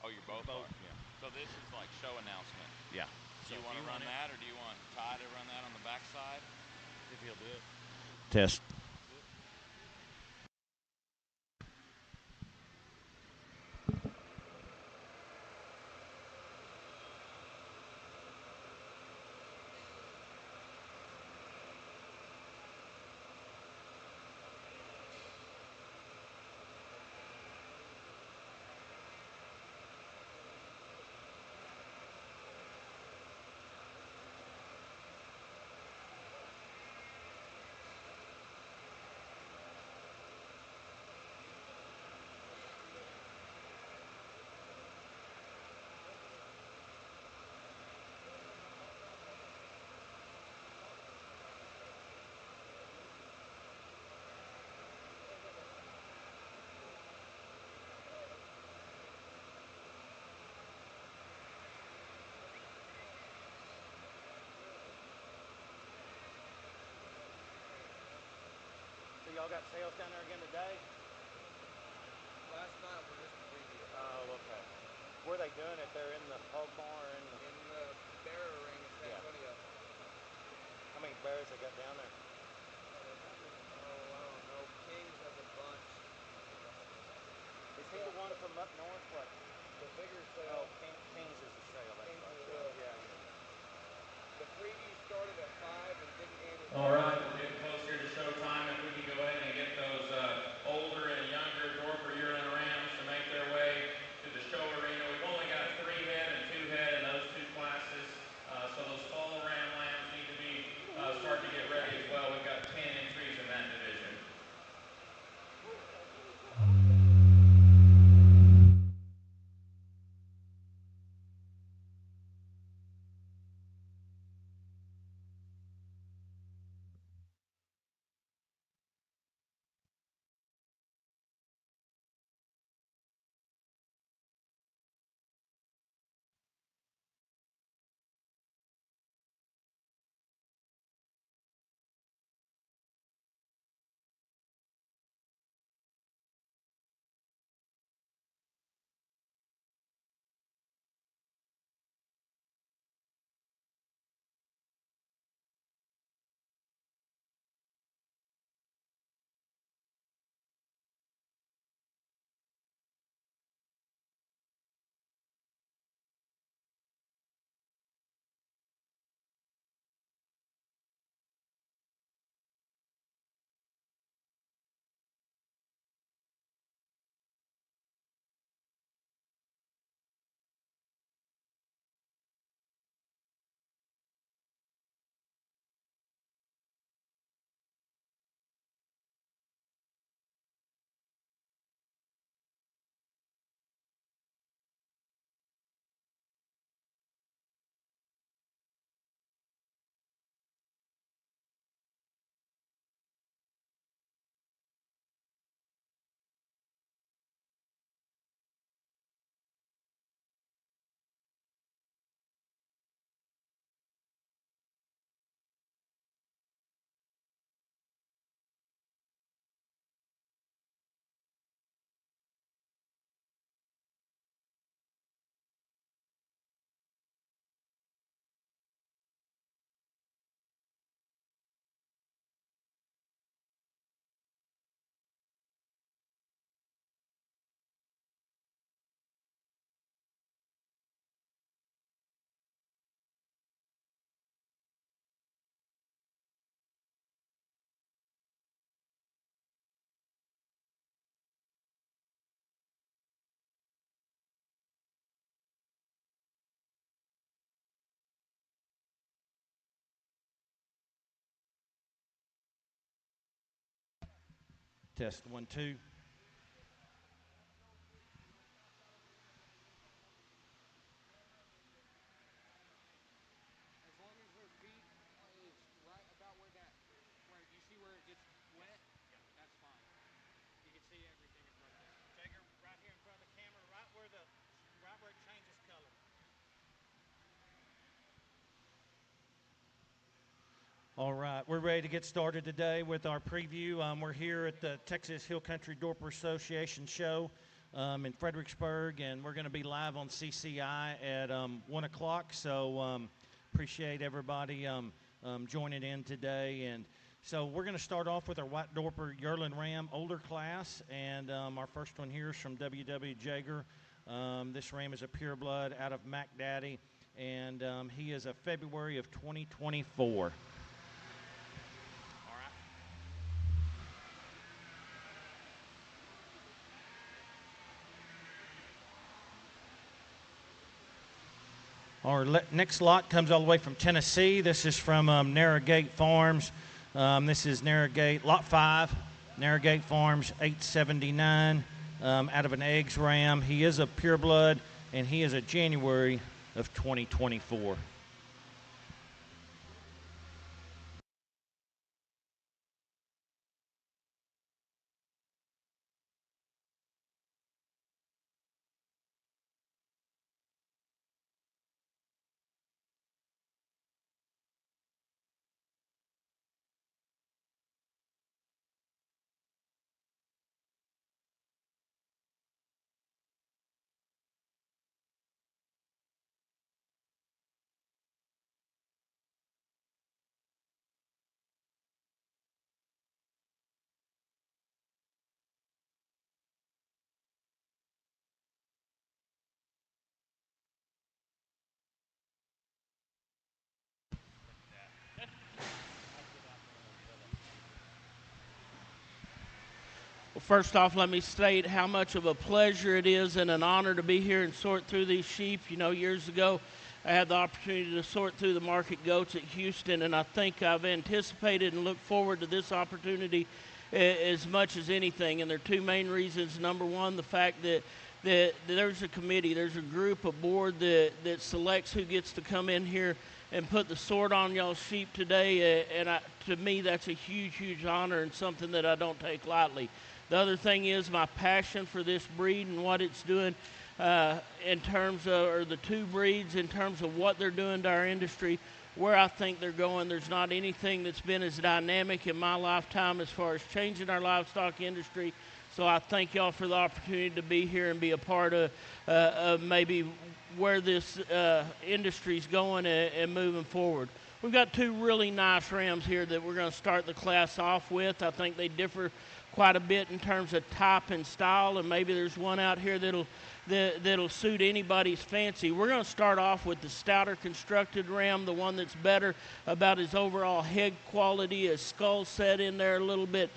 Oh, you're both are. Yeah. So this is like show announcement. Yeah. Do you want to run that, or do you want Ty to run that on the backside? If he'll do it. Test. So y'all got sales down there again today? Last night was just a preview. Oh, okay. Where are they doing it? They're in the hog barn? In the barrier ring in San Antonio. How many bears they got down there? Oh, I don't know. Kings has a bunch. Is he the one from up north? What? The bigger sale. Oh, Kings is the sale. That's Kings right. is the Yeah. The preview started at 5 and didn't end at All right, we're getting closer to showtime. If we can go ahead and get those older and younger Dorper yearling rams to make their way to the show arena. We've only got 3 head and 2 head in those 2 classes, so those fall ram lambs need to be starting to get ready as well. We've got 10 entries in that division. Test 1, 2. As long as their feet is right about where you see where it gets wet, that's fine. You can see everything in front of it. Jagger, right here in front of the camera, right where it changes color. All right, we're ready to get started today with our preview. We're here at the Texas Hill Country Dorper Association show. in Fredericksburg, and we're going to be live on CCI at 1 o'clock. So appreciate everybody joining in today. And so we're going to start off with our White Dorper yearling ram older class, and our first one here is from W.W. Jager. This ram is a pureblood out of Mac Daddy, and he is a February of 2024. Our next lot comes all the way from Tennessee. This is from Narrowgate Farms. This is Narrowgate, Lot 5, Narrowgate Farms, 879, out of an eggs ram. He is a pureblood, and he is a January of 2024. Well, first off, let me state how much of a pleasure it is and an honor to be here and sort through these sheep. You know, years ago, I had the opportunity to sort through the market goats at Houston, and I think I've anticipated and looked forward to this opportunity as much as anything. And there are two main reasons. Number one, the fact that there's a committee, there's a group, a board that selects who gets to come in here and put the sort on y'all's sheep today. To me, that's a huge, huge honor and something that I don't take lightly. The other thing is my passion for this breed and what it's doing in terms of, or the two breeds in terms of what they're doing to our industry, where I think they're going. There's not anything that's been as dynamic in my lifetime as far as changing our livestock industry. So I thank y'all for the opportunity to be here and be a part of maybe where this industry's going and moving forward. We've got two really nice rams here that we're going to start the class off with. I think they differ quite a bit in terms of type and style, and maybe there's one out here that'll suit anybody's fancy. We're going to start off with the stouter constructed ram, the one that's better about his overall head quality, his skull set in there a little bit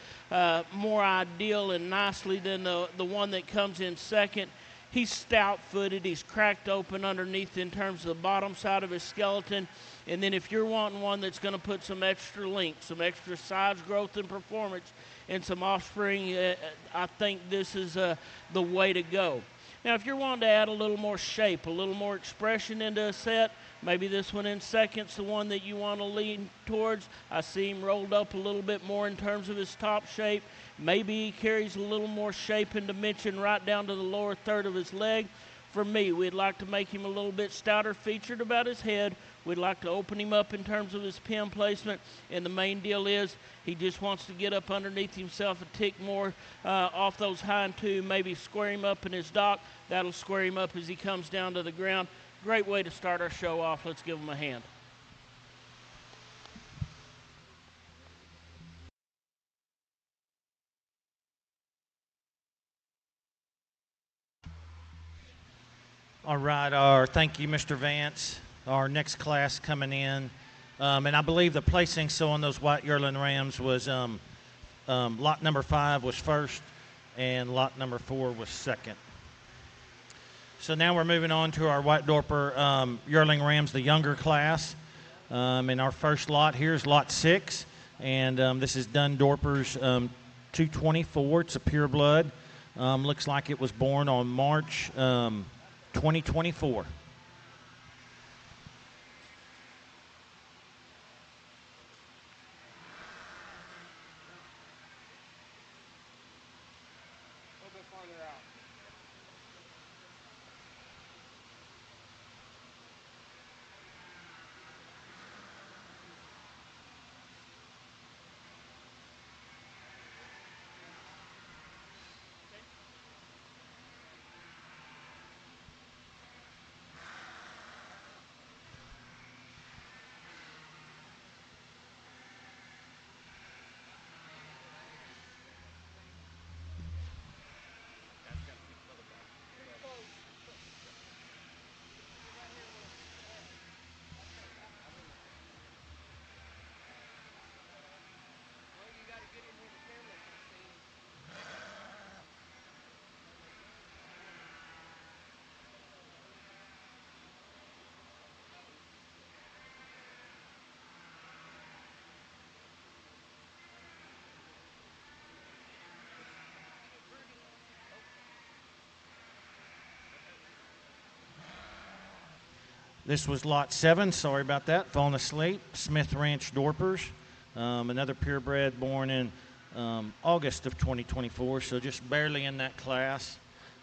more ideal and nicely than the one that comes in second. He's stout-footed. He's cracked open underneath in terms of the bottom side of his skeleton. And then if you're wanting one that's going to put some extra length, some extra size growth and performance, and some offspring, I think this is the way to go. Now, if you're wanting to add a little more shape, a little more expression into a set, maybe this one in second's the one that you want to lean towards. I see him rolled up a little bit more in terms of his top shape. Maybe he carries a little more shape and dimension right down to the lower third of his leg. For me, we'd like to make him a little bit stouter featured about his head. We'd like to open him up in terms of his pin placement. And the main deal is he just wants to get up underneath himself a tick more off those hind two, maybe square him up in his dock. That'll square him up as he comes down to the ground. Great way to start our show off. Let's give him a hand. All right, thank you, Mr. Vance. Our next class coming in, and I believe the placing so on those white yearling rams was lot number 5 was first, and lot number 4 was second. So now we're moving on to our white Dorper yearling rams, the younger class. And our first lot here is lot 6, and this is Dun Dorper's 224. It's a pureblood. Looks like it was born on March 2024. A little bit farther out. This was lot 7. Sorry about that. Falling asleep. Smith Ranch Dorpers. Another purebred born in August of 2024, so just barely in that class.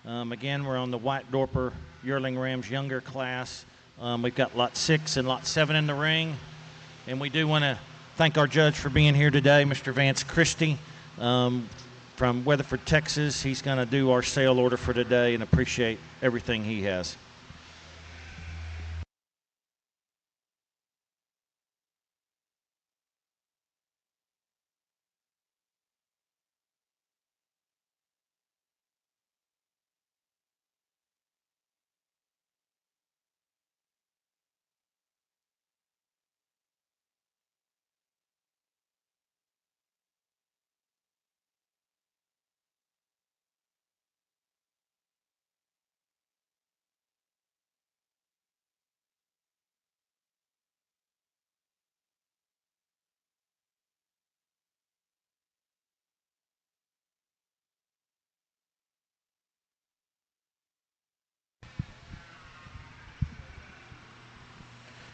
Again, we're on the White Dorper Yearling Rams younger class. We've got lot 6 and lot 7 in the ring. And we do want to thank our judge for being here today, Mr. Vance Christie from Weatherford, Texas. He's going to do our sale order for today and appreciate everything he has.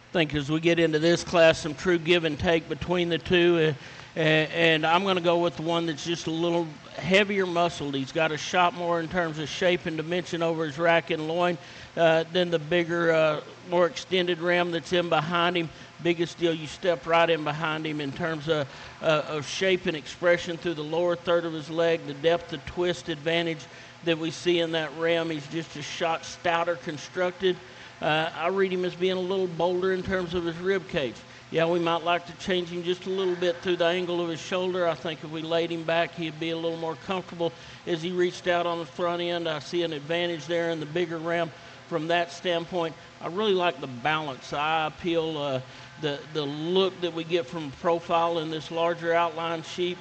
I think as we get into this class, some true give and take between the two. And I'm going to go with the one that's just a little heavier muscled. He's got a shot more in terms of shape and dimension over his rack and loin than the bigger, more extended ram that's in behind him. Biggest deal, you step right in behind him in terms of shape and expression through the lower third of his leg, the depth of twist advantage that we see in that ram. He's just a shot stouter constructed. I read him as being a little bolder in terms of his rib cage. Yeah, we might like to change him just a little bit through the angle of his shoulder. I think if we laid him back, he'd be a little more comfortable as he reached out on the front end. I see an advantage there in the bigger ram from that standpoint. I really like the balance, the eye appeal, the look that we get from profile in this larger outline sheep.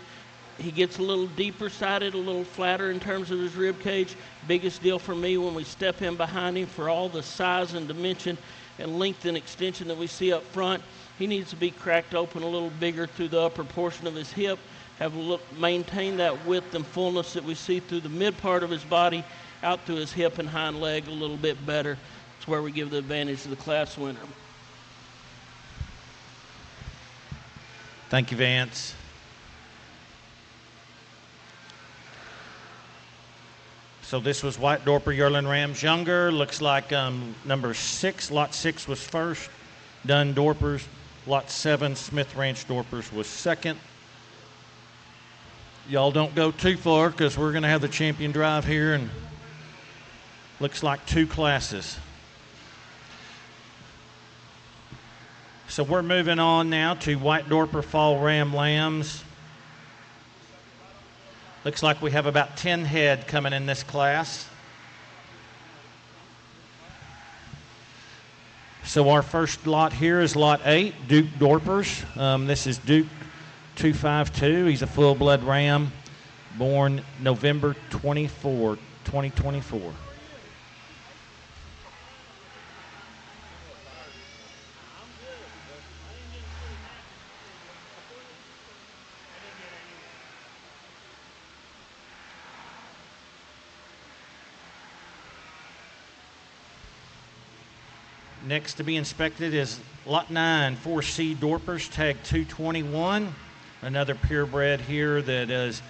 He gets a little deeper sided, a little flatter in terms of his rib cage. Biggest deal for me when we step in behind him for all the size and dimension and length and extension that we see up front. He needs to be cracked open a little bigger through the upper portion of his hip, maintain that width and fullness that we see through the mid part of his body, out through his hip and hind leg a little bit better. It's where we give the advantage to the class winner. Thank you, Vance. So this was White Dorper Yearling Rams younger. Looks like number 6, lot 6 was first. Dunn Dorpers. Lot 7, Smith Ranch Dorpers was second. Y'all don't go too far because we're going to have the champion drive here, and looks like 2 classes. So we're moving on now to White Dorper Fall Ram Lambs. Looks like we have about 10 head coming in this class. So our first lot here is lot 8, Duke Dorpers. This is Duke 252. He's a full-blood ram, born November 24, 2024. Next to be inspected is lot 9, 4C Dorpers, tag 221. Another purebred here that is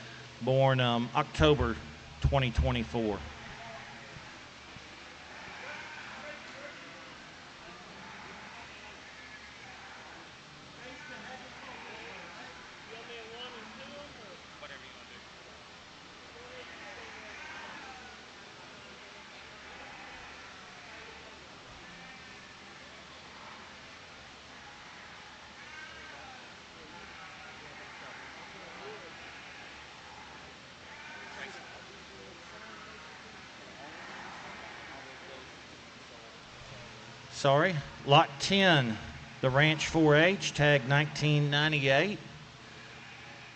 born October 2024. Sorry, lot 10, the Ranch 4H, tag 1998.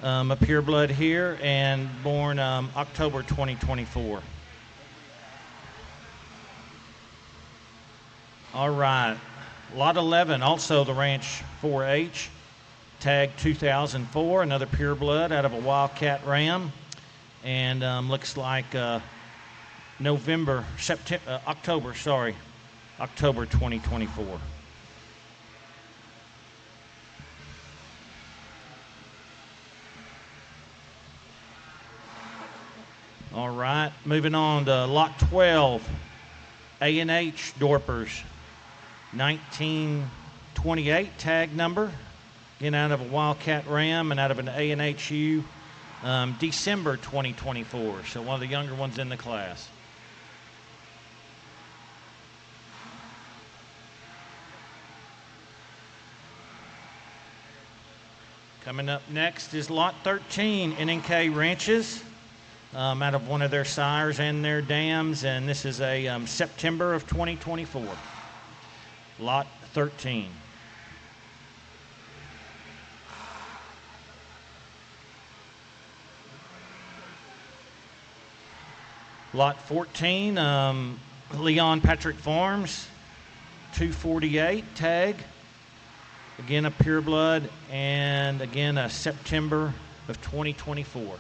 A pureblood here and born October 2024. All right, lot 11, also the Ranch 4H, tag 2004, another pureblood out of a Wildcat Ram, and looks like October 2024. All right, moving on to lot 12, A&H Dorpers, 1928 tag number, again out of a Wildcat Ram and out of an A&H ewe, December 2024, so one of the younger ones in the class. Coming up next is lot 13, N&K Ranches, out of one of their sires and their dams, and this is a September of 2024. Lot 13. Lot 14, Leon Patrick Farms, 248 tag. Again, a pureblood, and again, a September of 2024.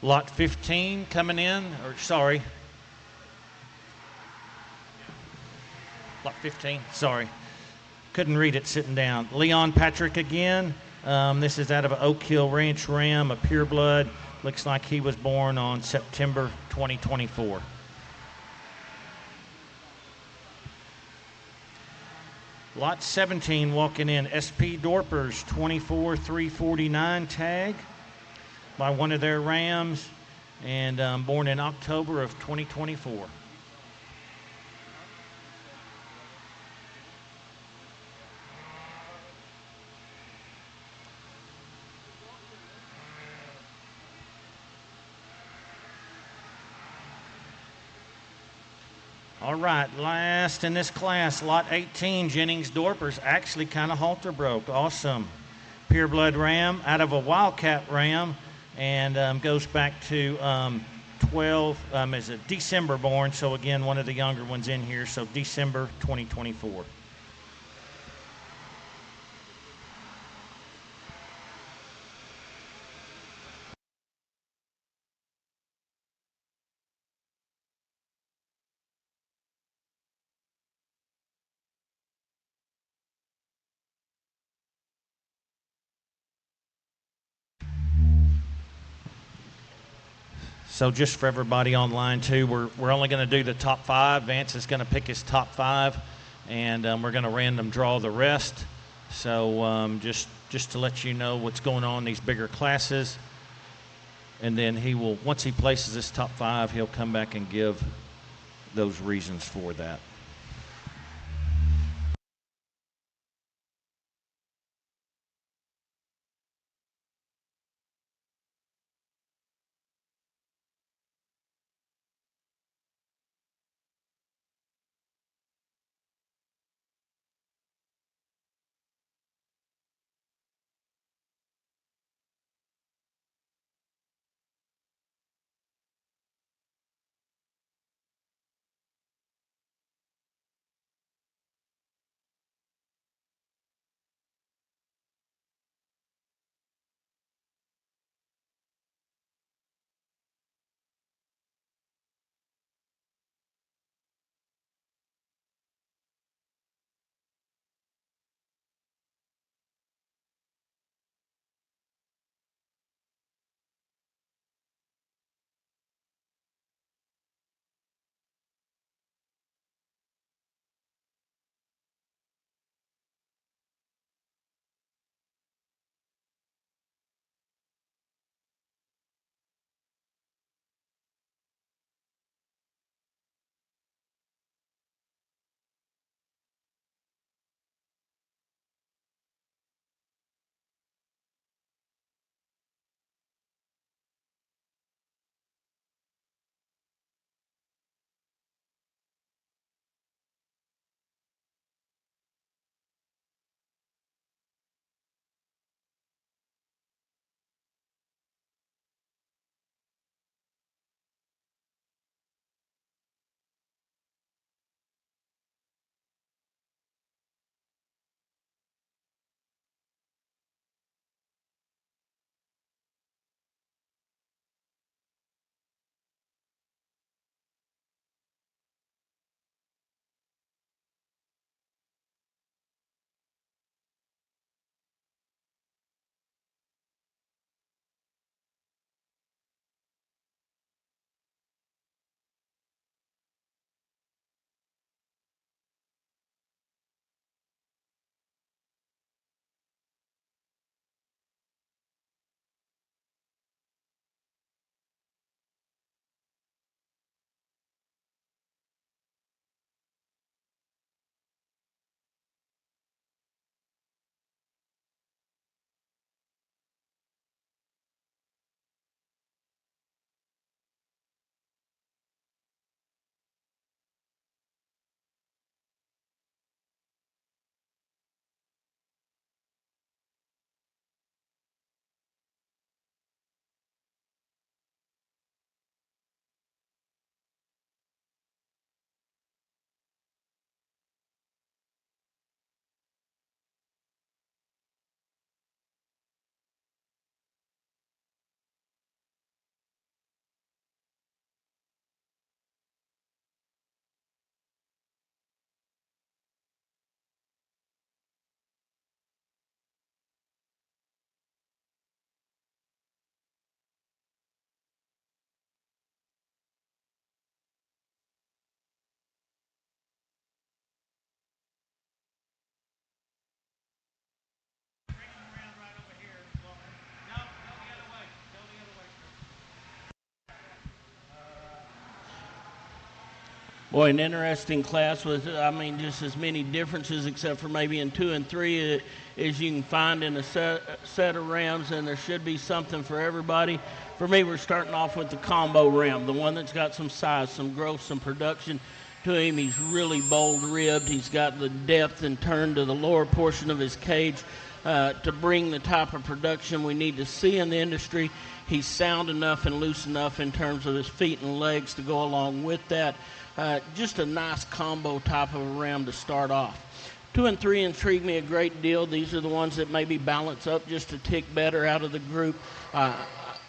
Lot 15 coming in, Lot 15, sorry. Couldn't read it sitting down. Leon Patrick again. This is out of an Oak Hill Ranch Ram, a pureblood. Looks like he was born on September 2024. Lot 17 walking in, SP Dorpers, 24-349 tag by one of their Rams, and born in October of 2024. All right, last in this class, lot 18, Jennings Dorpers, actually kind of halter broke. Awesome. Pureblood Ram out of a Wildcat Ram, and goes back to 12, is a December born, so again, one of the younger ones in here, so December 2024. So just for everybody online too, we're only going to do the top 5. Vance is going to pick his top 5, and we're going to random draw the rest. So just to let you know what's going on in these bigger classes, and then he will, once he places his top 5, he'll come back and give those reasons for that. Boy, an interesting class with, I mean, just as many differences except for maybe in 2 and 3 as you can find in a set of rams, and there should be something for everybody. For me, we're starting off with the combo ram, the one that's got some size, some growth, some production to him. He's really bold ribbed. He's got the depth and turn to the lower portion of his cage to bring the type of production we need to see in the industry. He's sound enough and loose enough in terms of his feet and legs to go along with that. Just a nice combo type of a ram to start off. 2 and 3 intrigue me a great deal. These are the ones that maybe balance up just a tick better out of the group.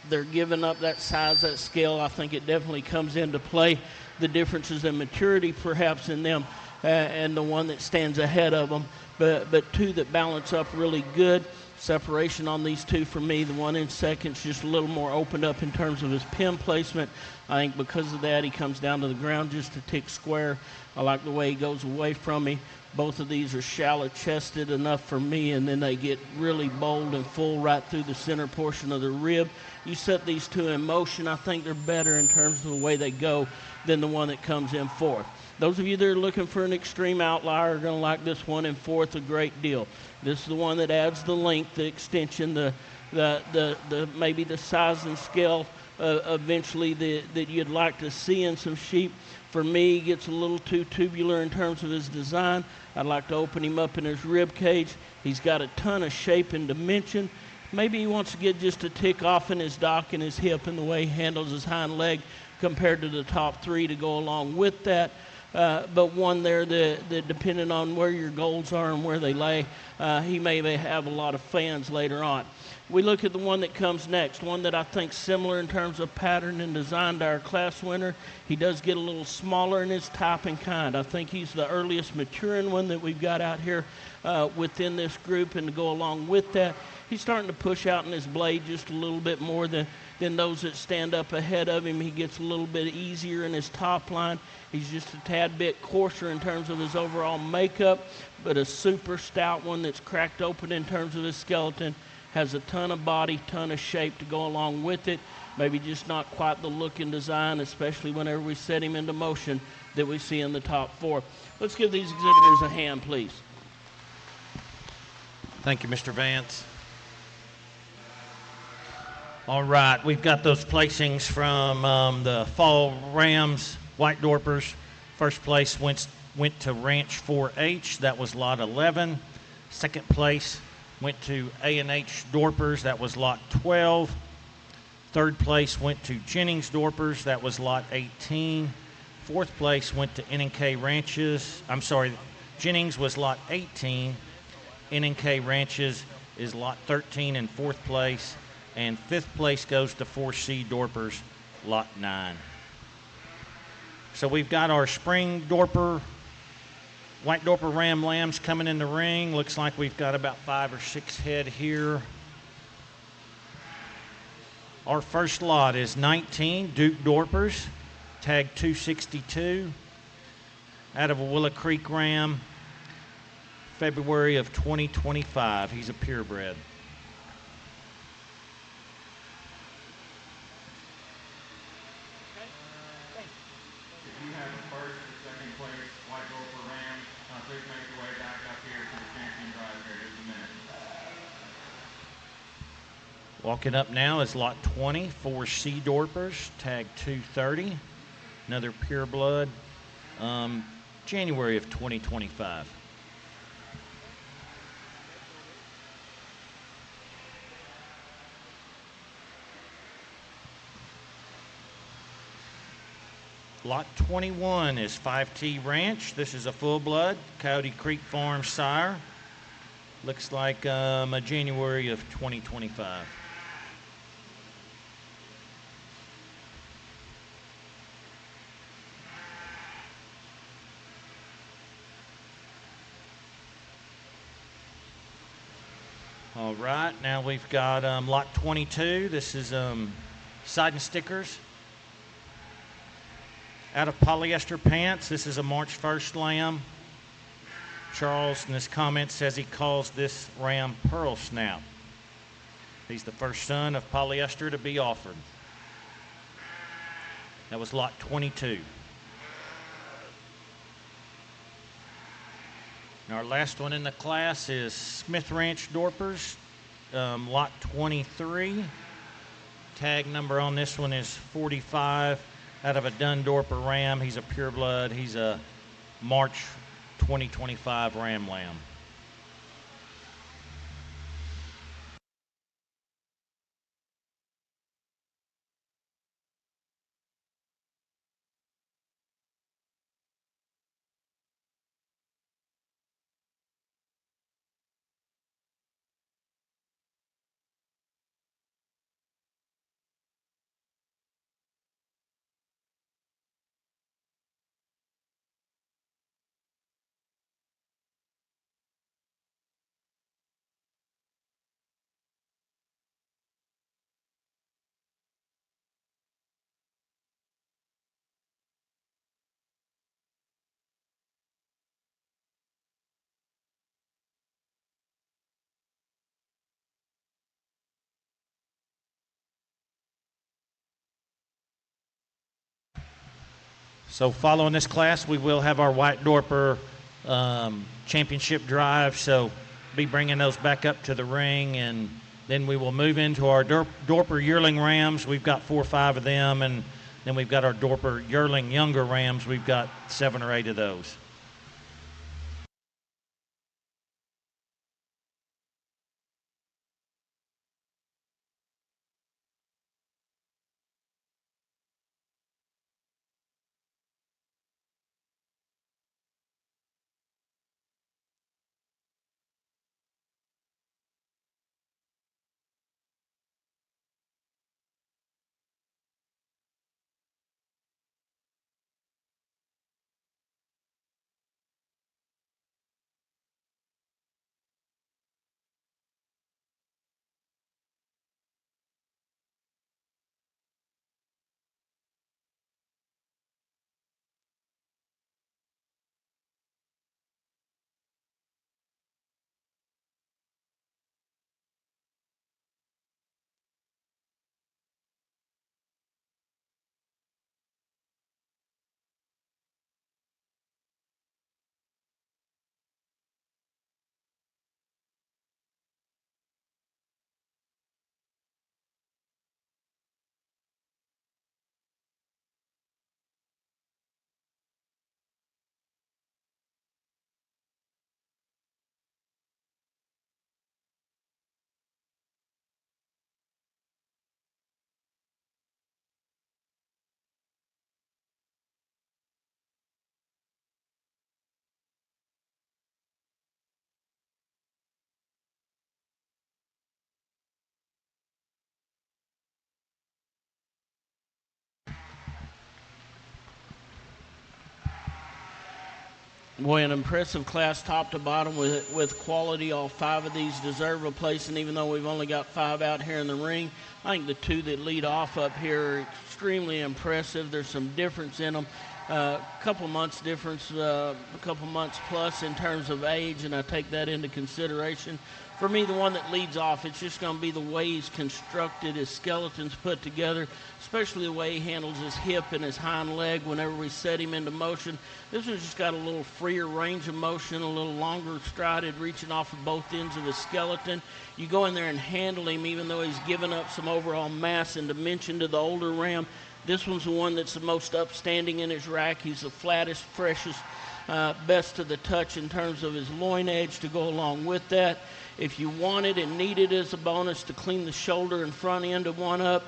They're giving up that size, that scale. I think it definitely comes into play. The differences in maturity perhaps in them and the one that stands ahead of them. But 2 that balance up really good. Separation on these 2 for me. The one in second's just a little more opened up in terms of his pin placement. I think because of that, he comes down to the ground just a tick square. I like the way he goes away from me. Both of these are shallow-chested enough for me, and then they get really bold and full right through the center portion of the rib. You set these 2 in motion, I think they're better in terms of the way they go than the one that comes in fourth. Those of you that are looking for an extreme outlier are going to like this one in fourth a great deal. This is the one that adds the length, the extension, the maybe the size and scale eventually that you'd like to see in some sheep. For me, he gets a little too tubular in terms of his design. I'd like to open him up in his rib cage. He's got a ton of shape and dimension. Maybe he wants to get just a tick off in his dock and his hip and the way he handles his hind leg compared to the top 3 to go along with that. But one there that depending on where your goals are and where they lay, he may have a lot of fans later on. We look at the one that comes next, one that I think similar in terms of pattern and design to our class winner. He does get a little smaller in his type and kind. I think he's the earliest maturing one that we've got out here within this group, and to go along with that, he's starting to push out in his blade just a little bit more than those that stand up ahead of him. He gets a little bit easier in his top line. He's just a tad bit coarser in terms of his overall makeup, but a super stout one that's cracked open in terms of his skeleton. Has a ton of body, ton of shape to go along with it. Maybe just not quite the look and design, especially whenever we set him into motion, that we see in the top 4. Let's give these exhibitors a hand, please. Thank you, Mr. Vance. All right, we've got those placings from the fall rams, white Dorpers. First place went to Ranch 4H. That was lot 11. Second place went to A&H Dorpers. That was lot 12. Third place went to Jennings Dorpers. That was lot 18. Fourth place went to N&K Ranches. I'm sorry, Jennings was lot 18. N&K Ranches is lot 13 in fourth place. And fifth place goes to 4C Dorpers, lot 9. So we've got our spring Dorper, white Dorper Ram lambs coming in the ring. Looks like we've got about 5 or 6 head here. Our first lot is 19 Duke Dorpers, tag 262, out of a Willow Creek Ram, February of 2025. He's a purebred. Walking up now is lot 20, 4C Dorpers, tag 230, another pure blood, January of 2025. Lot 21 is 5T Ranch. This is a full blood, Coyote Creek Farm sire. Looks like a January of 2025. All right, now we've got lot 22. This is side and stickers. Out of polyester pants, this is a March 1st lamb. Charles in his comments says he calls this ram Pearl Snap. He's the first son of polyester to be offered. That was lot 22. And our last one in the class is Smith Ranch Dorpers, lot 23. Tag number on this one is 45, out of a dun Dorper ram. He's a pureblood. He's a March 2025 ram lamb. So following this class, we will have our White Dorper championship drive. So be bringing those back up to the ring, and then we will move into our Dorper yearling rams. We've got 4 or 5 of them, and then we've got our Dorper yearling younger rams. We've got 7 or 8 of those. Boy, an impressive class top to bottom with quality. All 5 of these deserve a place, and even though we've only got 5 out here in the ring, I think the 2 that lead off up here are extremely impressive. There's some difference in them. A couple months difference, a couple months plus in terms of age, and I take that into consideration. For me, the one that leads off, it's just going to be the way he's constructed, his skeleton's put together, especially the way he handles his hip and his hind leg whenever we set him into motion. This one's just got a little freer range of motion, a little longer strided, reaching off of both ends of his skeleton. You go in there and handle him, even though he's given up some overall mass and dimension to the older ram. This one's the one that's the most upstanding in his rack. He's the flattest, freshest, best to the touch in terms of his loin edge to go along with that. If you wanted and needed as a bonus to clean the shoulder and front end of one up,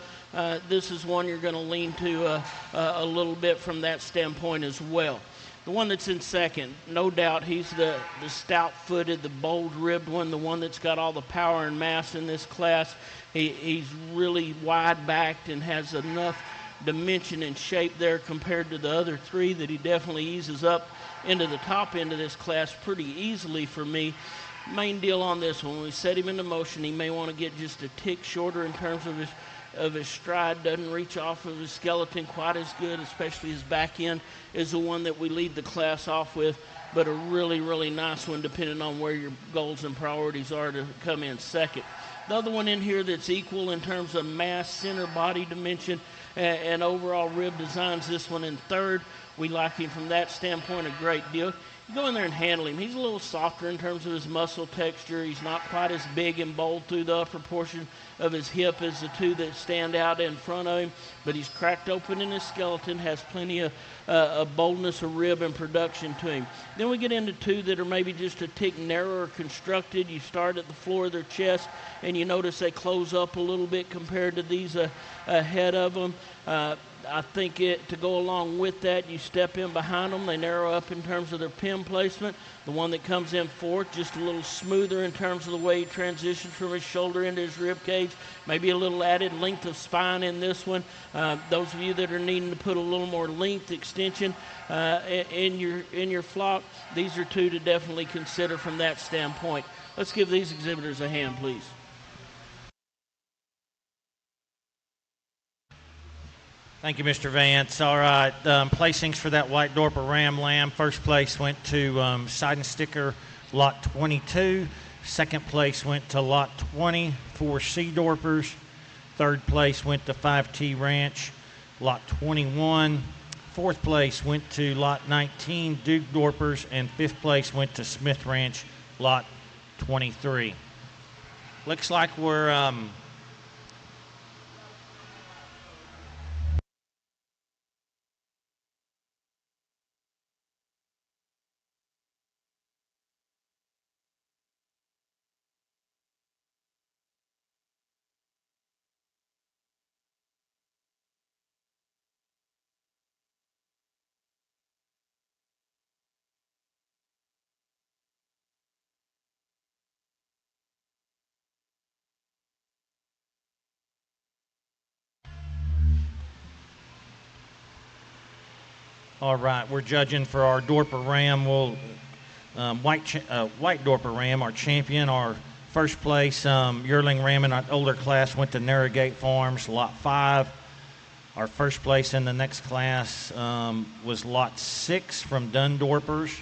this is one you're going to lean to a little bit from that standpoint as well. The one that's in second, no doubt he's the stout-footed, the bold-ribbed one, the one that's got all the power and mass in this class. He's really wide-backed and has enough dimension and shape there compared to the other 3 that he definitely eases up into the top end of this class pretty easily for me. Main deal on this one, when we set him into motion, he may want to get just a tick shorter in terms of his stride. Doesn't reach off of his skeleton quite as good, especially his back end is the one that we lead the class off with, but a really, really nice one depending on where your goals and priorities are to come in second. The other one in here that's equal in terms of mass, center, body dimension, and overall rib designs, this one in third. we like him from that standpoint a great deal. You go in there and handle him. He's a little softer in terms of his muscle texture. He's not quite as big and bold through the upper portion of his hip as the two that stand out in front of him, but he's cracked open in his skeleton, has plenty of boldness of rib and production to him. Then we get into two that are maybe just a tick narrower constructed. You start at the floor of their chest, and you notice they close up a little bit compared to these ahead of them. I think to go along with that, you step in behind them. They narrow up in terms of their pin placement. The one that comes in fourth, just a little smoother in terms of the way he transitions from his shoulder into his rib cage. Maybe a little added length of spine in this one. Those of you that are needing to put a little more length extension in your flock, these are two to definitely consider from that standpoint. Let's give these exhibitors a hand, please. Thank you, Mr. Vance. All right, placings for that white Dorper Ram Lamb. First place went to Side and Sticker, lot 22. Second place went to lot 20, 4 Sea Dorpers. Third place went to 5T Ranch, lot 21. Fourth place went to lot 19, Duke Dorpers. And fifth place went to Smith Ranch, lot 23. Looks like we're... All right, we're judging for our Dorper Ram. We'll white Dorper Ram, our champion. Our first place yearling ram in our older class went to Narrowgate Farms, lot 5. Our first place in the next class was lot 6 from Dunn Dorpers.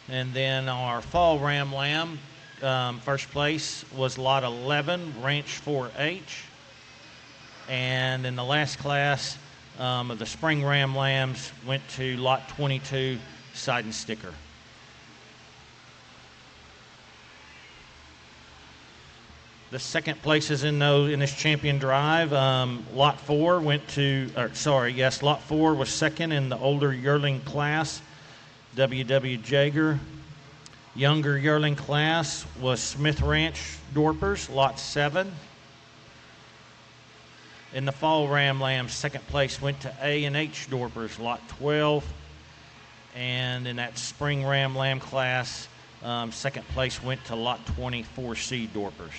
And then our fall ram lamb, first place was lot 11, Ranch 4H. And in the last class, of the spring ram lambs went to lot 22, Side and Sticker. The second places in this champion drive, lot 4 went to, lot 4 was second in the older yearling class, W.W. Jager. Younger yearling class was Smith Ranch Dorpers, lot 7. In the fall ram lambs, second place went to A&H Dorpers, lot 12. And in that spring ram lamb class, second place went to lot 24C Dorpers.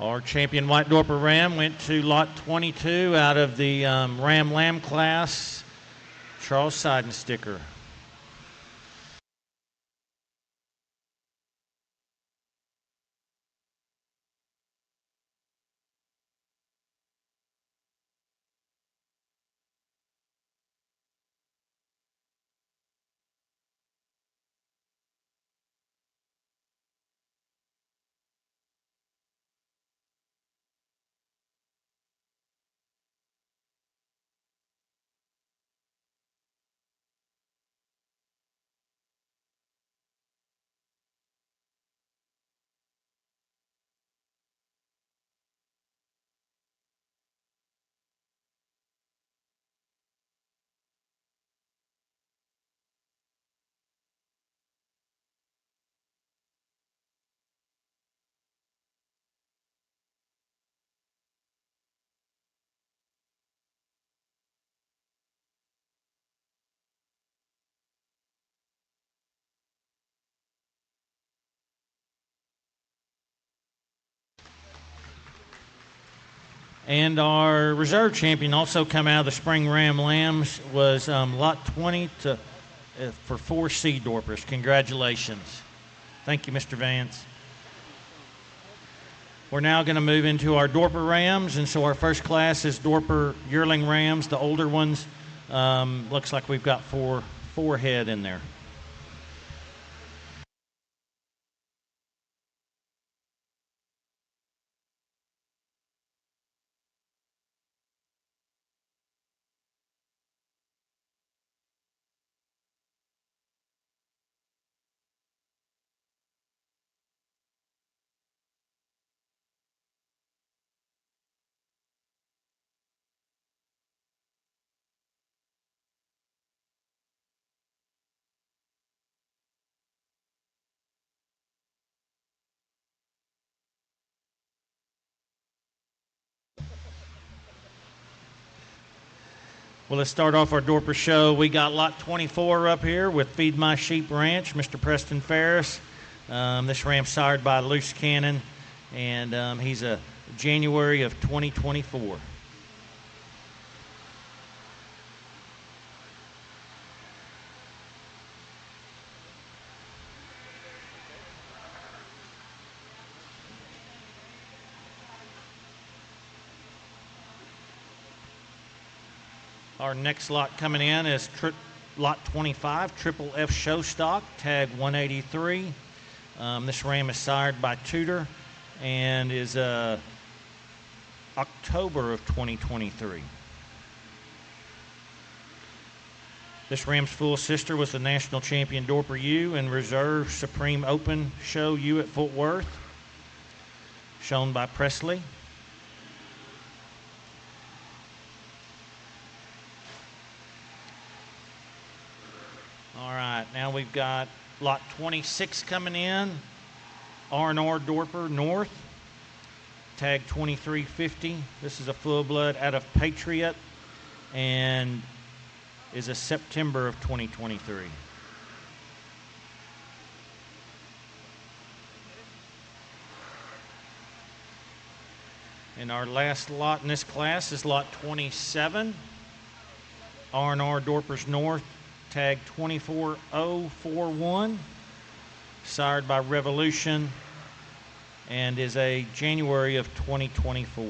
Our champion white Dorper Ram went to lot 22 out of the Ram Lamb class, Charles Seidensticker. And our reserve champion, also come out of the Spring Ram Lambs, was lot 20 for 4C Dorpers. Congratulations. Thank you, Mr. Vance. We're now going to move into our Dorper Rams, and so our first class is Dorper yearling Rams, the older ones. Looks like we've got four head in there. Well, let's start off our Dorper show. We got lot 24 up here with Feed My Sheep Ranch, Mr. Preston Ferris. This ram's sired by Loose Cannon, and he's a January of 2024. Our next lot coming in is lot 25, Triple F Show Stock, tag 183. This ram is sired by Tudor and is October of 2023. This ram's full sister was the national champion Dorper ewe and reserve Supreme Open Show ewe at Fort Worth, shown by Presley. All right, now we've got lot 26 coming in, R&R Dorper North, tag 2350. This is a full blood out of Patriot and is a September of 2023. And our last lot in this class is lot 27, R&R Dorpers North, tag 24041, sired by Revolution, and is a January of 2024.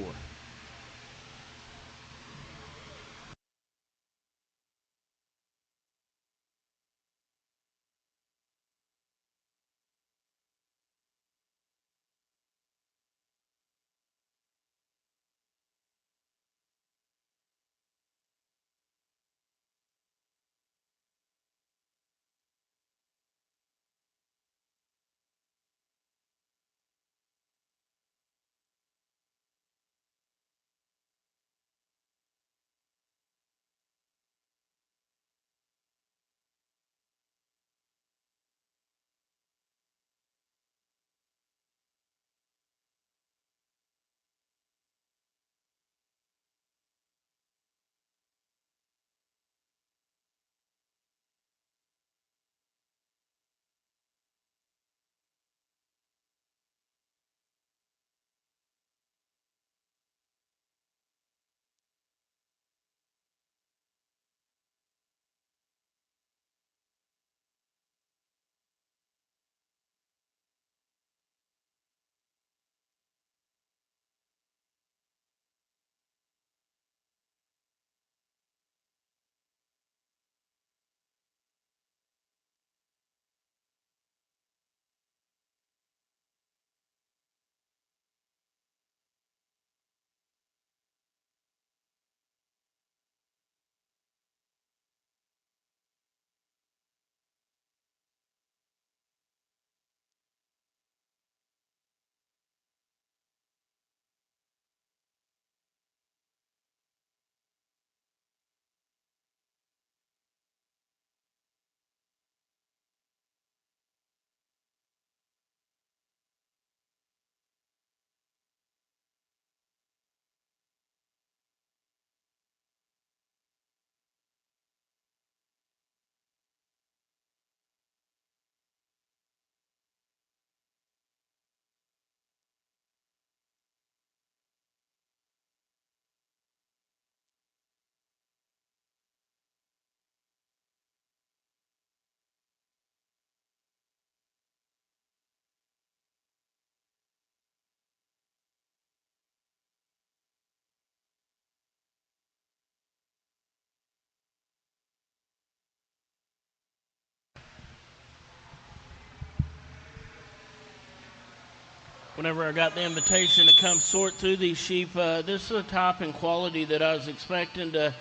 whenever I got the invitation to come sort through these sheep. This is a type and quality that I was expecting to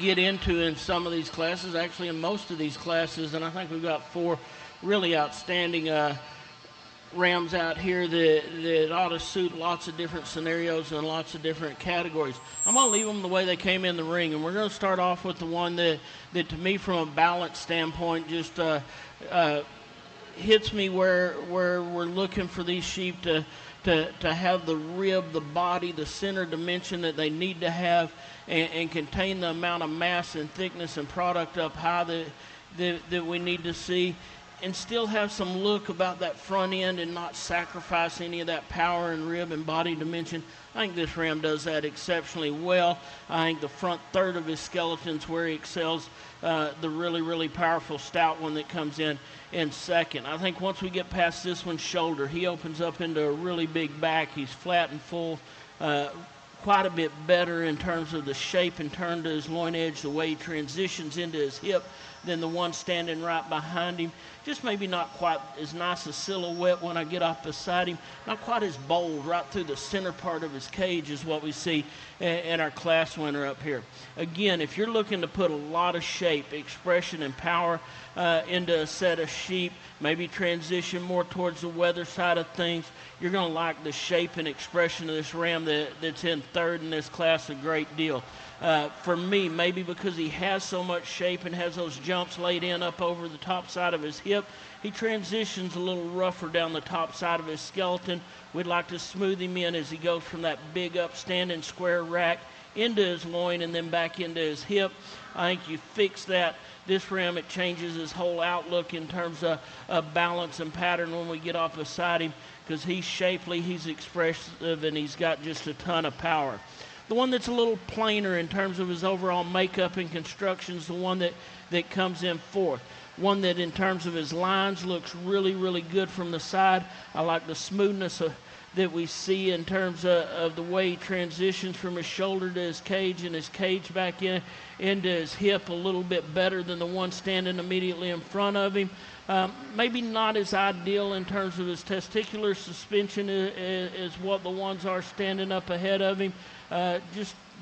get into in some of these classes, actually in most of these classes, and I think we've got 4 really outstanding rams out here that ought to suit lots of different scenarios and lots of different categories. I'm going to leave them the way they came in the ring, and we're going to start off with the one that to me, from a balance standpoint, just hits me where we're looking for these sheep to have the rib, the body, the center dimension that they need to have, and contain the amount of mass and thickness and product up high that we need to see, and still have some look about that front end and not sacrifice any of that power and rib and body dimension. I think this ram does that exceptionally well. I think the front third of his skeleton's where he excels. The really, really powerful stout one that comes in second. I think once we get past this one's shoulder, he opens up into a really big back. He's flat and full, quite a bit better in terms of the shape and turn to his loin edge, the way he transitions into his hip than the one standing right behind him. Just maybe not quite as nice a silhouette when I get off beside him. Not quite as bold right through the center part of his cage as what we see in our class winner up here. Again, if you're looking to put a lot of shape, expression, and power into a set of sheep, maybe transition more towards the weather side of things, you're going to like the shape and expression of this ram that's in third in this class a great deal. For me, maybe because he has so much shape and has those jumps laid in up over the top side of his hip, he transitions a little rougher down the top side of his skeleton. We'd like to smooth him in as he goes from that big upstanding square rack into his loin and then back into his hip. I think you fix that. This ram, it changes his whole outlook in terms of balance and pattern when we get off beside him, because he's shapely, he's expressive, and he's got just a ton of power. The one that's a little plainer in terms of his overall makeup and construction is the one that comes in fourth. One that in terms of his lines looks really, really good from the side. I like the smoothness that we see in terms of the way he transitions from his shoulder to his cage and his cage back into his hip a little bit better than the one standing immediately in front of him. Maybe not as ideal in terms of his testicular suspension as what the ones are standing up ahead of him.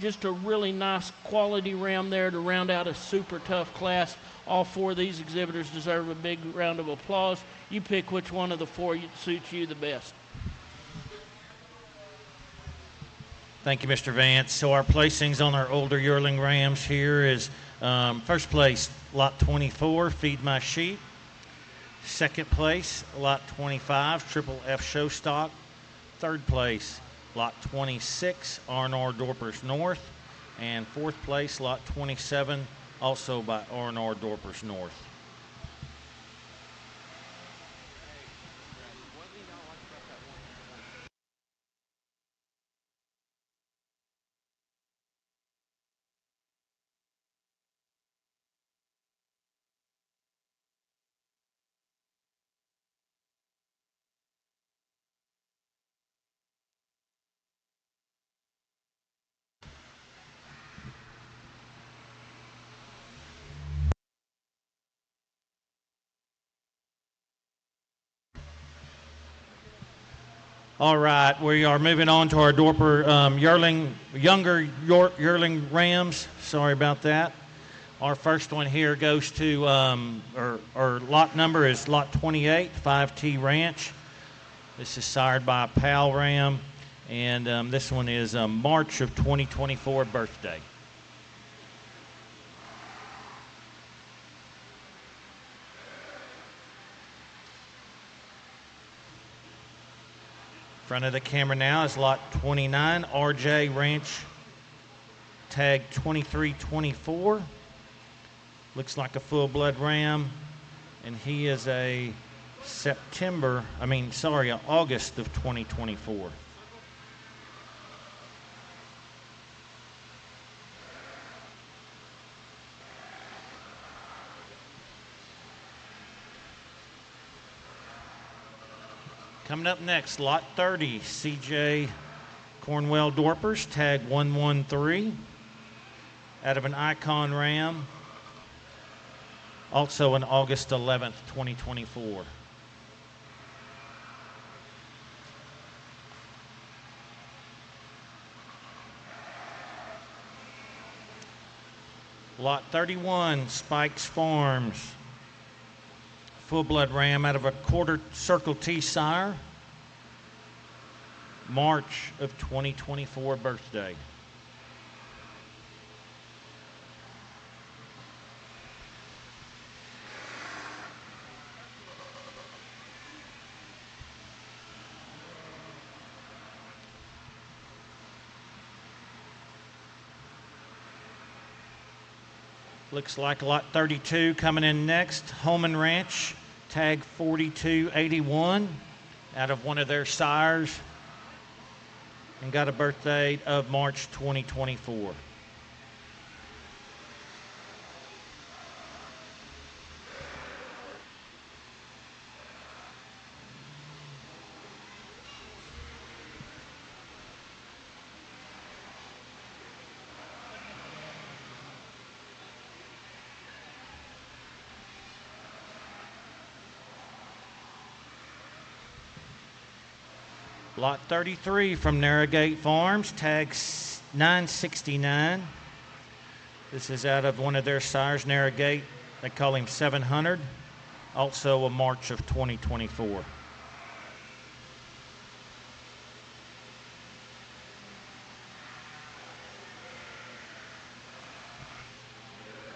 Just a really nice quality ram there to round out a super tough class. All 4 of these exhibitors deserve a big round of applause. You pick which one of the 4 suits you the best. Thank you, Mr. Vance. So our placings on our older yearling rams here is first place, lot 24, Feed My Sheep. Second place, lot 25, Triple F Show Stock. Third place, lot 26, R&R Dorpers North. And fourth place, lot 27, also by R&R Dorpers North. All right, we are moving on to our Dorper younger yearling rams. Sorry about that. Our first one here goes to, our lot number is lot 28, 5T Ranch. This is sired by a PAL ram, and this one is March of 2024 birthday. Front of the camera now is lot 29, RJ Ranch, tag 2324. Looks like a full-blood ram, and he is a August of 2024. Coming up next, lot 30, CJ Cornwell Dorpers, tag 113, out of an Icon ram, also an August 11th, 2024. Lot 31, Spikes Farms. Full-blood ram out of a quarter Circle T sire. March of 2024 birthday. Looks like lot 32 coming in next. Holman Ranch, tag 4281, out of one of their sires, and got a birth date of March 2024. Lot 33 from Narrowgate Farms, tag 969. This is out of one of their sires, Narrowgate. They call him 700. Also a March of 2024.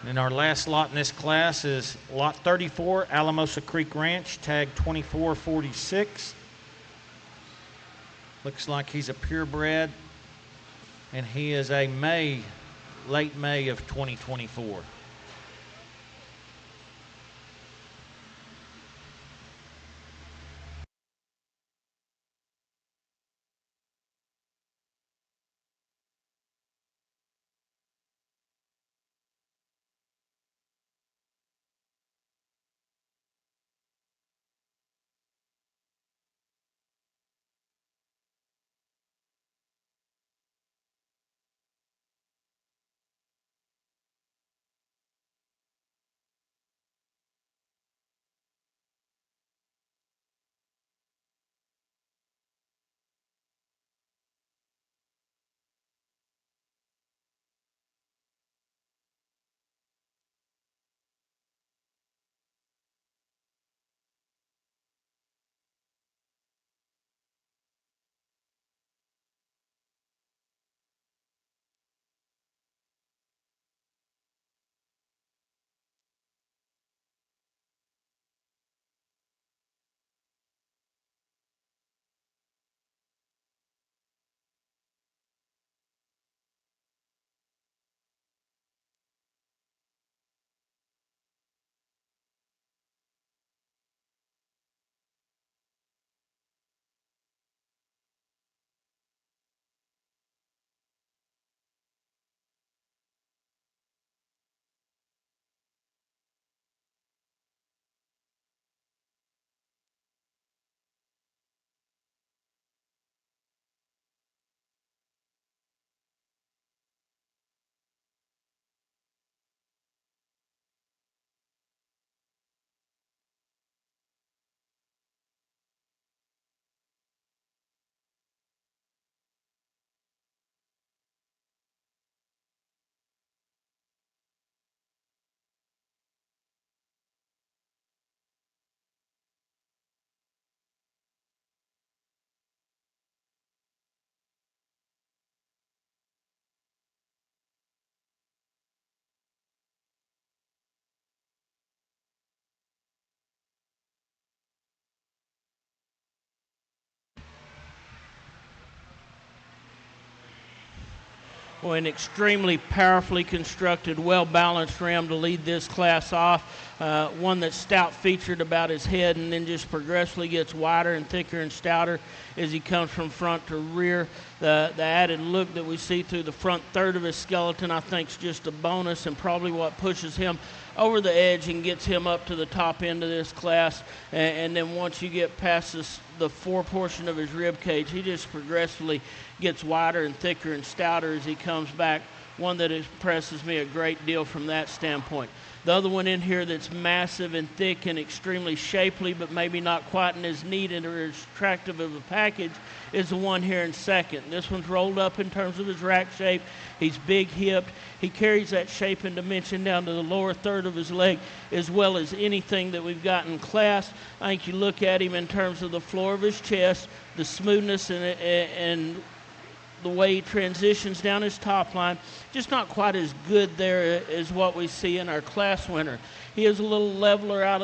And our last lot in this class is lot 34, Alamosa Creek Ranch, tag 2446. Looks like he's a purebred, and he is a late May of 2024. Well, an extremely powerfully constructed, well-balanced ram to lead this class off. One that's stout-featured about his head and then just progressively gets wider and thicker and stouter as he comes from front to rear. The added look that we see through the front third of his skeleton, I think, is just a bonus and probably what pushes him over the edge and gets him up to the top end of this class. And then once you get past the fore portion of his rib cage, he just progressively gets wider and thicker and stouter as he comes back one that impresses me a great deal from that standpoint. The other one in here that's massive and thick and extremely shapely, but maybe not quite as neat or as attractive of a package, is the one here in second. This one's rolled up in terms of his rack shape. He's big-hipped. He carries that shape and dimension down to the lower third of his leg, as well as anything that we've got in class. I think you look at him in terms of the floor of his chest, the smoothness and the way he transitions down his top line, just not quite as good there as what we see in our class winner. He is a little leveler out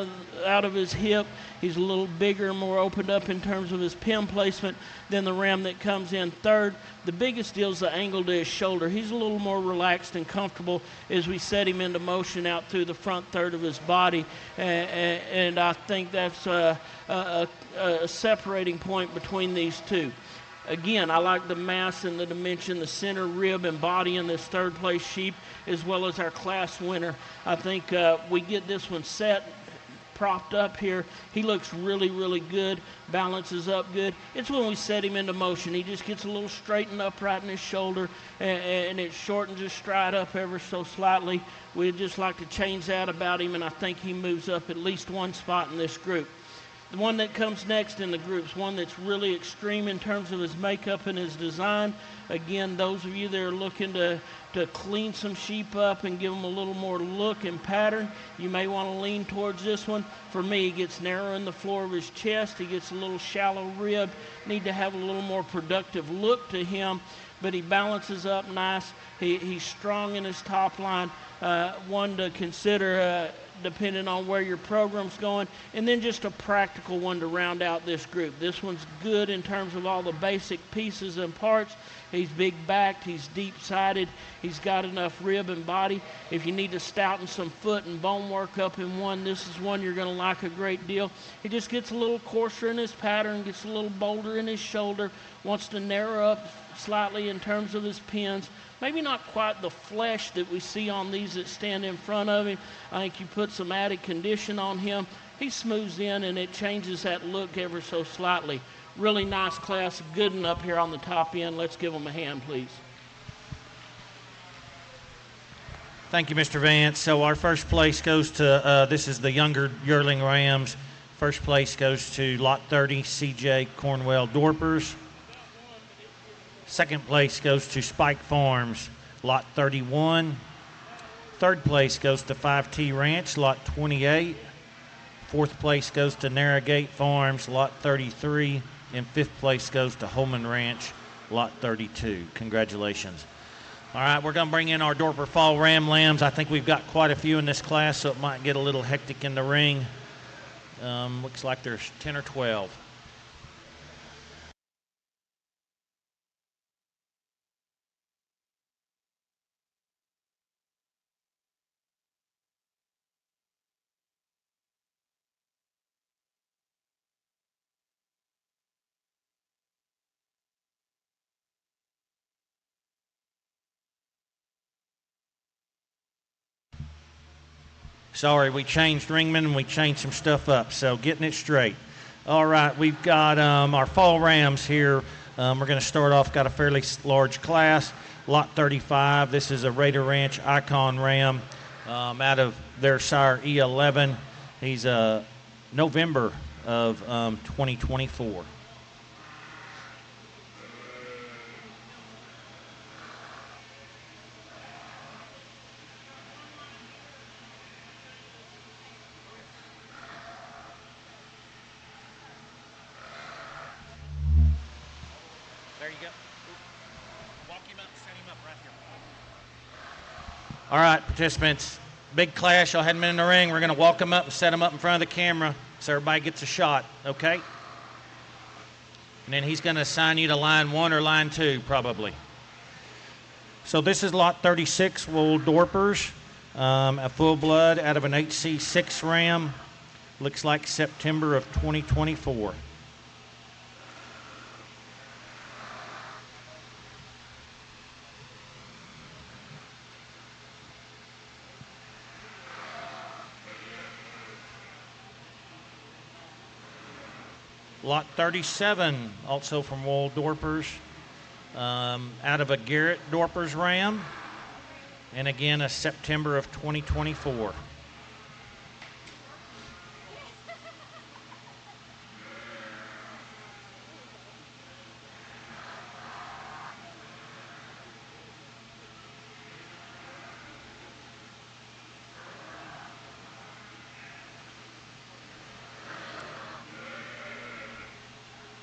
of his hip. He's a little bigger, more opened up in terms of his pin placement than the ram that comes in third. The biggest deal is the angle to his shoulder. He's a little more relaxed and comfortable as we set him into motion out through the front third of his body, and I think that's a separating point between these two. Again, I like the mass and the dimension, the center rib and body in this third place sheep, as well as our class winner. I think we get this one set, propped up here. He looks really, really good, balances up good. It's when we set him into motion. He just gets a little straight and upright in his shoulder, and it shortens his stride up ever so slightly. We'd just like to change that about him, and I think he moves up at least one spot in this group. The one that comes next in the group's one that's really extreme in terms of his makeup and his design. Again, those of you that are looking to clean some sheep up and give them a little more look and pattern, you may want to lean towards this one. For me, he gets narrow in the floor of his chest. He gets a little shallow ribbed. Need to have a little more productive look to him, but he balances up nice. He's strong in his top line. One to consider depending on where your program's going, and then just a practical one to round out this group. This one's good in terms of all the basic pieces and parts. He's big-backed, he's deep-sided, he's got enough rib and body. If you need to stouten some foot and bone work up in one, this is one you're going to like a great deal. He just gets a little coarser in his pattern, gets a little bolder in his shoulder, wants to narrow up slightly in terms of his pins. Maybe not quite the flesh that we see on these that stand in front of him. I think you put some added condition on him, he smooths in and it changes that look ever so slightly. Really nice class, good one up here on the top end. Let's give them a hand, please. Thank you, Mr. Vance. So our first place goes to, this is the younger yearling rams. First place goes to Lot 30, CJ Cornwell Dorpers. Second place goes to Spike Farms, Lot 31. Third place goes to 5T Ranch, Lot 28. Fourth place goes to Narrowgate Farms, Lot 33. And fifth place goes to Holman Ranch, Lot 32. Congratulations. All right, we're going to bring in our Dorper Fall Ram Lambs. I think we've got quite a few in this class, so it might get a little hectic in the ring. Looks like there's 10 or 12. Sorry, we changed ringmen and we changed some stuff up, so getting it straight. All right, we've got our fall rams here. We're going to start off, got a fairly large class, Lot 35. This is a Raider Ranch Icon Ram out of their sire E11. He's November of 2024. All right, participants, big clash. Y'all hadn't been in the ring. We're going to walk them up and set them up in front of the camera so everybody gets a shot, okay? And then he's going to assign you to line 1 or line 2, probably. So this is Lot 36, Wool Dorpers, a full blood out of an HC6 ram. Looks like September of 2024. Lot 37, also from Wool Dorpers, out of a Garrett Dorpers ram. and again a September of 2024.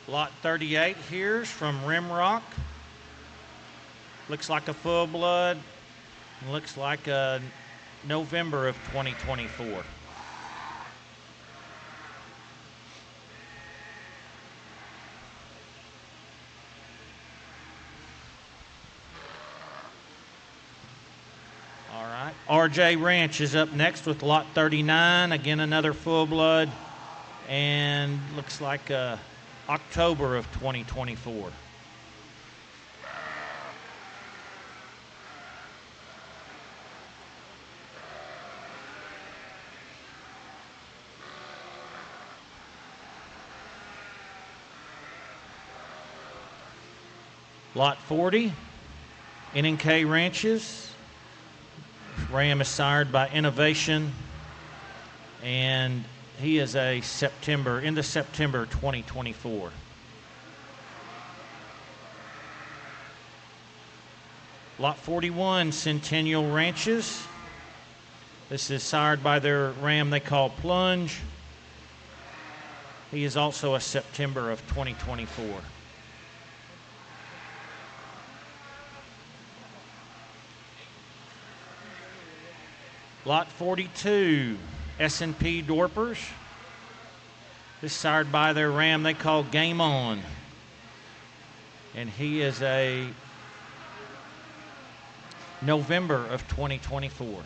Lot 38 here's from Rimrock. Looks like a full blood. Looks like a November of 2024. All right. RJ Ranch is up next with lot 39. Again, another full blood. And looks like October of 2024. Lot 40, NNK Ranches. Ram is sired by Innovation, and he is a September 2024. Lot 41, Centennial Ranches. This is sired by their ram they call Plunge. He is also a September of 2024. Lot 42, S&P Dorpers. This is sired by their ram they call Game On. And he is a November of 2024.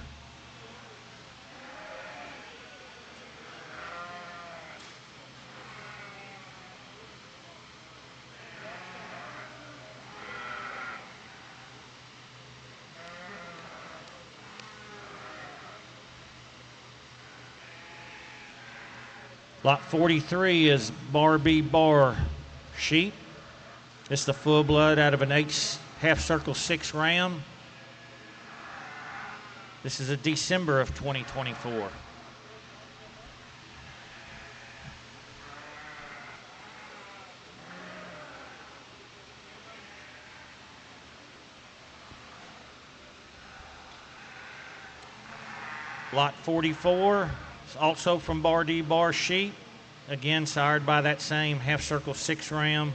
Lot 43 is Barbie Bar sheep. This is the full blood out of an half circle 6 ram. This is a December of 2024. Lot 44 is also from Bardee Bar sheep. Again, sired by that same half circle 6 ram.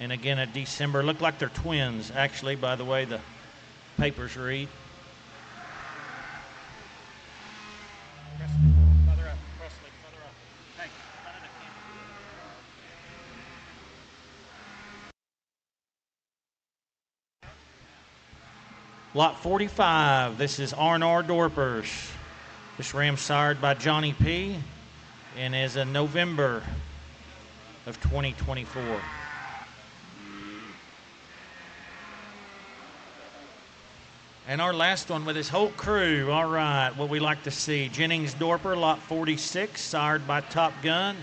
And again, a December. Look like they're twins, actually, by the way the papers read. Further up, Presley, further up. Hey, front of the camera. Lot 45, this is R&R Dorpers. This ram sired by Johnny P. and is a November of 2024. And our last one with his whole crew. All right, what we like to see. Jennings Dorper, lot 46, sired by Top Gun.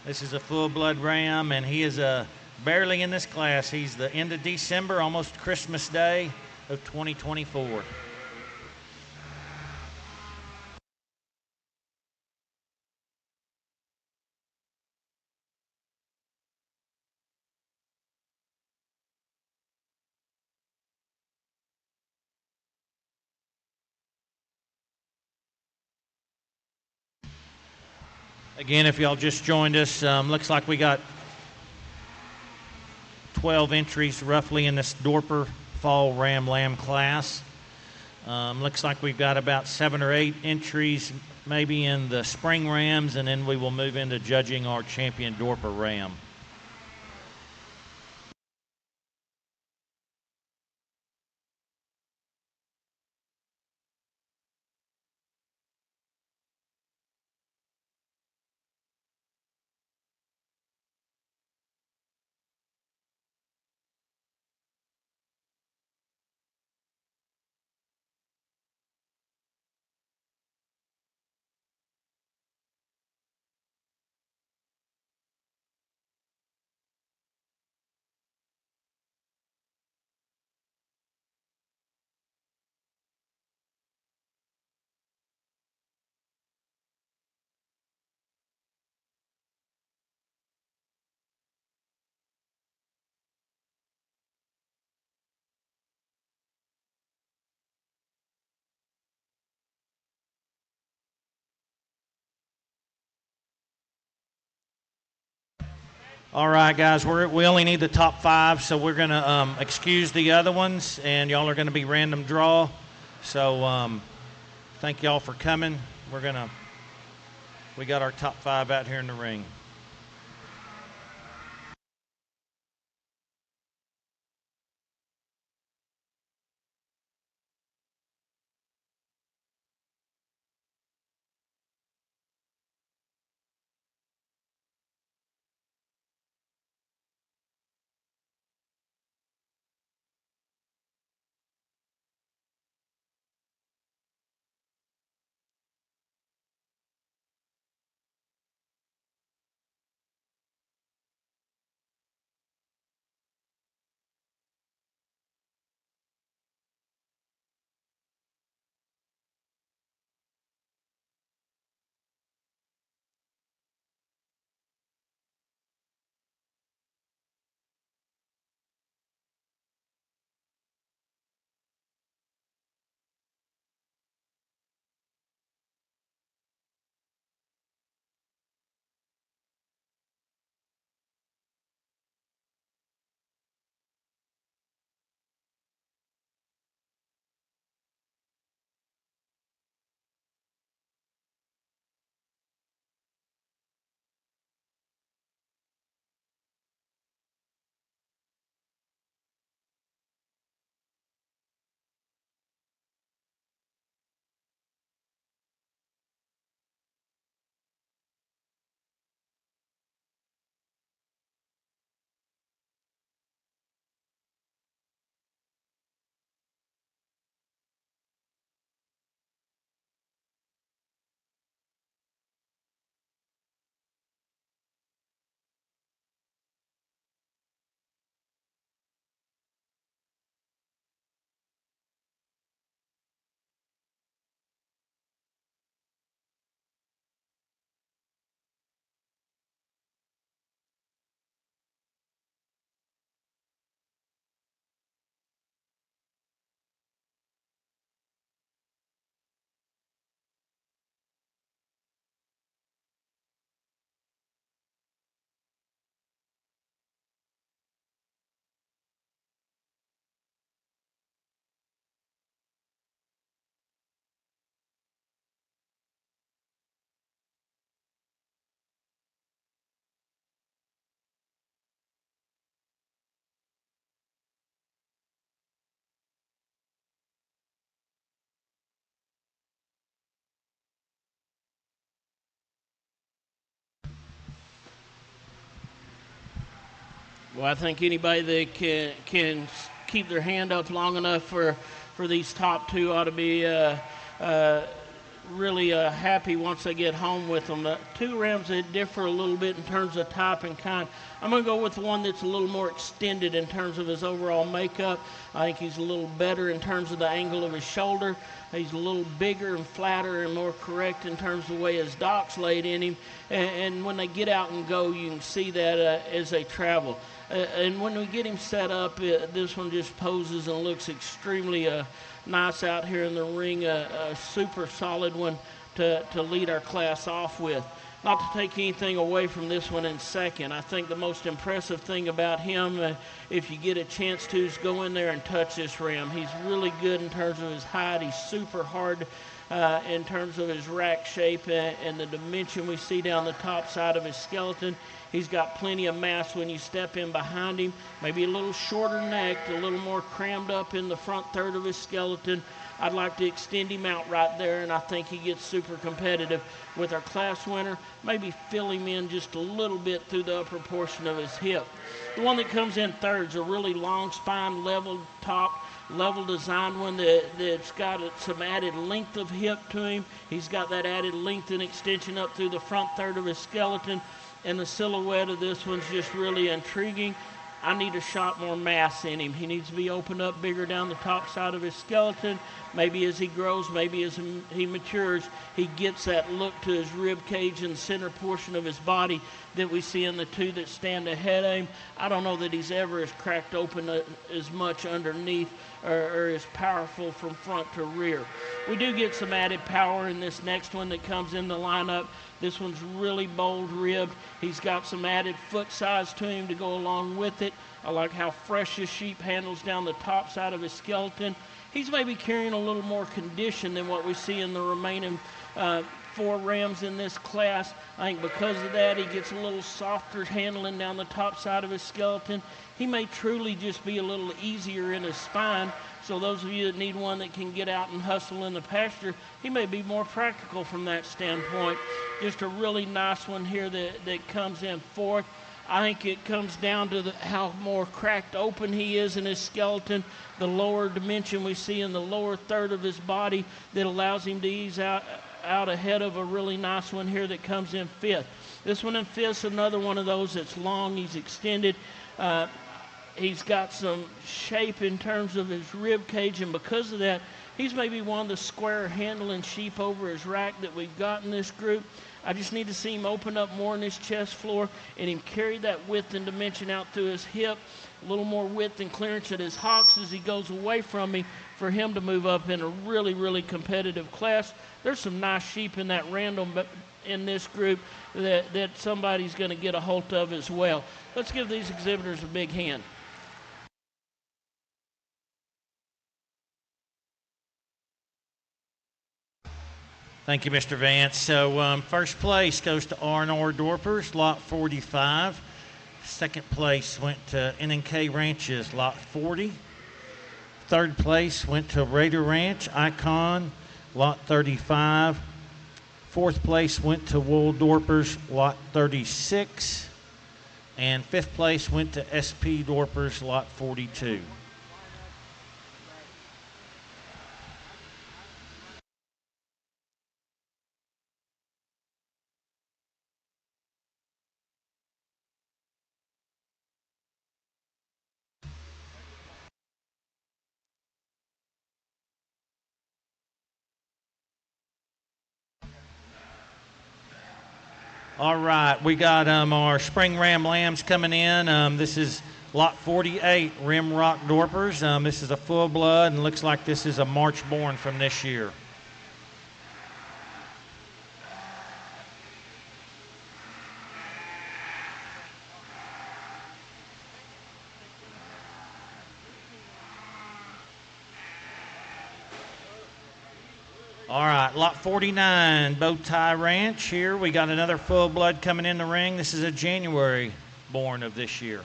This is a full-blood ram, and he is barely in this class. He's the end of December, almost Christmas Day of 2024. Again, if y'all just joined us, looks like we got 12 entries roughly in this Dorper Fall Ram Lamb class. Looks like we've got about 7 or 8 entries maybe in the Spring Rams, and then we will move into judging our champion Dorper Ram. All right, guys, we only need the top 5, so we're going to excuse the other ones, and y'all are going to be random draw. So thank y'all for coming. We got our top 5 out here in the ring. Well, I think anybody that can keep their hand up long enough for these top 2 ought to be really happy once they get home with them. The 2 rams that differ a little bit in terms of type and kind. I'm going to go with the one that's a little more extended in terms of his overall makeup. I think he's a little better in terms of the angle of his shoulder. He's a little bigger and flatter and more correct in terms of the way his dock's laid in him. And when they get out and go, you can see that as they travel. And when we get him set up, this one just poses and looks extremely nice out here in the ring. A super solid one to lead our class off with. Not to take anything away from this one in second. I think the most impressive thing about him, if you get a chance to, is go in there and touch this ram. He's really good in terms of his height. He's super hard in terms of his rack shape and the dimension we see down the top side of his skeleton. He's got plenty of mass when you step in behind him. Maybe a little shorter necked, a little more crammed up in the front third of his skeleton. I'd like to extend him out right there, and I think he gets super competitive with our class winner. Maybe fill him in just a little bit through the upper portion of his hip. The one that comes in third is a really long spine, level top, level designed one that's got some added length of hip to him. He's got that added length and extension up through the front third of his skeleton. And the silhouette of this one's just really intriguing. I need to shot more mass in him. He needs to be opened up bigger down the top side of his skeleton. Maybe as he grows, maybe as he matures, he gets that look to his rib cage and the center portion of his body that we see in the two that stand ahead of him. I don't know that he's ever as cracked open as much underneath or as powerful from front to rear. We do get some added power in this next one that comes in the lineup. This one's really bold ribbed. He's got some added foot size to him to go along with it. I like how fresh his sheep handles down the top side of his skeleton. He's maybe carrying a little more condition than what we see in the remaining 4 rams in this class. I think because of that, he gets a little softer handling down the top side of his skeleton. He may truly just be a little easier in his spine. So those of you that need one that can get out and hustle in the pasture, he may be more practical from that standpoint. Just a really nice one here that comes in fourth. I think it comes down to how more cracked open he is in his skeleton, the lower dimension we see in the lower third of his body that allows him to ease out ahead of a really nice one here that comes in fifth. This one in fifth is another one of those that's long, he's extended. He's got some shape in terms of his rib cage, and because of that, he's maybe one of the square handling sheep over his rack that we've got in this group. I just need to see him open up more in his chest floor and him carry that width and dimension out through his hip, a little more width and clearance at his hocks as he goes away from me for him to move up in a really, really competitive class. There's some nice sheep in that random in this group that somebody's going to get a hold of as well. Let's give these exhibitors a big hand. Thank you, Mr. Vance. So first place goes to R&R Dorpers, lot 45. Second place went to N&K Ranches, lot 40. Third place went to Raider Ranch, Icon, lot 35. Fourth place went to Wool Dorpers, lot 36. And fifth place went to SP Dorpers, lot 42. All right, we got our spring ram lambs coming in. This is lot 48, Rim Rock Dorpers. This is a full blood and looks like this is a March born from this year. All right, lot 49, Bowtie Ranch. Here we got another full blood coming in the ring. This is a January born of this year.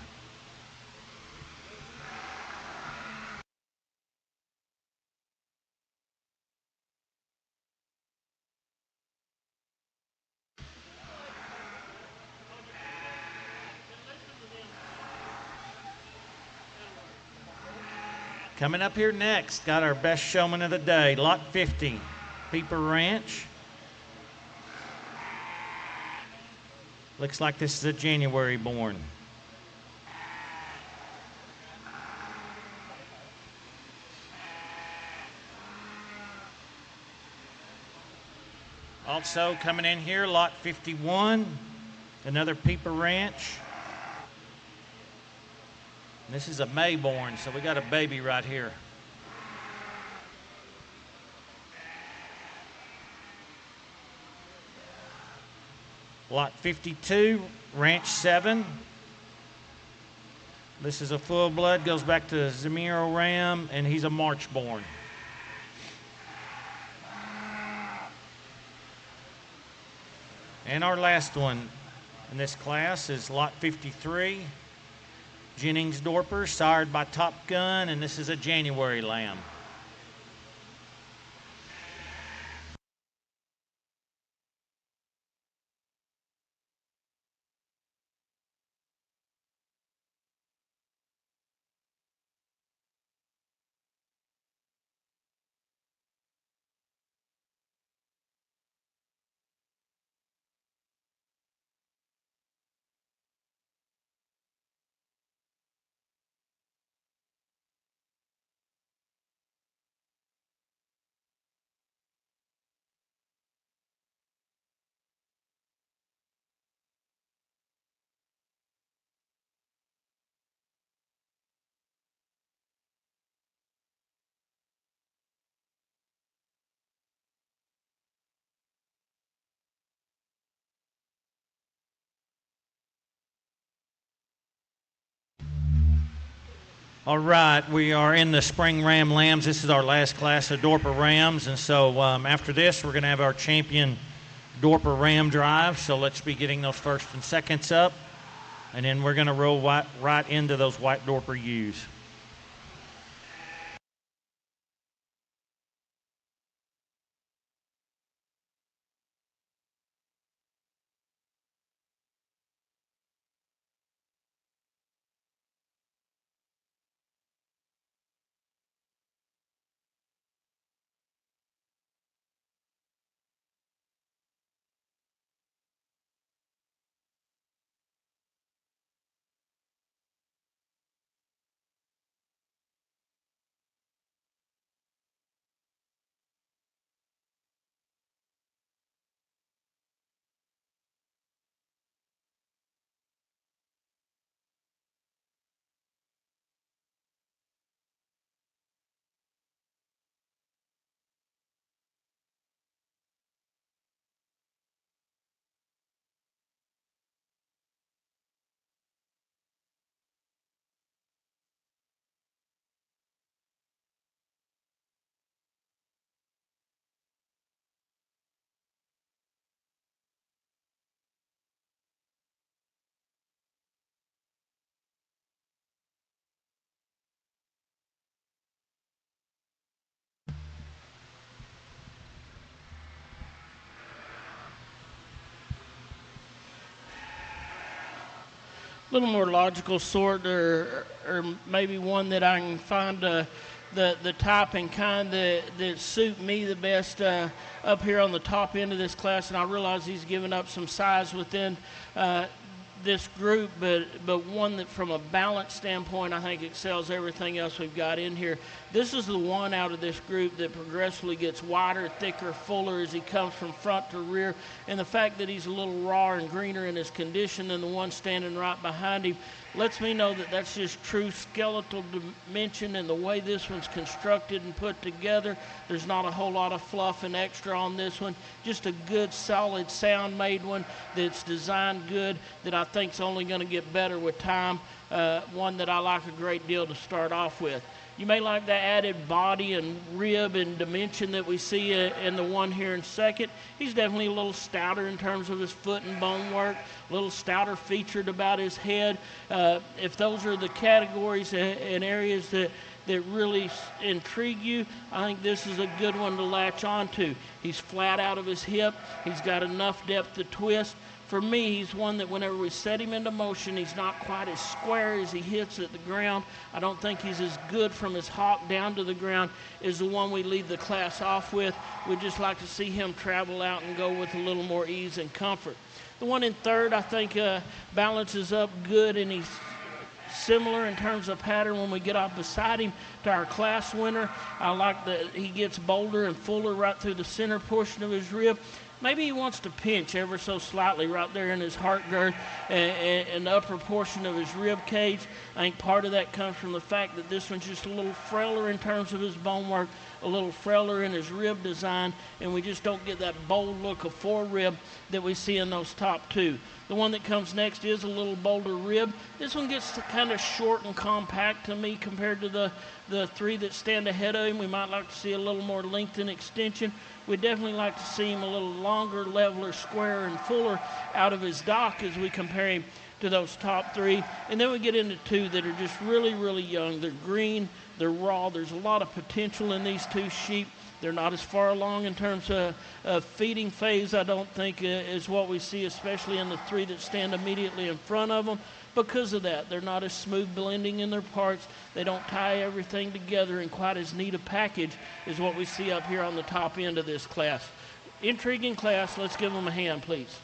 Coming up here next, got our best showman of the day, lot 50. Peeper Ranch. Looks like this is a January born. Also coming in here, lot 51, another Peeper Ranch. This is a May born, so we got a baby right here. Lot 52, Ranch 7. This is a full blood, goes back to Zamiro Ram, and he's a March born. And our last one in this class is lot 53, Jennings Dorper, sired by Top Gun, and this is a January lamb. All right, we are in the spring ram lambs. This is our last class of Dorper rams, and so after this, we're going to have our champion Dorper ram drive. So let's be getting those first and seconds up, and then we're going to roll right into those white Dorper ewes. Little more logical sort, or maybe one that I can find the type and kind that suit me the best up here on the top end of this class. And I realize he's given up some size within this group, but one that from a balance standpoint I think excels everything else we've got in here. This is the one out of this group that progressively gets wider, thicker, fuller as he comes from front to rear, and the fact that he's a little rawer and greener in his condition than the one standing right behind him lets me know that that's just true skeletal dimension, and the way this one's constructed and put together, there's not a whole lot of fluff and extra on this one. Just a good, solid, sound-made one that's designed good, that I think's only going to get better with time. One that I like a great deal to start off with. You may like the added body and rib and dimension that we see in the one here in second. He's definitely a little stouter in terms of his foot and bone work, a little stouter featured about his head. If those are the categories and areas that really intrigue you, I think this is a good one to latch onto. He's flat out of his hip. He's got enough depth to twist. For me, he's one that whenever we set him into motion, he's not quite as square as he hits at the ground. I don't think he's as good from his hock down to the ground as the one we lead the class off with. We'd just like to see him travel out and go with a little more ease and comfort. The one in third, I think, balances up good, and he's similar in terms of pattern when we get off beside him to our class winner. I like that he gets bolder and fuller right through the center portion of his rib. Maybe he wants to pinch ever so slightly right there in his heart girth and the upper portion of his rib cage. I think part of that comes from the fact that this one's just a little frailer in terms of his bone work, a little frailer in his rib design, and we just don't get that bold look of forerib that we see in those top two. The one that comes next is a little bolder rib. This one gets kind of short and compact to me compared to the three that stand ahead of him. We might like to see a little more length and extension. We'd definitely like to see him a little longer, leveler, squarer, and fuller out of his dock as we compare him to those top three. And then we get into two that are just really, really young. They're green, they're raw. There's a lot of potential in these two sheep. They're not as far along in terms of feeding phase, I don't think, is what we see, especially in the three that stand immediately in front of them. Because of that, they're not as smooth blending in their parts. They don't tie everything together in quite as neat a package as what we see up here on the top end of this class. Intriguing class. Let's give them a hand, please.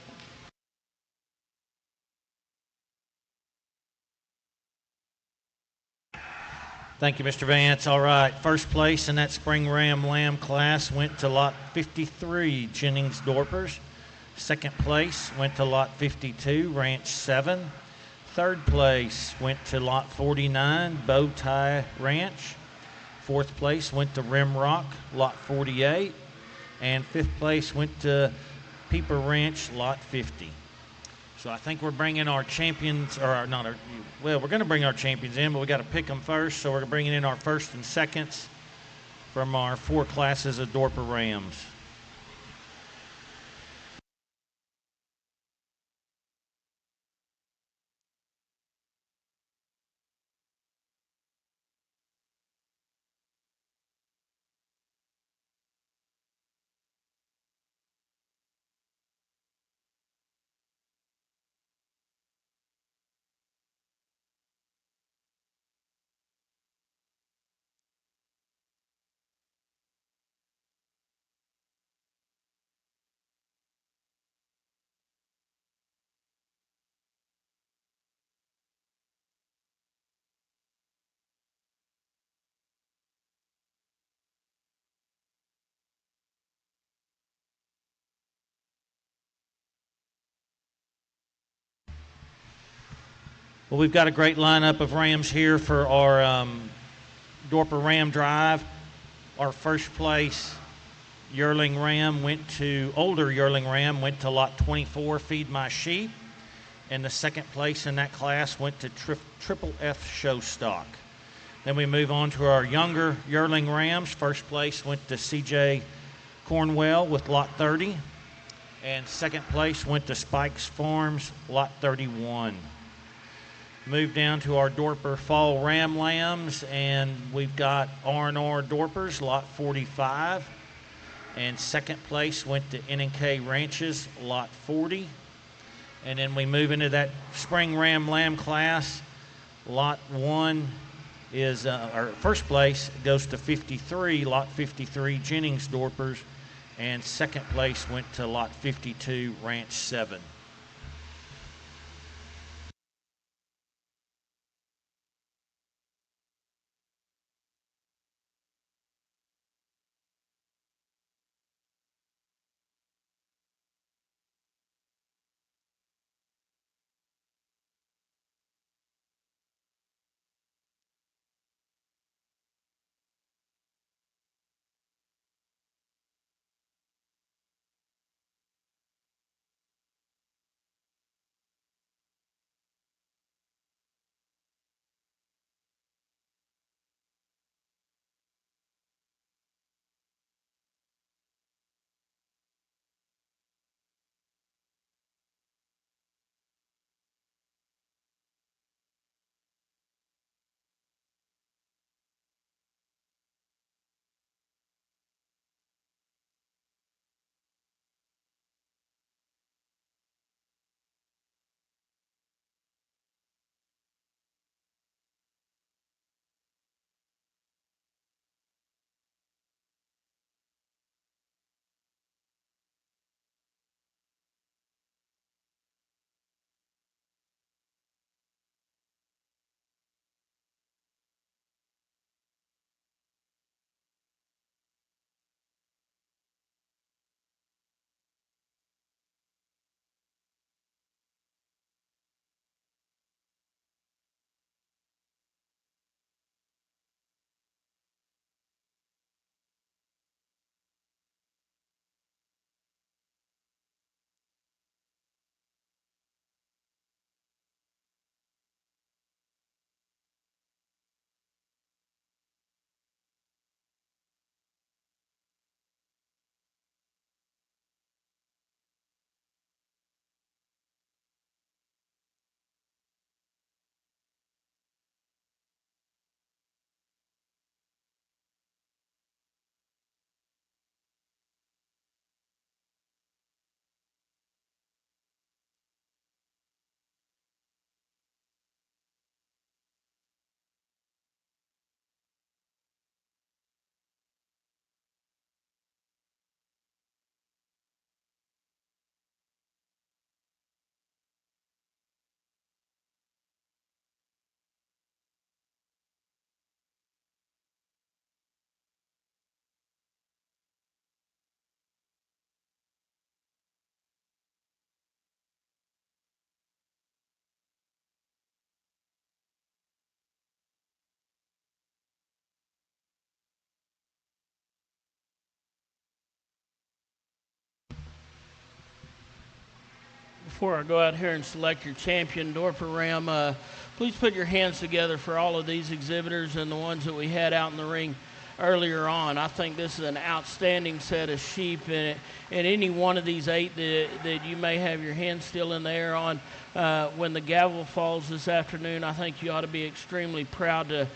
Thank you, Mr. Vance. All right, first place in that spring ram lamb class went to lot 53, Jennings Dorpers. Second place went to lot 52, Ranch 7. Third place went to lot 49, Bowtie Ranch. Fourth place went to Rimrock, lot 48. And fifth place went to Peeper Ranch, lot 50. So I think we're bringing our champions, or not our, well, we're going to bring our champions in, but we got to pick them first. So we're bringing in our first and seconds from our 4 classes of Dorper Rams. Well, we've got a great lineup of Rams here for our Dorper Ram Drive. Our first place yearling ram older yearling ram went to lot 24, Feed My Sheep. And the second place in that class went to Triple F Show Stock. Then we move on to our younger yearling rams. First place went to CJ Cornwell with lot 30. And second place went to Spikes Farms, lot 31. Move down to our Dorper Fall Ram Lambs, and we've got R&R Dorpers, lot 45. And second place went to N&K Ranches, lot 40. And then we move into that Spring Ram Lamb class. Lot 1 is, our first place goes to 53, lot 53 Jennings Dorpers. And second place went to lot 52, Ranch 7. before I go out here and select your champion, Dorper Ram, please put your hands together for all of these exhibitors and the ones that we had out in the ring earlier on. I think this is an outstanding set of sheep, and any one of these 8 that you may have your hands still in the air on, when the gavel falls this afternoon, I think you ought to be extremely proud to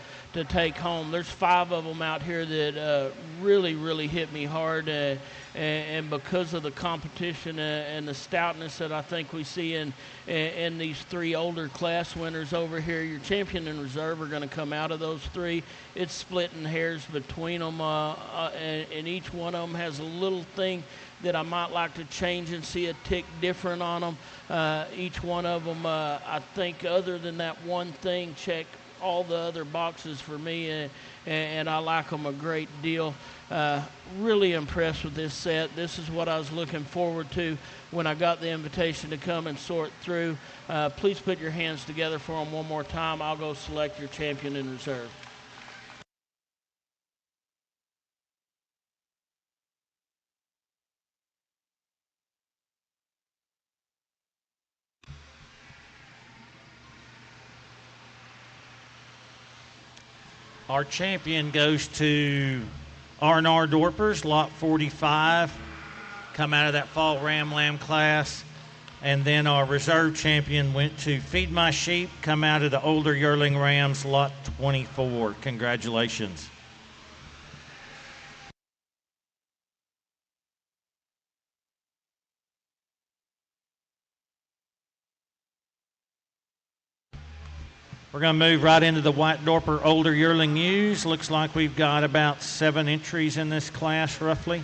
take home. There's 5 of them out here that really hit me hard, and because of the competition and the stoutness that I think we see in these 3 older class winners over here, your champion in reserve are going to come out of those 3. It's splitting hairs between them, and each one of them has a little thing that I might like to change and see a tick different on them. Each one of them, I think, other than that one thing, check all the other boxes for me, and I like them a great deal. Really impressed with this set. This is what I was looking forward to when I got the invitation to come and sort through. Please put your hands together for them one more time. I'll go select your champion in reserve. Our champion goes to R&R Dorpers, lot 45, come out of that fall Ram Lamb class. And then our reserve champion went to Feed My Sheep, come out of the older yearling Rams, lot 24. Congratulations. We're going to move right into the White Dorper Older Yearling Ewes. Looks like we've got about 7 entries in this class, roughly.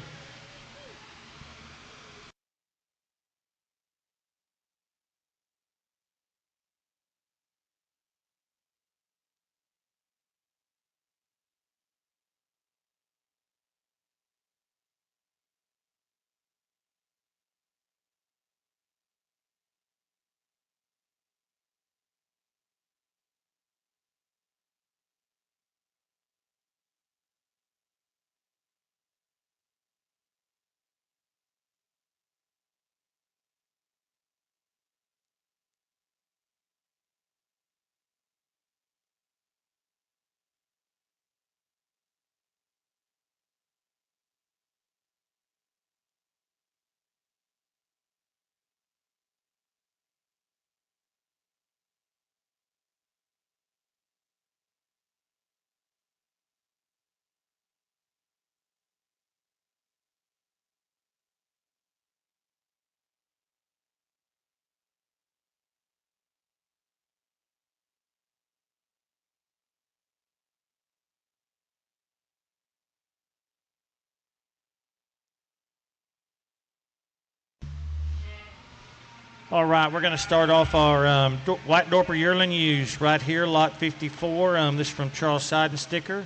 All right, we're going to start off our White Dorper Yearling Ewes right here, lot 54. This is from Charles Seidensticker.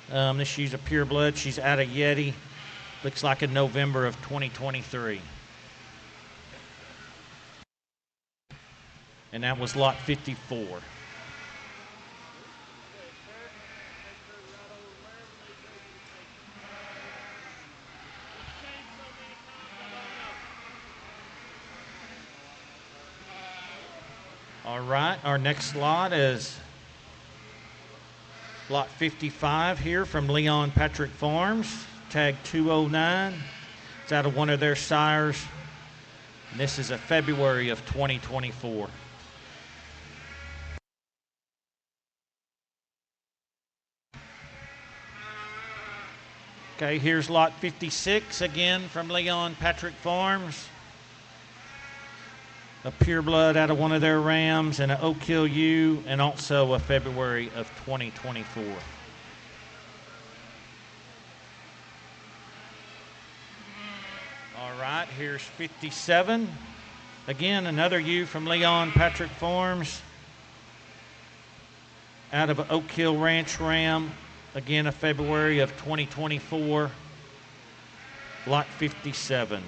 This ewe's a pure blood. She's out of Yeti. Looks like in November of 2023. And that was lot 54. All right, our next lot is lot 55 here from Leon Patrick Farms, tag 209. It's out of one of their sires. And this is a February of 2024. Okay, here's lot 56 again from Leon Patrick Farms. A pure blood out of one of their rams, and an Oak Hill ewe, and also a February of 2024. All right, here's 57. Again, another ewe from Leon Patrick Farms. Out of an Oak Hill Ranch ram. Again, a February of 2024. Lot 57.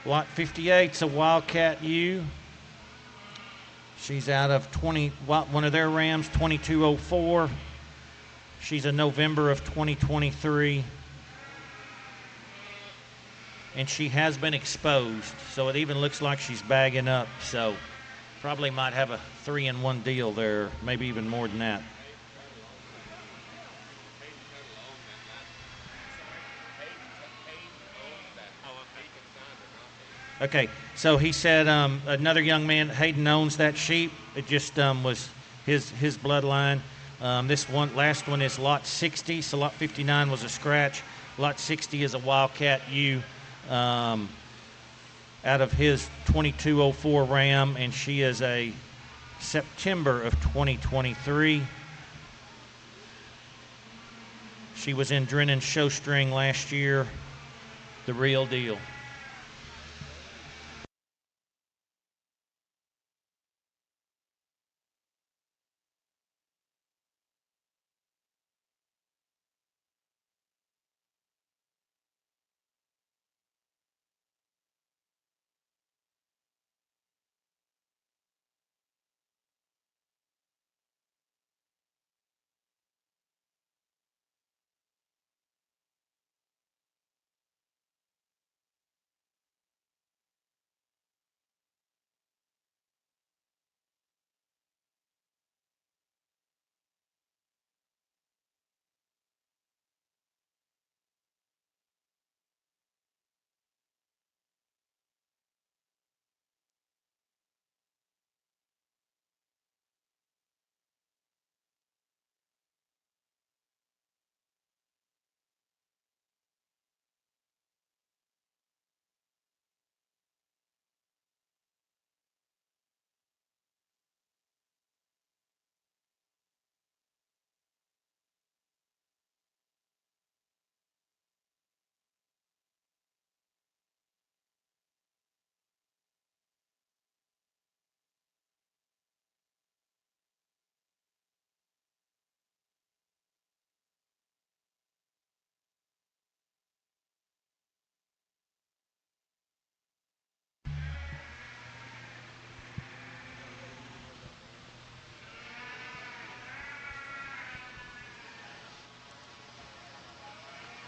Lot 58's a Wildcat ewe. She's out of one of their rams, 2204. She's a November of 2023. And she has been exposed, so it even looks like she's bagging up. So probably might have a 3-in-1 deal there, maybe even more than that. Okay, so he said another young man, Hayden, owns that sheep. It just was his bloodline. This last one is lot 60, so lot 59 was a scratch. Lot 60 is a Wildcat ewe out of his 2204 ram, and she is a September of 2023. She was in Drennan Showstring last year, the real deal.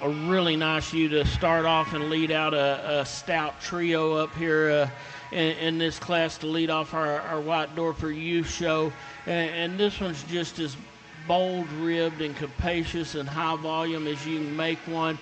A really nice ewe to start off and lead out a stout trio up here in this class to lead off our White Dorper Youth Show. And this one's just as bold-ribbed and capacious and high volume as you can make one.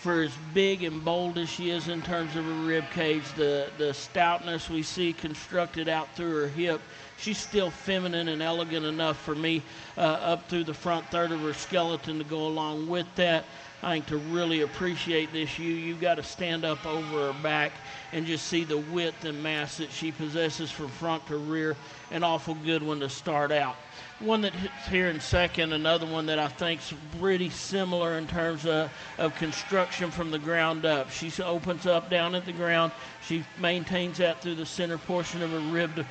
For as big and bold as she is in terms of her rib cage, the stoutness we see constructed out through her hip, she's still feminine and elegant enough for me up through the front third of her skeleton to go along with that. I think to really appreciate this ewe, you've got to stand up over her back and just see the width and mass that she possesses from front to rear. An awful good one to start out. One that hits here in second, another one that I think's pretty similar in terms of construction from the ground up. She opens up down at the ground. She maintains that through the center portion of her rib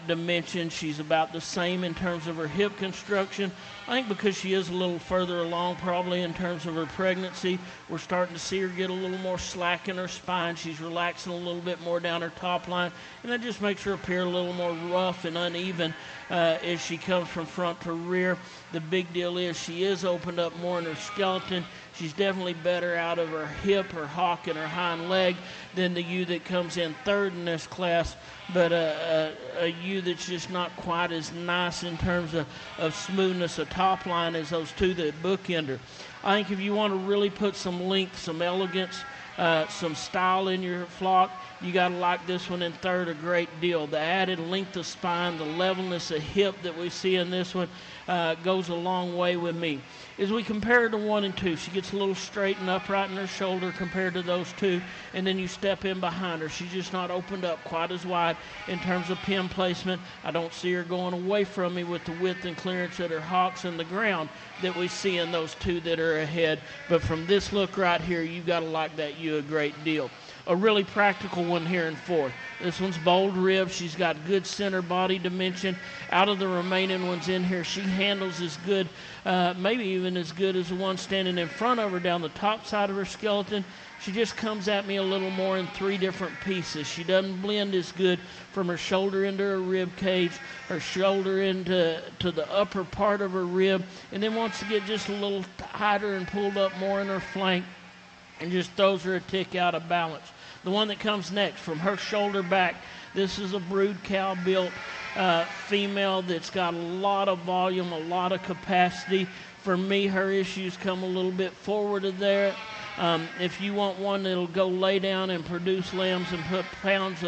dimension. She's about the same in terms of her hip construction. I think because she is a little further along probably in terms of her pregnancy, we're starting to see her get a little more slack in her spine. She's relaxing a little bit more down her top line, and that just makes her appear a little more rough and uneven as she comes from front to rear. The big deal is she is opened up more in her skeleton. She's definitely better out of her hip, her hock, and her hind leg than the ewe that comes in third in this class, but a ewe that's just not quite as nice in terms of smoothness of top line as those two that bookend her. I think if you want to really put some length, some elegance, some style in your flock, you got to like this one in third a great deal. The added length of spine, the levelness of hip that we see in this one goes a long way with me. As we compare her to 1 and 2, she gets a little straight and upright in her shoulder compared to those two, and then you step in behind her. She's just not opened up quite as wide in terms of pin placement. I don't see her going away from me with the width and clearance at her hocks and the ground that we see in those two that are ahead. But from this look right here, you got to like that ewe a great deal. a really practical one here in fourth. This one's bold rib. She's got good center body dimension. Out of the remaining ones in here, she handles as good, maybe even as good as the one standing in front of her down the top side of her skeleton. She just comes at me a little more in 3 different pieces. She doesn't blend as good from her shoulder into her rib cage, her shoulder into the upper part of her rib, and then wants to get just a little tighter and pulled up more in her flank, and just throws her a tick out of balance. The one that comes next, from her shoulder back, this is a brood cow built female that's got a lot of volume, a lot of capacity. For me, her issues come a little bit forward of there. If you want one that'll go lay down and produce lambs and put pounds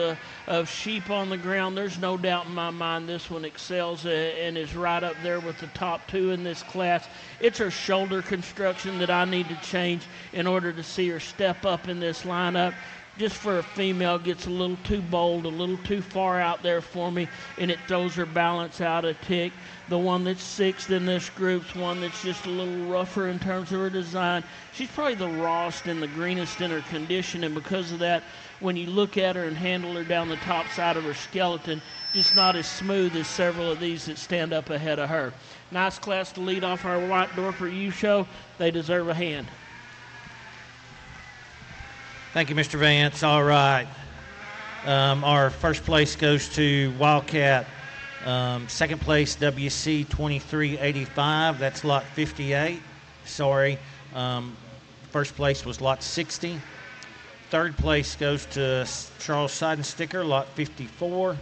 of sheep on the ground, there's no doubt in my mind this one excels and is right up there with the top 2 in this class. It's her shoulder construction that I need to change in order to see her step up in this lineup. Just for a female, gets a little too bold, a little too far out there for me, and it throws her balance out a tick. The one that's 6th in this group's one that's just a little rougher in terms of her design. She's probably the rawest and the greenest in her condition, and because of that, when you look at her and handle her down the top side of her skeleton, just not as smooth as several of these that stand up ahead of her. Nice class to lead off our White Dorper ewe show. They deserve a hand. Thank you, Mr. Vance. All right. Our first place goes to Wildcat. Second place, WC 2385. That's lot 58. Sorry. First place was lot 60. Third place goes to Charles Seidensticker, lot 54.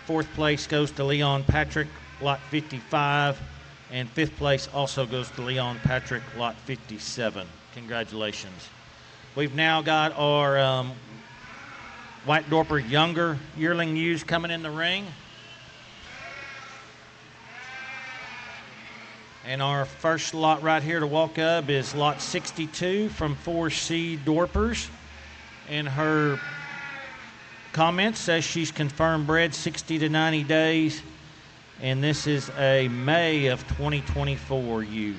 Fourth place goes to Leon Patrick, lot 55. And fifth place also goes to Leon Patrick, lot 57. Congratulations. We've now got our White Dorper younger yearling ewes coming in the ring. And our first lot right here to walk up is lot 62 from 4C Dorpers. And her comment says she's confirmed bred 60 to 90 days. And this is a May of 2024 ewe.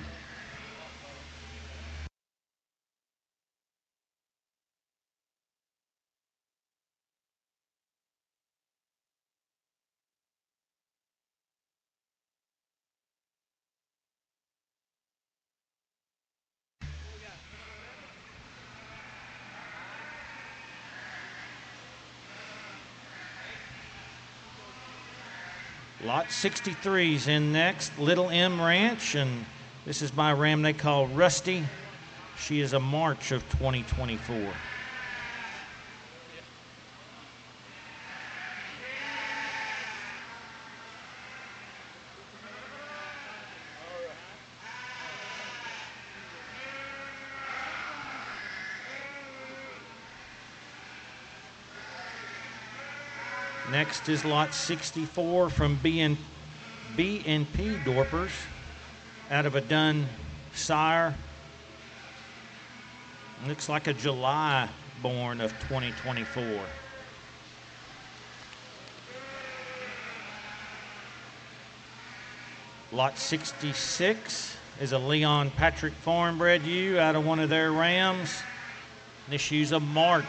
Lot 63 is in next, Little M Ranch, and this is my ram they call Rusty. She is a March of 2024. Next is lot 64 from B&P Dorpers out of a dun sire. Looks like a July born of 2024. Lot 66 is a Leon Patrick farm bred ewe out of one of their rams. This ewe's a March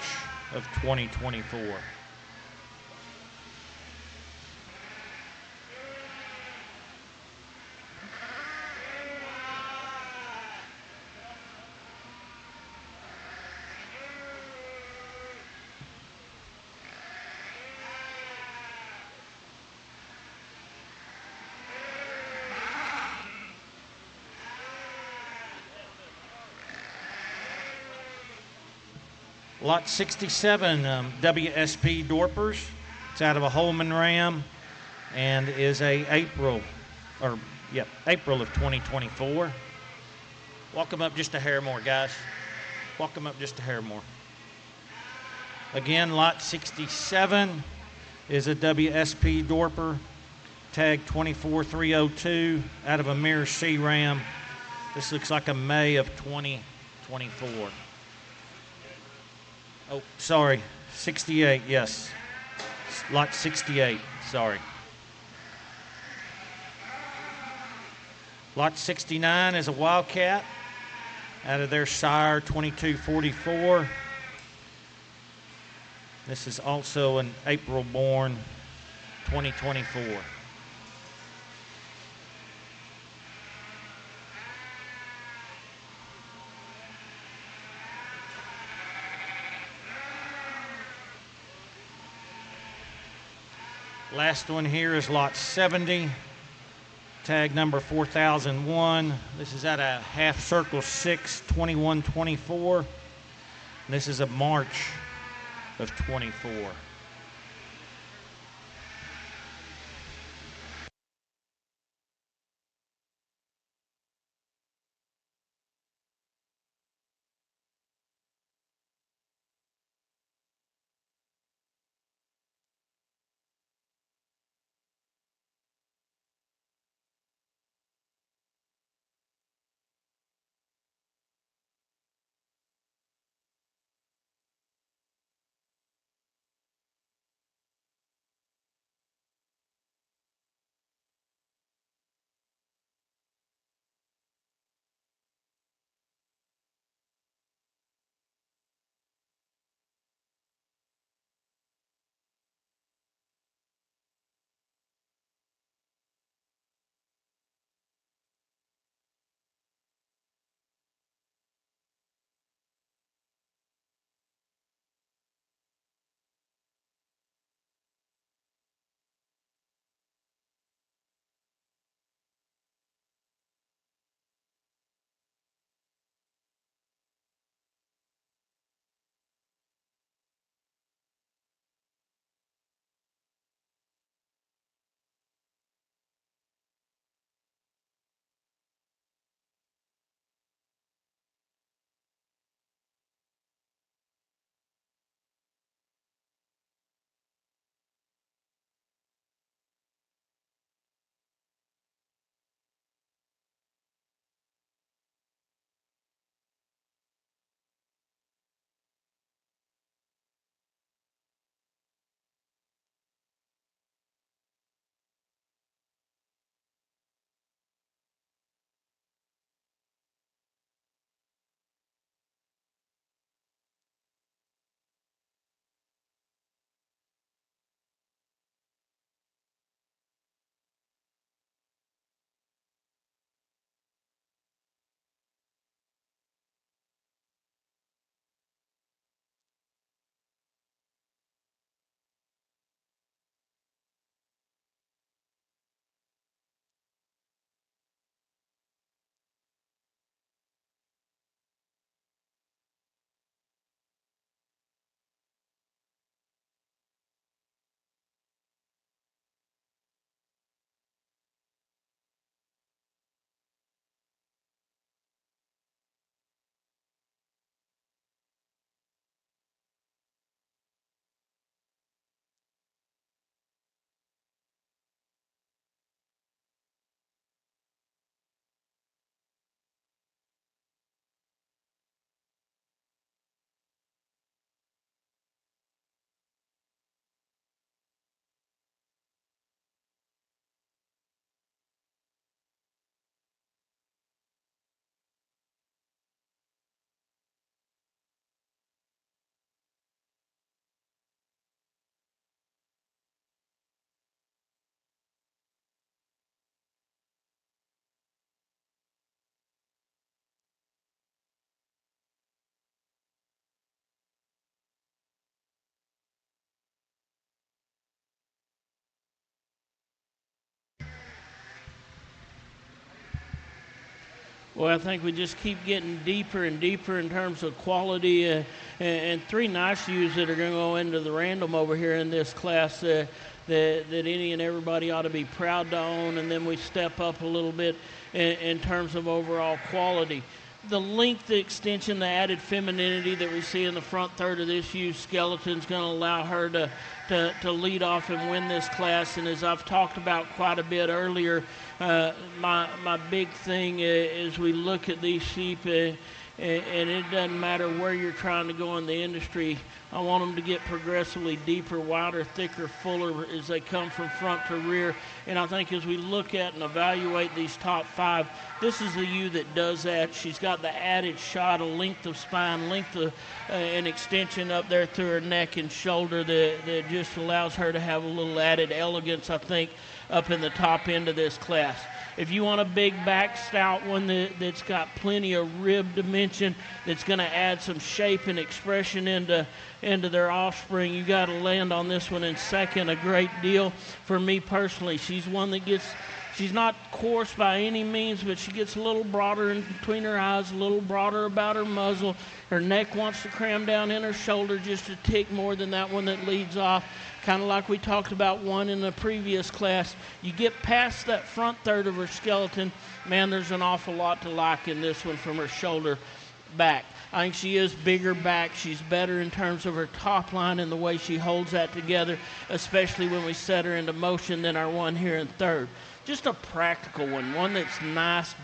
of 2024. Lot 67, WSP Dorpers. It's out of a Holman ram and is a April of 2024. Walk them up just a hair more, guys. Walk them up just a hair more. Again, lot 67 is a WSP Dorper, tag 24302, out of a Mirror C ram. This looks like a May of 2024. Oh, sorry, 68, yes. Lot 68, sorry. Lot 69 is a Wildcat out of their sire 2244. This is also an April born 2024. Last one here is lot 70, tag number 4001. This is at a half circle 6, 2124. This is a March of 24. Well, I think we just keep getting deeper and deeper in terms of quality, and three nice ewes that are going to go into the random over here in this class that any and everybody ought to be proud to own, and then we step up a little bit in terms of overall quality. The length, the extension, the added femininity that we see in the front third of this ewe skeleton is going to allow her to lead off and win this class. And as I've talked about quite a bit earlier, my big thing as we look at these sheep and it doesn't matter where you're trying to go in the industry. I want them to get progressively deeper, wider, thicker, fuller as they come from front to rear. And I think as we look at and evaluate these top 5, this is the ewe that does that. She's got the added shot, a length of spine, length of an extension up there through her neck and shoulder that just allows her to have a little added elegance, I think, up in the top end of this class. If you want a big back stout one that's got plenty of rib dimension, that's going to add some shape and expression into their offspring, you got to land on this one in second a great deal. For me personally, she's one that she's not coarse by any means, but she gets a little broader in between her eyes, a little broader about her muzzle. Her neck wants to cram down in her shoulder just a tick more than that one that leads off. Kind of like we talked about one in the previous class. You get past that front third of her skeleton, man, there's an awful lot to like in this one from her shoulder back. I think she is bigger back. She's better in terms of her top line and the way she holds that together, especially when we set her into motion, than our one here in third. Just a practical one that's nice,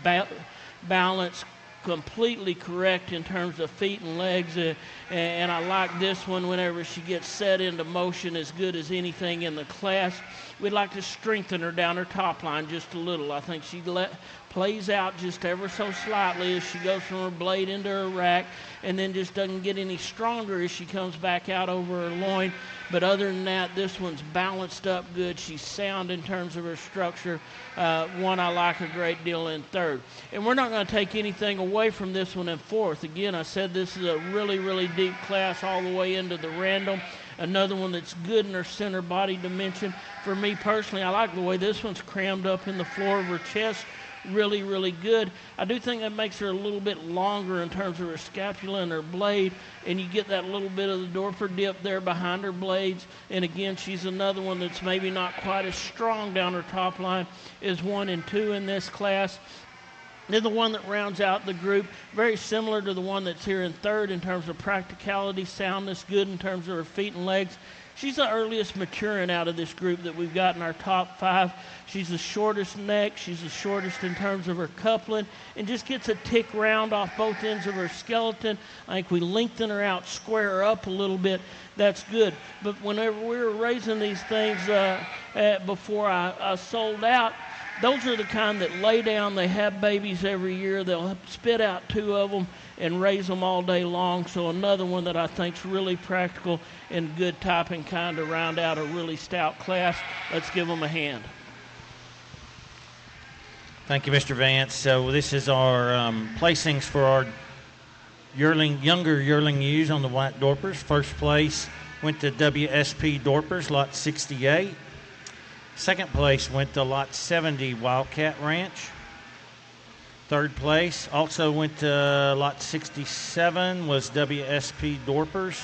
balanced, completely correct in terms of feet and legs, and I like this one whenever she gets set into motion as good as anything in the class. We'd like to strengthen her down her top line just a little. I think she plays out just ever so slightly as she goes from her blade into her rack, and then just doesn't get any stronger as she comes back out over her loin. But other than that, this one's balanced up good. She's sound in terms of her structure. One I like a great deal in third. And we're not going to take anything away from this one in fourth. Again, I said this is a really, really deep class all the way into the random. Another one that's good in her center body dimension. For me personally, I like the way this one's crammed up in the floor of her chest. Really, really good. I do think that makes her a little bit longer in terms of her scapula and her blade, and you get that little bit of the Dorper dip there behind her blades. And again, she's another one that's maybe not quite as strong down her top line as 1 and 2 in this class. Then the one that rounds out the group, very similar to the one that's here in third in terms of practicality, soundness, good in terms of her feet and legs. She's the earliest maturing out of this group that we've got in our top 5. She's the shortest neck. She's the shortest in terms of her coupling, and just gets a tick round off both ends of her skeleton. I think we lengthen her out, square her up a little bit. That's good. But whenever we were raising these things before I sold out, those are the kind that lay down. They have babies every year. They'll spit out 2 of them and raise them all day long. So another one that I think is really practical and good typing kind to round out a really stout class. Let's give them a hand. Thank you, Mr. Vance. So this is our placings for our younger yearling ewes on the white Dorpers. First place went to WSP Dorpers, lot 68. Second place went to lot 70 Wildcat Ranch. Third place also went to lot 67 was WSP Dorpers.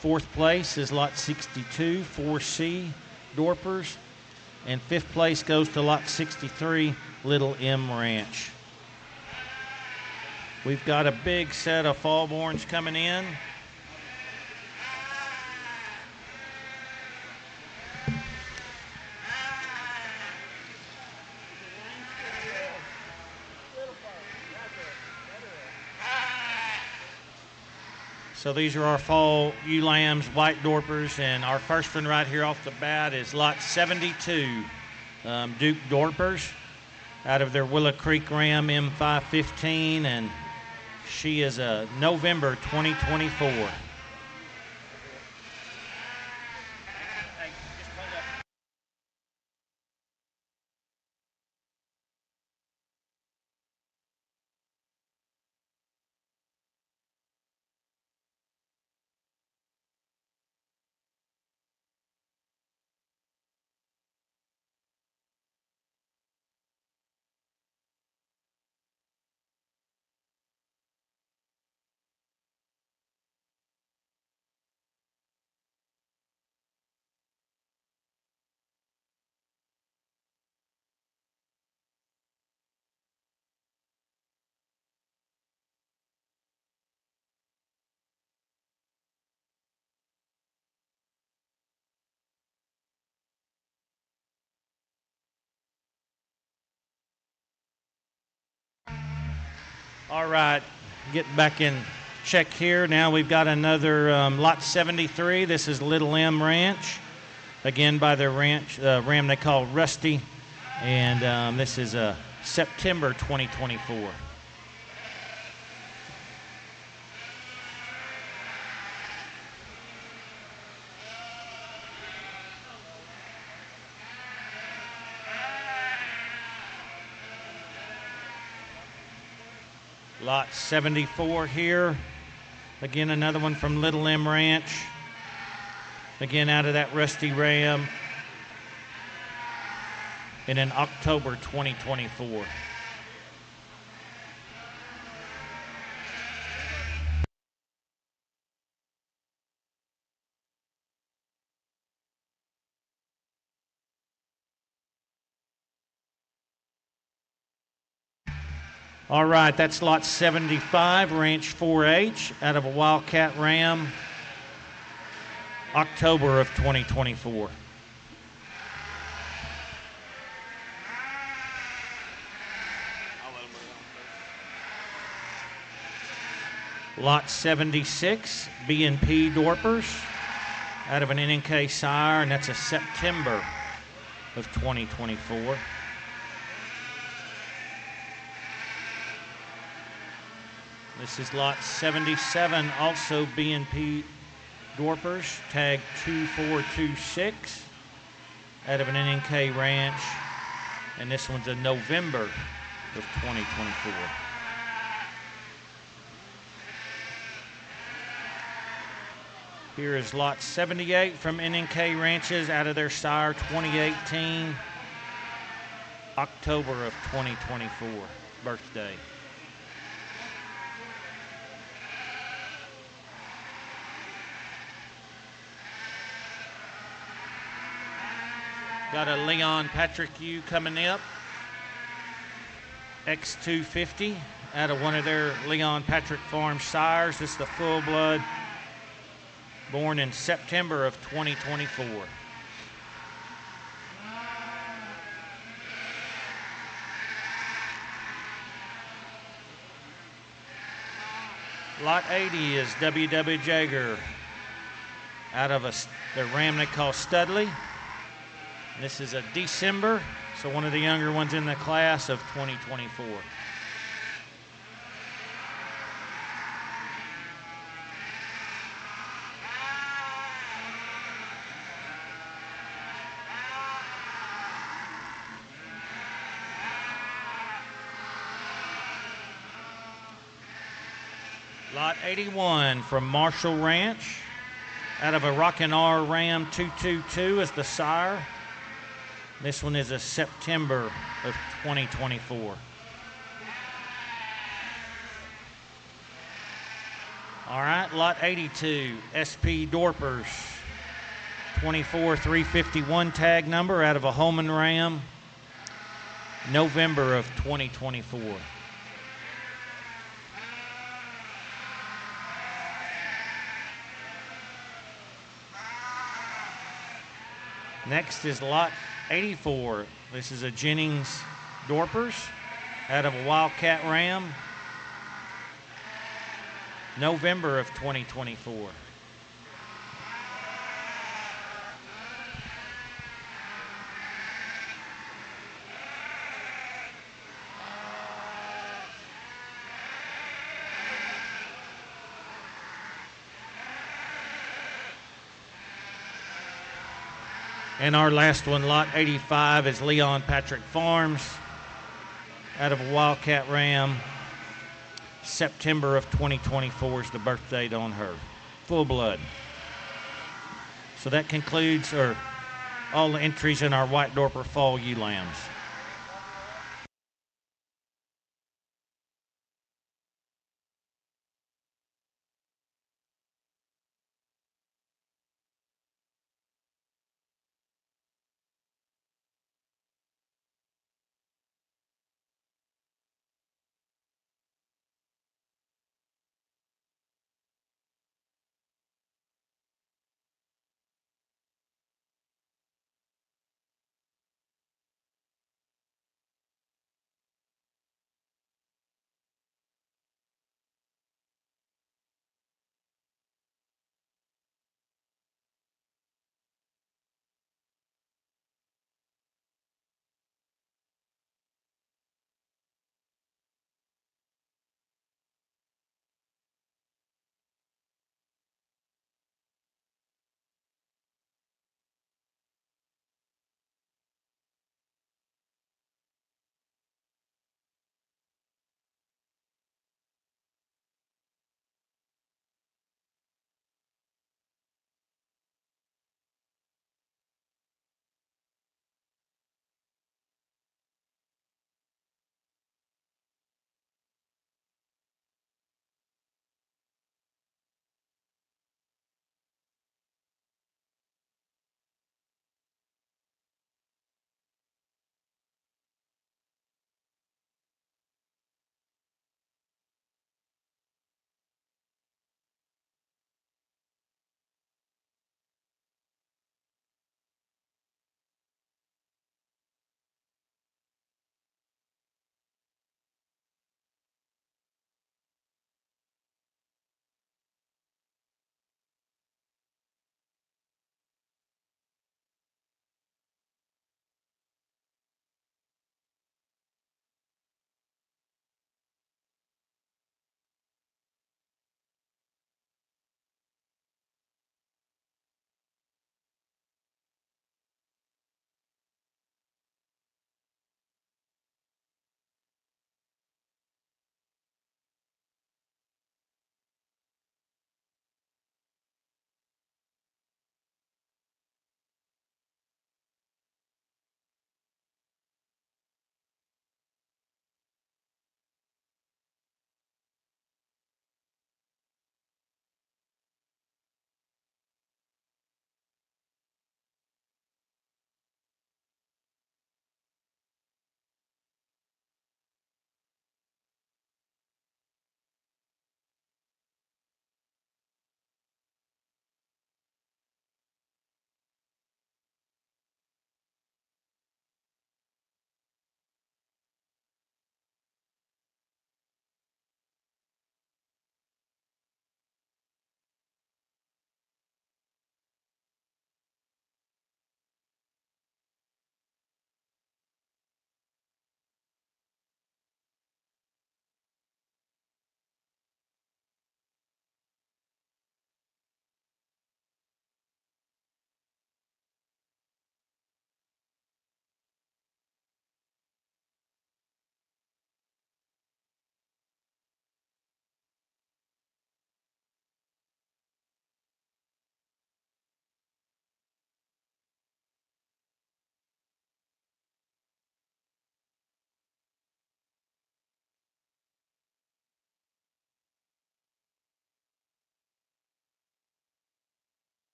Fourth place is lot 62 4C Dorpers. And fifth place goes to lot 63 Little M Ranch. We've got a big set of fallborns coming in. So these are our fall ewe lambs, white Dorpers, and our first one right here off the bat is lot 72, Duke Dorpers, out of their Willow Creek Ram M515, and she is a November 2024. All right, get back in check here. Now we've got another lot 73. This is Little M Ranch, again by their ram they call Rusty, and this is September 2024. Lot 74 here. Again, another one from Little M Ranch. Again, out of that Rusty Ram. And in October 2024. All right, that's lot 75, Ranch 4H, out of a Wildcat Ram, October of 2024. Lot 76, B&P Dorpers, out of an NNK sire, and that's a September of 2024. This is lot 77, also B&P Dorpers, tag 2426, out of an NNK ranch, and this one's a November of 2024. Here is lot 78 from NNK Ranches, out of their sire 2018, October of 2024, birthday. Got a Leon Patrick ewe coming up, X250, out of one of their Leon Patrick Farm sires. This is the full blood, born in September of 2024. Lot 80 is W.W. Jager, out of the ram they call Studley. This is a December, so one of the younger ones in the class of 2024. Lot 81 from Marshall Ranch, out of a Rockin' R Ram 222 is the sire. This one is a September of 2024. All right, lot 82, SP Dorpers, 24351 tag number, out of a Holman Ram, November of 2024. Next is lot 84. This is a Jennings Dorpers, out of a Wildcat Ram, November of 2024. And our last one, lot 85, is Leon Patrick Farms, out of a Wildcat Ram. September of 2024 is the birth date on her. Full blood. So that concludes all the entries in our White Dorper Fall ewe lambs.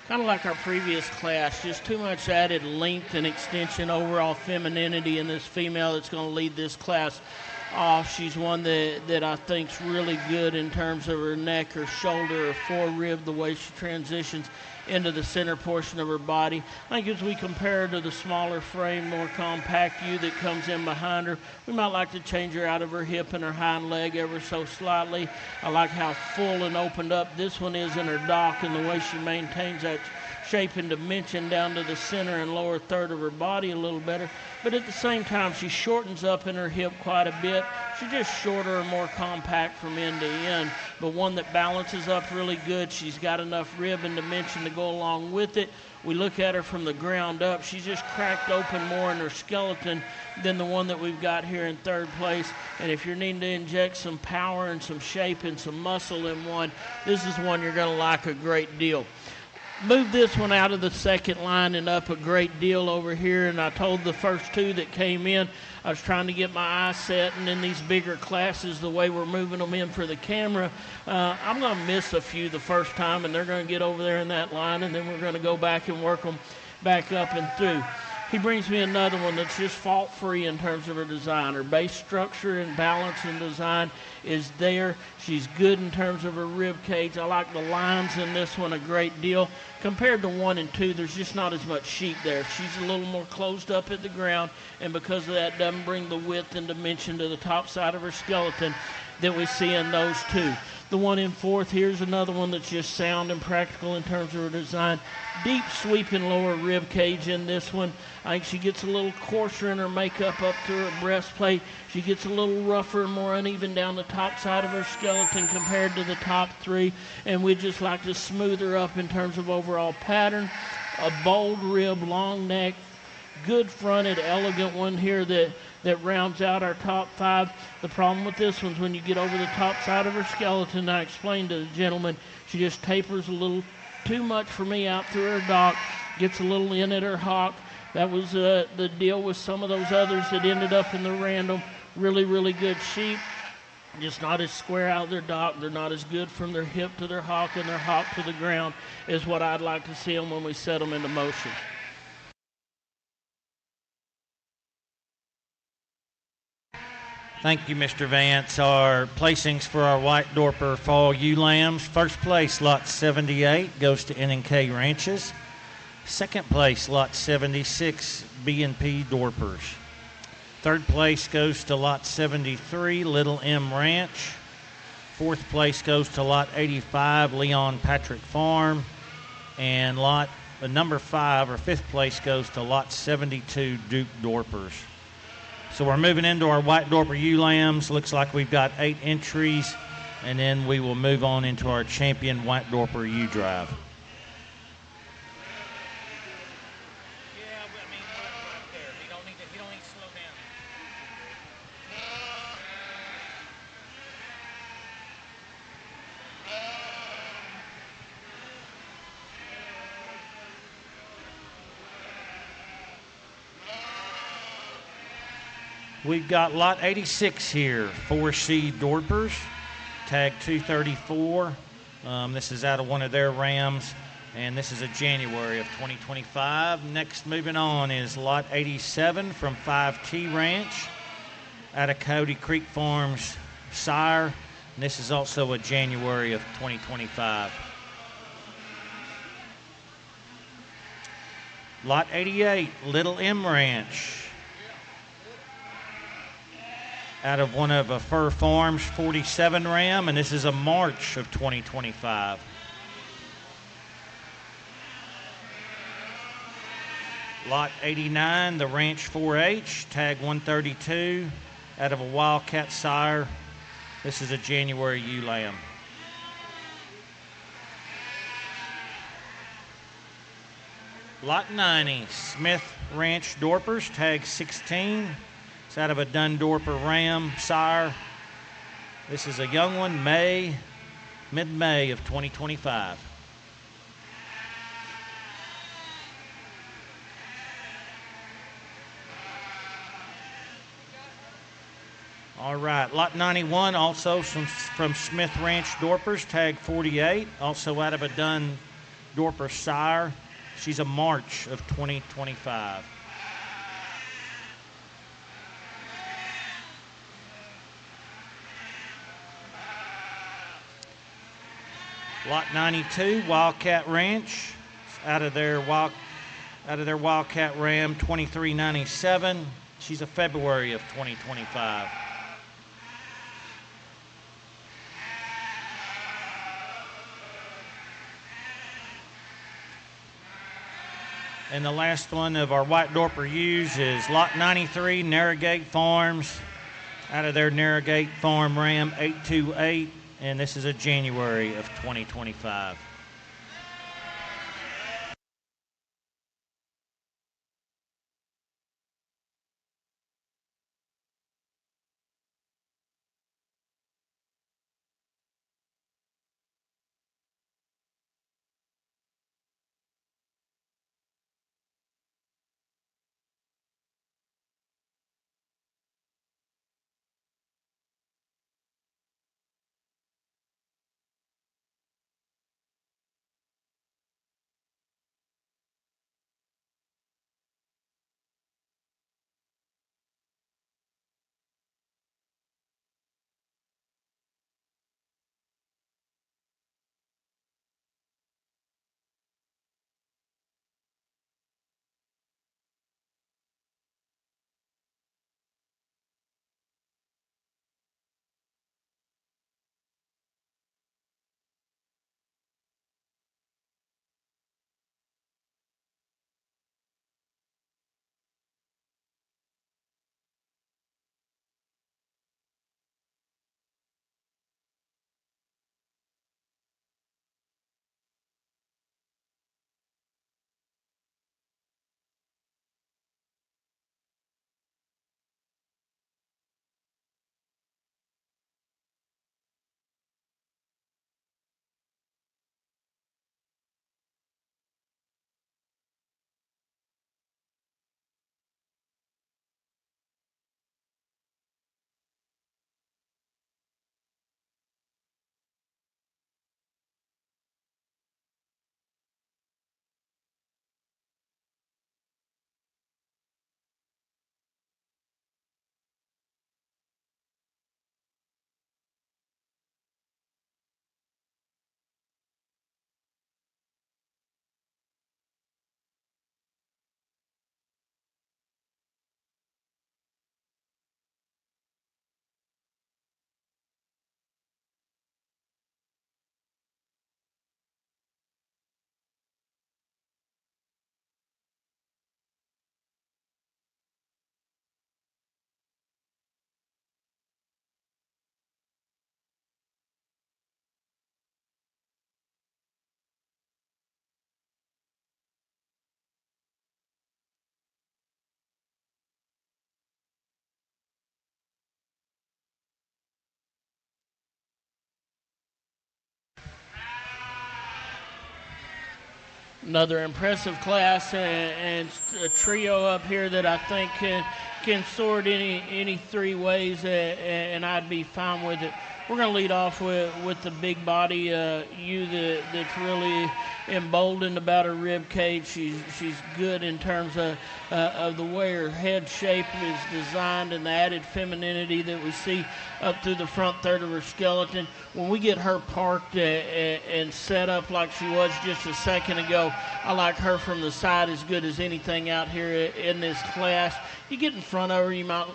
kind of like our previous class, just too much added length and extension, overall femininity in this female that's going to lead this class off. She's one that I think's really good in terms of her neck, her shoulder, her forerib, the way she transitions into the center portion of her body. I think as we compare her to the smaller frame, more compact ewe that comes in behind her, we might like to change her out of her hip and her hind leg ever so slightly. I like how full and opened up this one is in her dock and the way she maintains that shape and dimension down to the center and lower third of her body a little better. But at the same time, she shortens up in her hip quite a bit. She's just shorter and more compact from end to end, but one that balances up really good. She's got enough rib and dimension to go along with it. We look at her from the ground up. She's just cracked open more in her skeleton than the one that we've got here in third place. And if you're needing to inject some power and some shape and some muscle in one, this is one you're going to like a great deal. Move this one out of the second line and up a great deal over here. And I told the first two that came in, I was trying to get my eyes set, and in these bigger classes, the way we're moving them in for the camera, I'm going to miss a few the first time, and they're going to get over there in that line, and then we're going to go back and work them back up and through. He brings me another one that's just fault-free in terms of her design. Her base structure and balance and design is there. She's good in terms of her rib cage. I like the lines in this one a great deal. Compared to 1 and 2, there's just not as much sheep there. She's a little more closed up at the ground, and because of that, doesn't bring the width and dimension to the top side of her skeleton that we see in those two. The one in fourth, here's another one that's just sound and practical in terms of her design. Deep sweeping lower rib cage in this one. I think she gets a little coarser in her makeup up to her breastplate. She gets a little rougher and more uneven down the top side of her skeleton compared to the top three. And we just like to smooth her up in terms of overall pattern. A bold rib, long neck, good fronted, elegant one here that rounds out our top five. The problem with this one's when you get over the top side of her skeleton, I explained to the gentleman, she just tapers a little too much for me out through her dock, gets a little in at her hock. That was the deal with some of those others that ended up in the random. Really, really good sheep. Just not as square out their dock. They're not as good from their hip to their hock and their hock to the ground is what I'd like to see them when we set them into motion. Thank you, Mr. Vance. Our placings for our white Dorper fall ewe lambs. First place, lot 78, goes to N&K Ranches. Second place, lot 76, B&P Dorpers. Third place goes to lot 73, Little M Ranch. Fourth place goes to lot 85, Leon Patrick Farm. And lot number 5, or fifth place, goes to lot 72, Duke Dorpers. So we're moving into our white Dorper ewe lambs. Looks like we've got 8 entries, and then we will move on into our champion white Dorper ewe drive. Yeah, I mean, right there. He don't need to slow down. We've got lot 86 here, 4C Dorpers, tag 234. This is out of one of their rams, and this is a January of 2025. Next, moving on, is lot 87 from 5T Ranch, out of Cody Creek Farms sire, and this is also a January of 2025. Lot 88, Little M Ranch, out of one of Fur Farms 47 ram, and this is a March of 2025. Lot 89, the Ranch 4H, tag 132, out of a Wildcat sire. This is a January ewe lamb. Lot 90, Smith Ranch Dorpers, tag 16. It's out of a Dorper ram sire. This is a young one, mid-May of 2025. All right, lot 91, also from Smith Ranch Dorpers, tag 48, also out of a Dorper sire. She's a March of 2025. Lot 92, Wildcat Ranch, out of their Wildcat Ram 2397. She's a February of 2025. And the last one of our white Dorper ewes is Lot 93, Narrowgate Farms, out of their Narrowgate Farm Ram 828. And this is a January of 2025. Another impressive class and a trio up here that I think can sort any three ways, and I'd be fine with it. We're going to lead off with the big body ewe that's really emboldened about her rib cage. She's good in terms of the way her head shape is designed and the added femininity that we see up through the front third of her skeleton. When we get her parked and set up like she was just a second ago, I like her from the side as good as anything out here in this class. You get in front of her, you might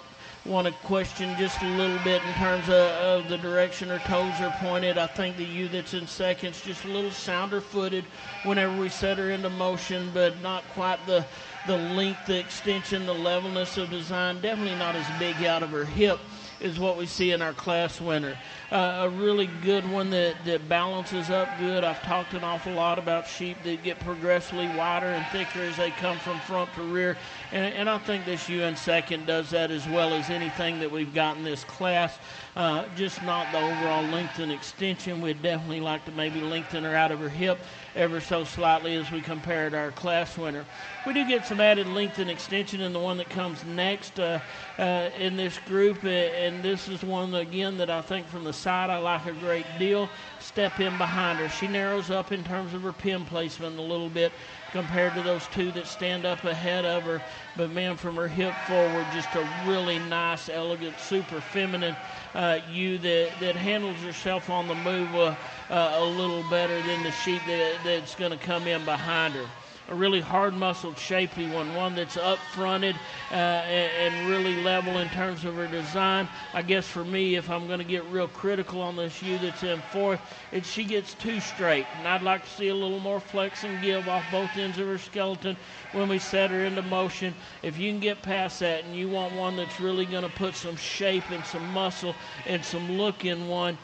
want to question just a little bit in terms of the direction her toes are pointed. I think the ewe that's in second's just a little sounder footed whenever we set her into motion, but not quite the length, the extension, the levelness of design. Definitely not as big out of her hip is what we see in our class winner. A really good one that balances up good. I've talked an awful lot about sheep that get progressively wider and thicker as they come from front to rear, and I think this ewe in second does that as well as anything that we've got in this class. Just not the overall length and extension. We'd definitely like to maybe lengthen her out of her hip ever so slightly as we compare to our class winner. We do get some added length and extension in the one that comes next in this group, and and this is one, again, that I think from the side I like a great deal. Step in behind her. She narrows up in terms of her pin placement a little bit compared to those two that stand up ahead of her. But, man, from her hip forward, just a really nice, elegant, super feminine ewe that handles herself on the move a little better than the sheep that's going to come in behind her. A really hard-muscled, shapely one that's up-fronted and really level in terms of her design. I guess for me, if I'm going to get real critical on this ewe that's in fourth, she gets too straight, and I'd like to see a little more flex and give off both ends of her skeleton when we set her into motion. If you can get past that and you want one that's really going to put some shape and some muscle and some look in one,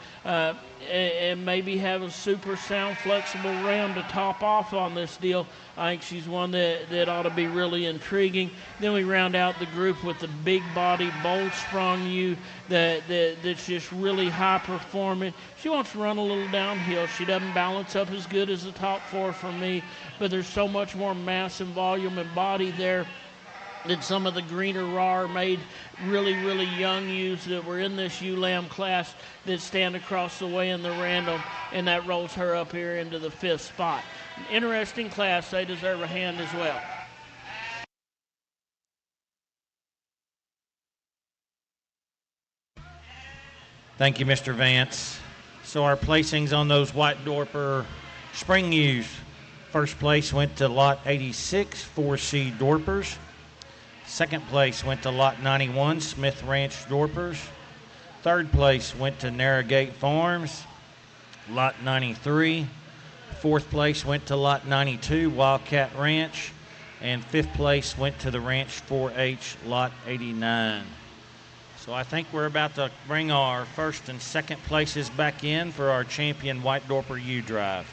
and maybe have a super sound, flexible ram to top off on this deal, I think she's one that ought to be really intriguing. Then we round out the group with the big body, bold sprung ewe that's just really high performing. She wants to run a little downhill. She doesn't balance up as good as the top four for me, but there's so much more mass and volume and body there than some of the greener, raw made, really, really young ewes that were in this ewe lamb class that stand across the way in the random, and that rolls her up here into the 5th spot. An interesting class. They deserve a hand as well. Thank you, Mr. Vance. So our placings on those white Dorper spring ewes. First place went to lot 86, 4C Dorpers. Second place went to lot 91, Smith Ranch Dorpers. Third place went to Narrowgate Farms, lot 93. Fourth place went to lot 92, Wildcat Ranch. And fifth place went to the Ranch 4H, lot 89. So I think we're about to bring our first and second places back in for our champion White Dorper ewe drive.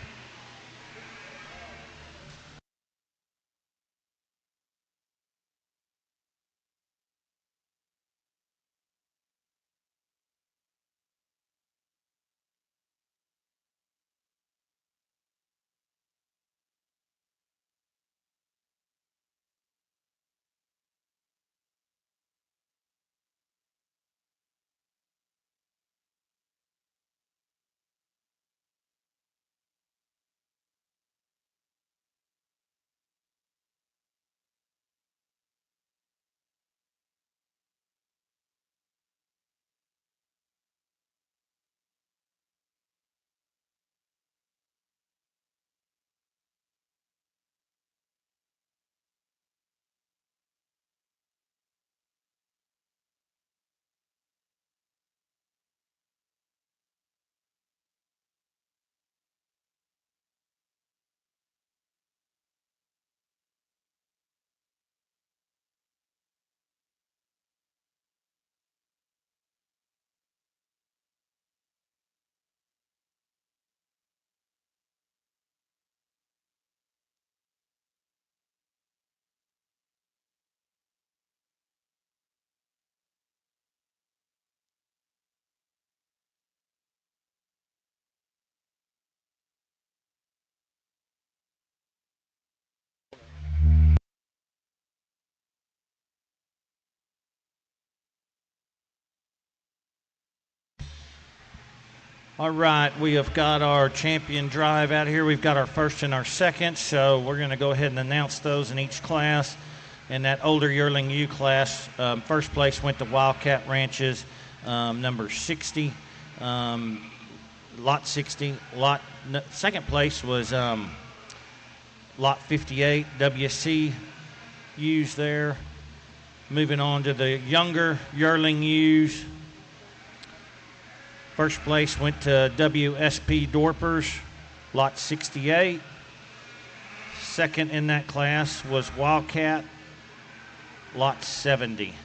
All right, we have got our champion drive out here. We've got our first and our second, so we're going to go ahead and announce those in each class. In that older yearling ewe class, first place went to Wildcat Ranches, number 60, lot 60. Second place was lot 58, WC ewes there. Moving on to the younger yearling ewes. First place went to WSP Dorpers, lot 68. Second in that class was Wildcat, lot 70.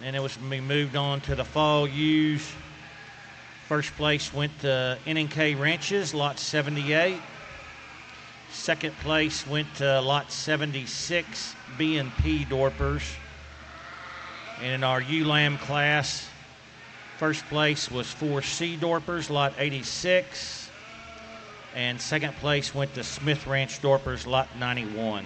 And it was moved on to the fall ewes. First place went to N&K Ranches, lot 78. Second place went to lot 76, B&P Dorpers. And in our ewe lamb class, first place was 4C Dorpers, lot 86. And second place went to Smith Ranch Dorpers, lot 91.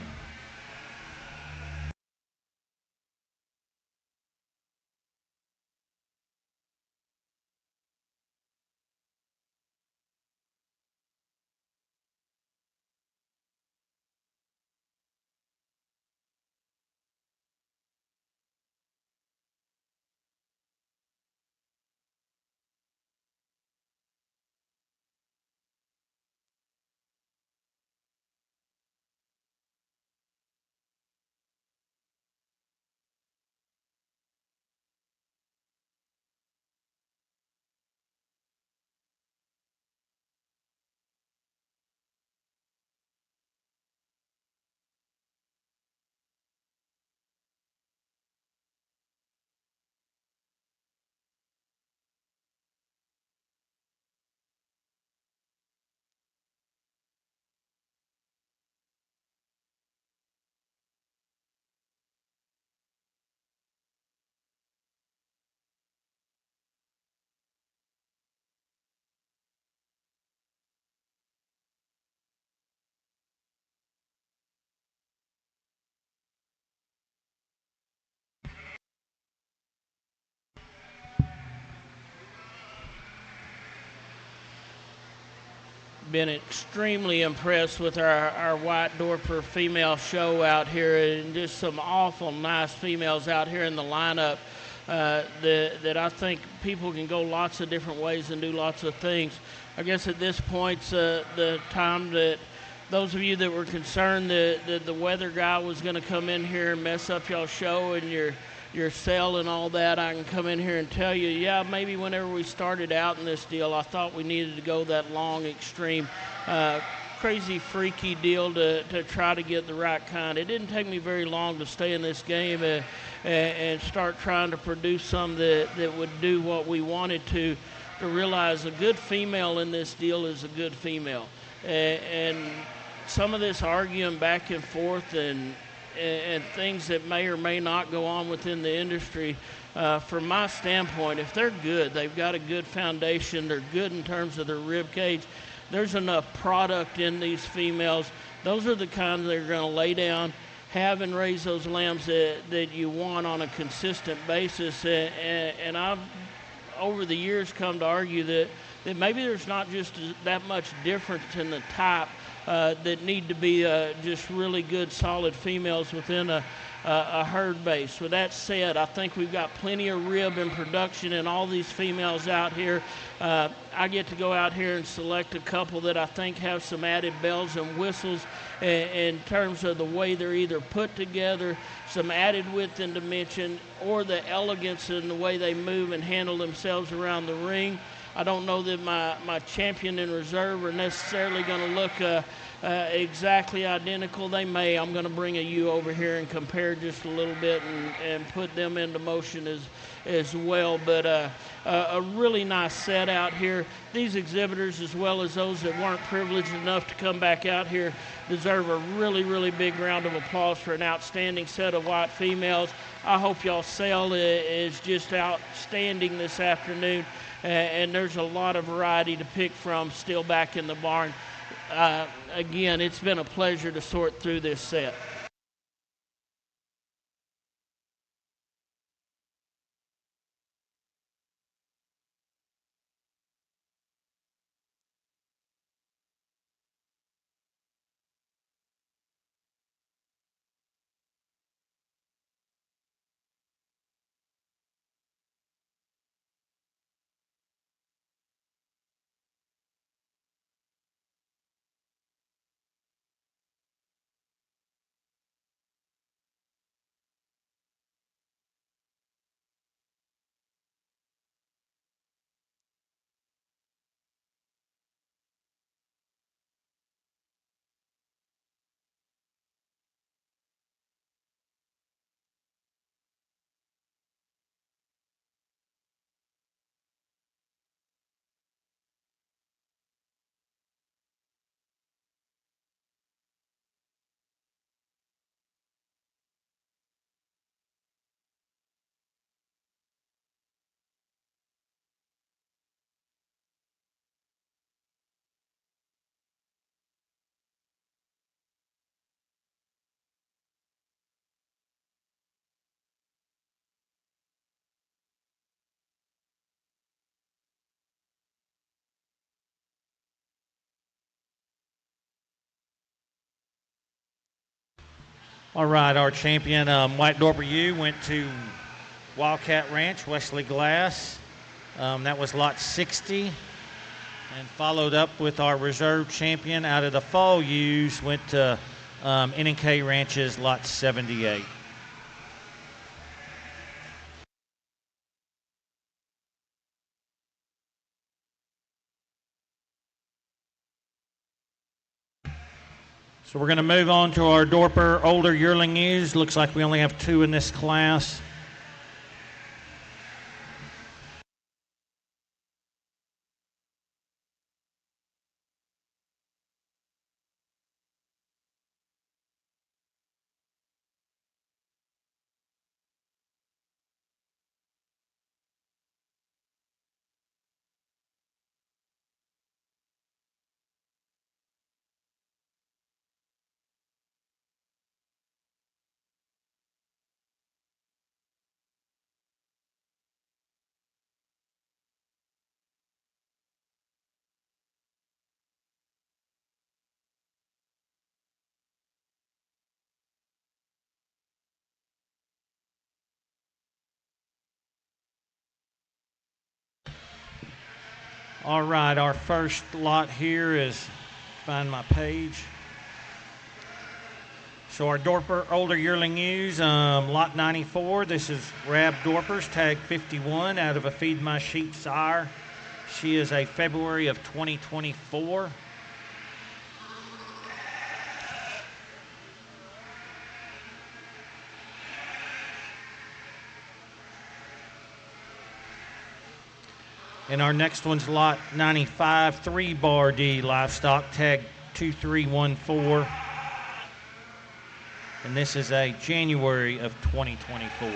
been extremely impressed with our white Dorper female show out here, and just some awful nice females out here in the lineup that I think people can go lots of different ways and do lots of things. I guess at this point's the time that those of you that were concerned that the weather guy was going to come in here and mess up y'all show and your sale and all that, I can come in here and tell you, yeah, maybe whenever we started out in this deal, I thought we needed to go that long, extreme, crazy, freaky deal to try to get the right kind. It didn't take me very long to stay in this game and start trying to produce some that would do what we wanted to realize a good female in this deal is a good female. And some of this arguing back and forth and things that may or may not go on within the industry, from my standpoint, if they're good, they've got a good foundation, they're good in terms of their rib cage, there's enough product in these females. Those are the kinds that are going to lay down, have and raise those lambs that you want on a consistent basis. And I've, over the years, come to argue that maybe there's not just that much difference in the type that need to be just really good, solid females within a herd base. With that said, I think we've got plenty of rib and production in all these females out here. I get to go out here and select a couple that I think have some added bells and whistles in terms of the way they're either put together, some added width and dimension, or the elegance in the way they move and handle themselves around the ring. I don't know that my champion in reserve are necessarily going to look exactly identical. They may. I'm going to bring a ewe over here and compare just a little bit and put them into motion as well. But a really nice set out here. These exhibitors, as well as those that weren't privileged enough to come back out here, deserve a really, really big round of applause for an outstanding set of white females. I hope y'all sale is just outstanding this afternoon. And there's a lot of variety to pick from still back in the barn. Again, it's been a pleasure to sort through this set. All right, our champion, White Dorper ewe, went to Wildcat Ranch, Wesley Glass. That was lot 60. And followed up with our reserve champion out of the fall ewes, went to N&K Ranches, lot 78. So we're going to move on to our Dorper older yearling ewes. Looks like we only have 2 in this class. All right, our first lot here is, find my page. So our Dorper older yearling ewes, lot 94. This is Rab Dorpers, tag 51, out of a Feed My Sheep sire. She is a February of 2024. And our next one's lot 95, 3-bar D livestock, tag 2314. And this is a January of 2024.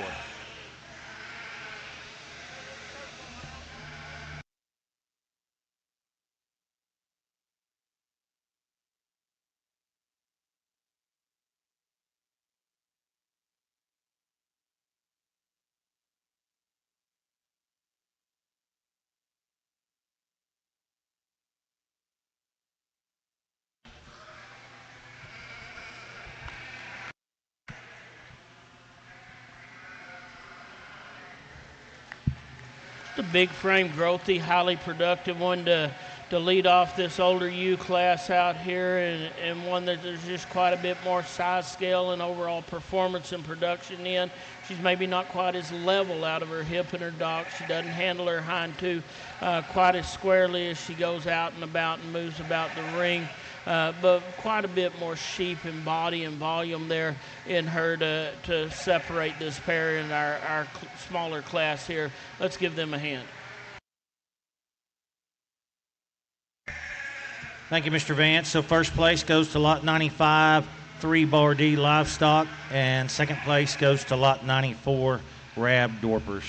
Just a big frame, growthy, highly productive one to lead off this older ewe class out here, and one that there's just quite a bit more size scale and overall performance and production in. She's maybe not quite as level out of her hip and her dock. She doesn't handle her hind two quite as squarely as she goes out and about and moves about the ring. But quite a bit more sheep in body and volume there in her to separate this pair in our smaller class here. Let's give them a hand. Thank you, Mr. Vance. So first place goes to lot 95, 3-bar D livestock, and second place goes to lot 94, Rab Dorpers.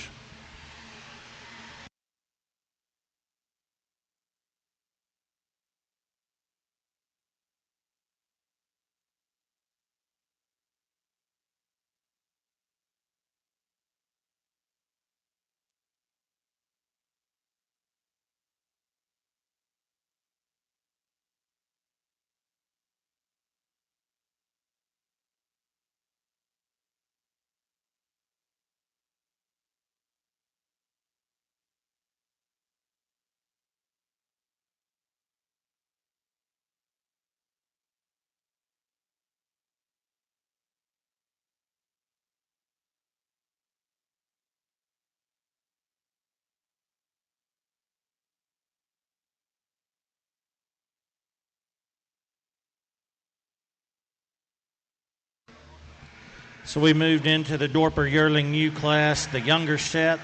So we moved into the Dorper yearling ewe class, the younger set.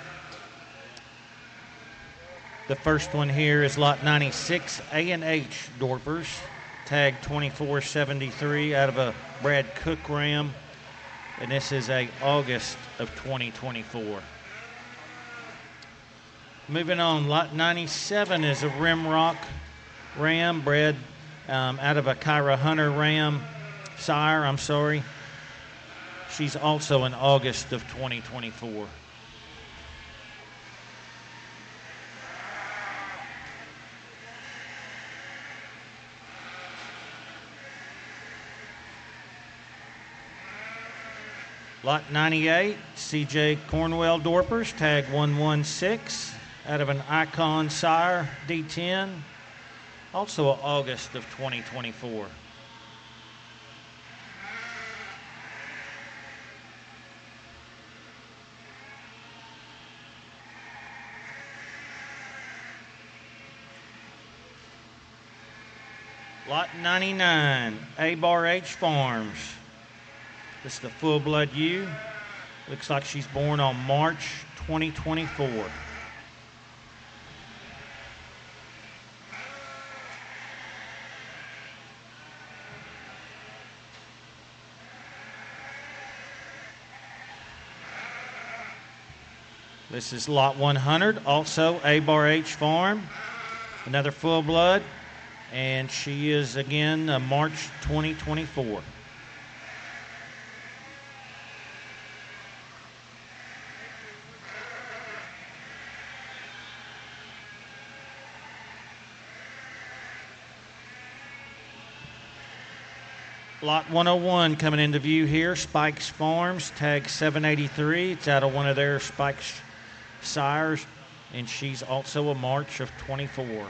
The first one here is lot 96, A&H Dorpers, tag 2473, out of a Brad Cook ram. And this is a August of 2024. Moving on, lot 97 is a Rimrock ram, bred out of a Kyra Hunter ram, sire, She's also in August of 2024. Lot 98, CJ Cornwell Dorpers, tag 116, out of an Icon sire, D10, also August of 2024. Lot 99, A-Bar H Farms. This is the full-blood ewe. Looks like she's born on March 2024. This is lot 100, also A-Bar H Farm. Another full-blood. And she is, again, March 2024. Lot 101 coming into view here, Spikes Farms, tag 783. It's out of one of their Spikes sires. and she's also a March of 24.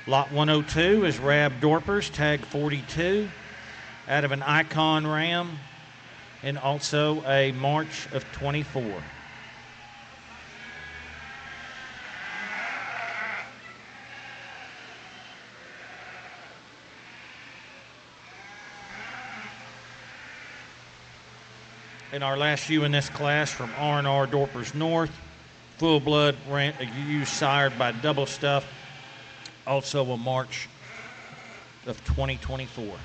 Lot 102 is Rab Dorpers, tag 42, out of an Icon Ram, and also a March of 24. And our last ewe in this class from R&R Dorpers North, full-blood ewe sired by Double Stuff, also a March of 2024.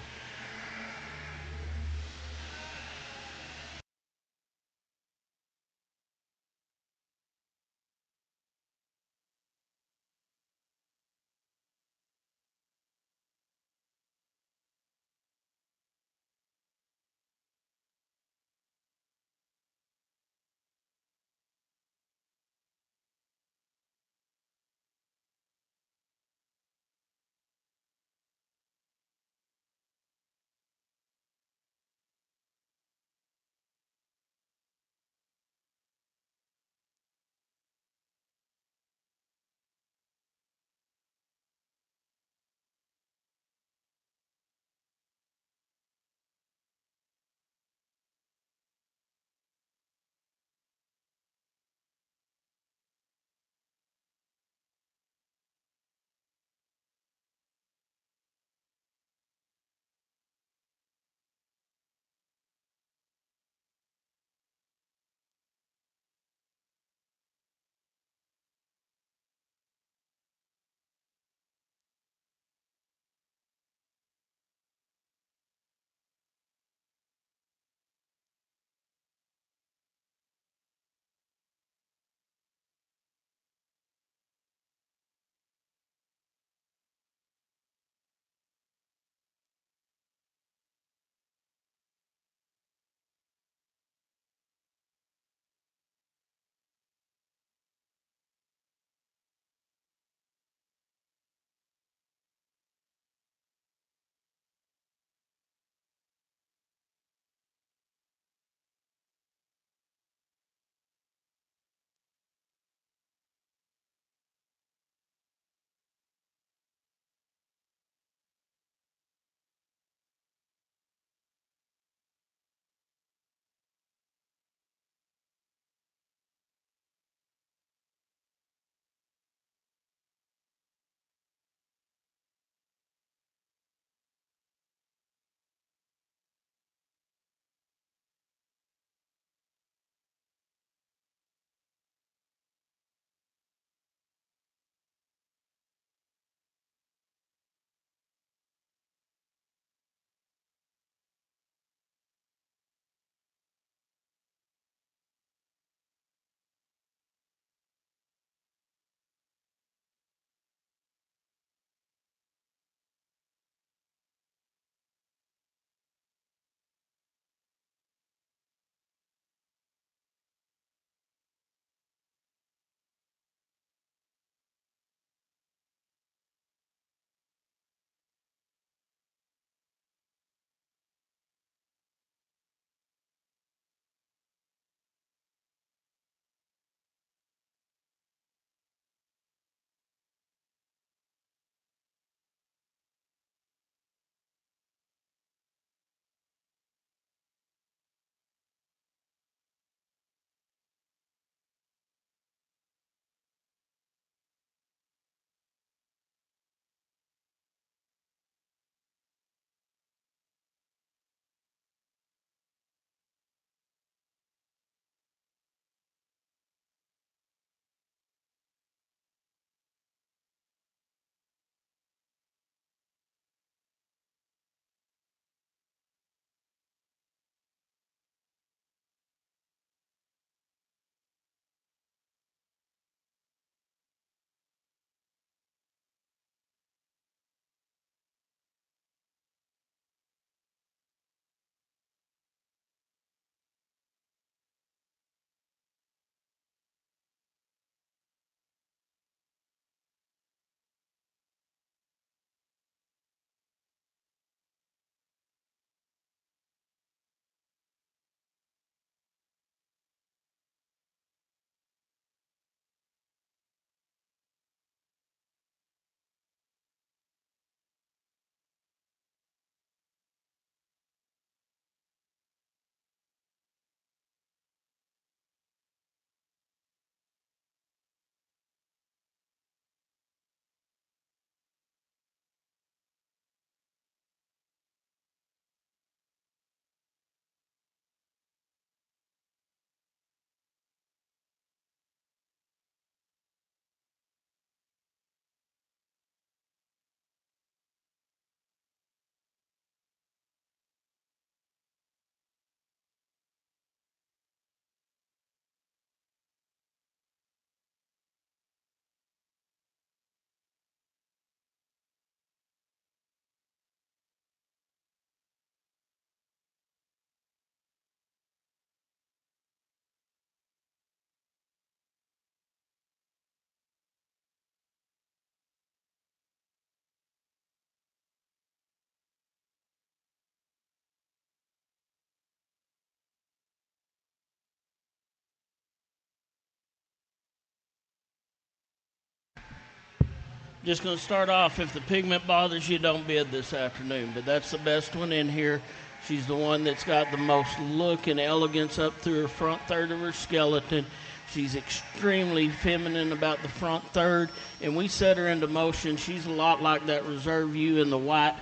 Just going to start off, if the pigment bothers you, don't bid this afternoon. But that's the best one in here. She's the one that's got the most look and elegance up through her front third of her skeleton. She's extremely feminine about the front third, and we set her into motion. She's a lot like that reserve ewe in the white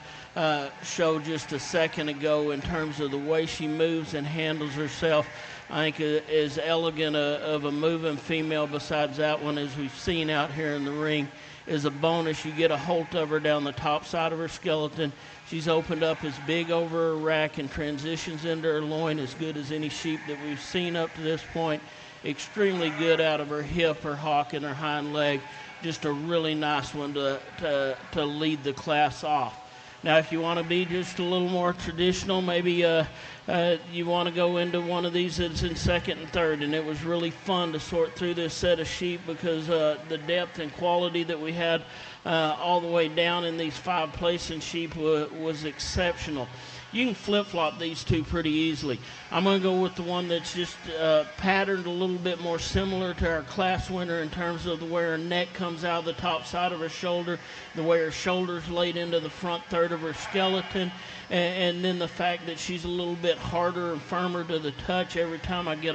show just a second ago in terms of the way she moves and handles herself. I think as elegant of a moving female besides that one as we've seen out here in the ring. As a bonus, you get a holt of her down the top side of her skeleton. She's opened up as big over her rack and transitions into her loin as good as any sheep that we've seen up to this point. Extremely good out of her hip, her hock, and her hind leg. Just a really nice one to lead the class off. Now, if you want to be just a little more traditional, maybe you want to go into one of these that's in second and third. And it was really fun to sort through this set of sheep because the depth and quality that we had all the way down in these 5 placing sheep was exceptional. You can flip-flop these two pretty easily. I'm going to go with the one that's just patterned a little bit more similar to our class winner in terms of the way her neck comes out of the top side of her shoulder, the way her shoulder's laid into the front third of her skeleton, and then the fact that she's a little bit harder and firmer to the touch every time I get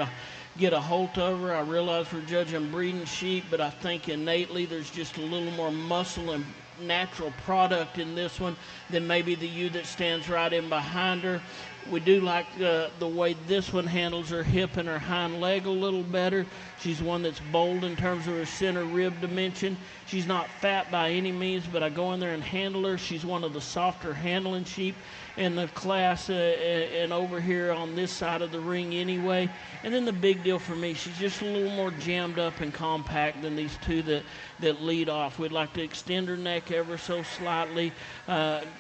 a hold of her. I realize we're judging breeding sheep, but I think innately there's just a little more muscle and natural product in this one than maybe the ewe that stands right in behind her. We do like the way this one handles her hip and her hind leg a little better. She's one that's bold in terms of her center rib dimension. She's not fat by any means, but I go in there and handle her. She's one of the softer handling sheep in the class and over here on this side of the ring anyway. And then the big deal for me, she's just a little more jammed up and compact than these two that lead off. We'd like to extend her neck ever so slightly,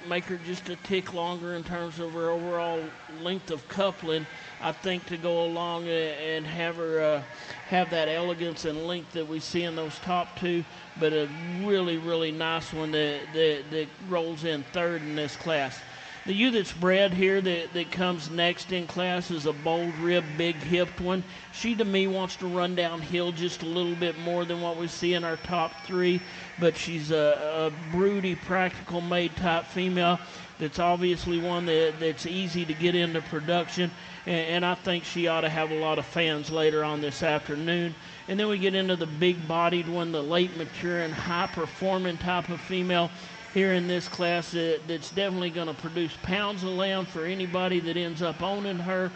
make her just a tick longer in terms of her overall length of coupling, I think, to go along and have her have that elegance and length that we see in those top two, but a really, really nice one that rolls in third in this class. The ewe that's bred here that comes next in class is a bold rib, big hipped one. She, to me, wants to run downhill just a little bit more than what we see in our top 3, but she's a broody, practical made type female that's obviously one that's easy to get into production, and I think she ought to have a lot of fans later on this afternoon. And then we get into the big-bodied one, the late maturing, high-performing type of female here in this class that's definitely going to produce pounds of lamb for anybody that ends up owning her.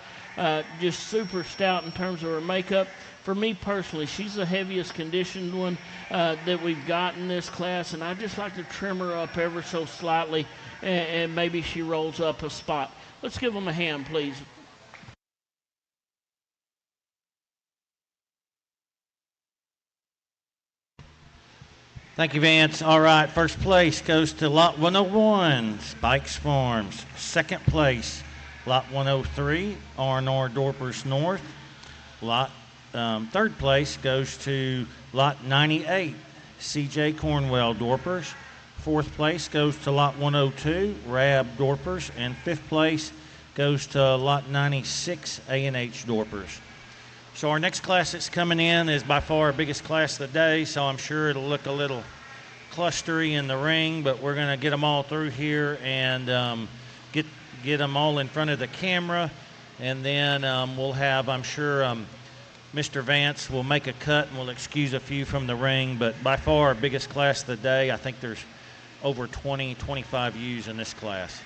Just super stout in terms of her makeup. For me personally, she's the heaviest conditioned one that we've got in this class, and I just like to trim her up ever so slightly, and maybe she rolls up a spot. Let's give them a hand, please. Thank you, Vance. All right, first place goes to Lot 101, Spikes Farms. Second place, Lot 103, R&R Dorpers North. Third place goes to Lot 98, CJ Cornwell Dorpers. Fourth place goes to Lot 102, Rab Dorpers. And fifth place goes to Lot 96, A&H Dorpers. So our next class that's coming in is by far our biggest class of the day, so I'm sure it'll look a little clustery in the ring, but we're going to get them all through here and get them all in front of the camera, and then we'll have, I'm sure, Mr. Vance will make a cut and we'll excuse a few from the ring, but by far our biggest class of the day. I think there's over 20, 25 ewes in this class.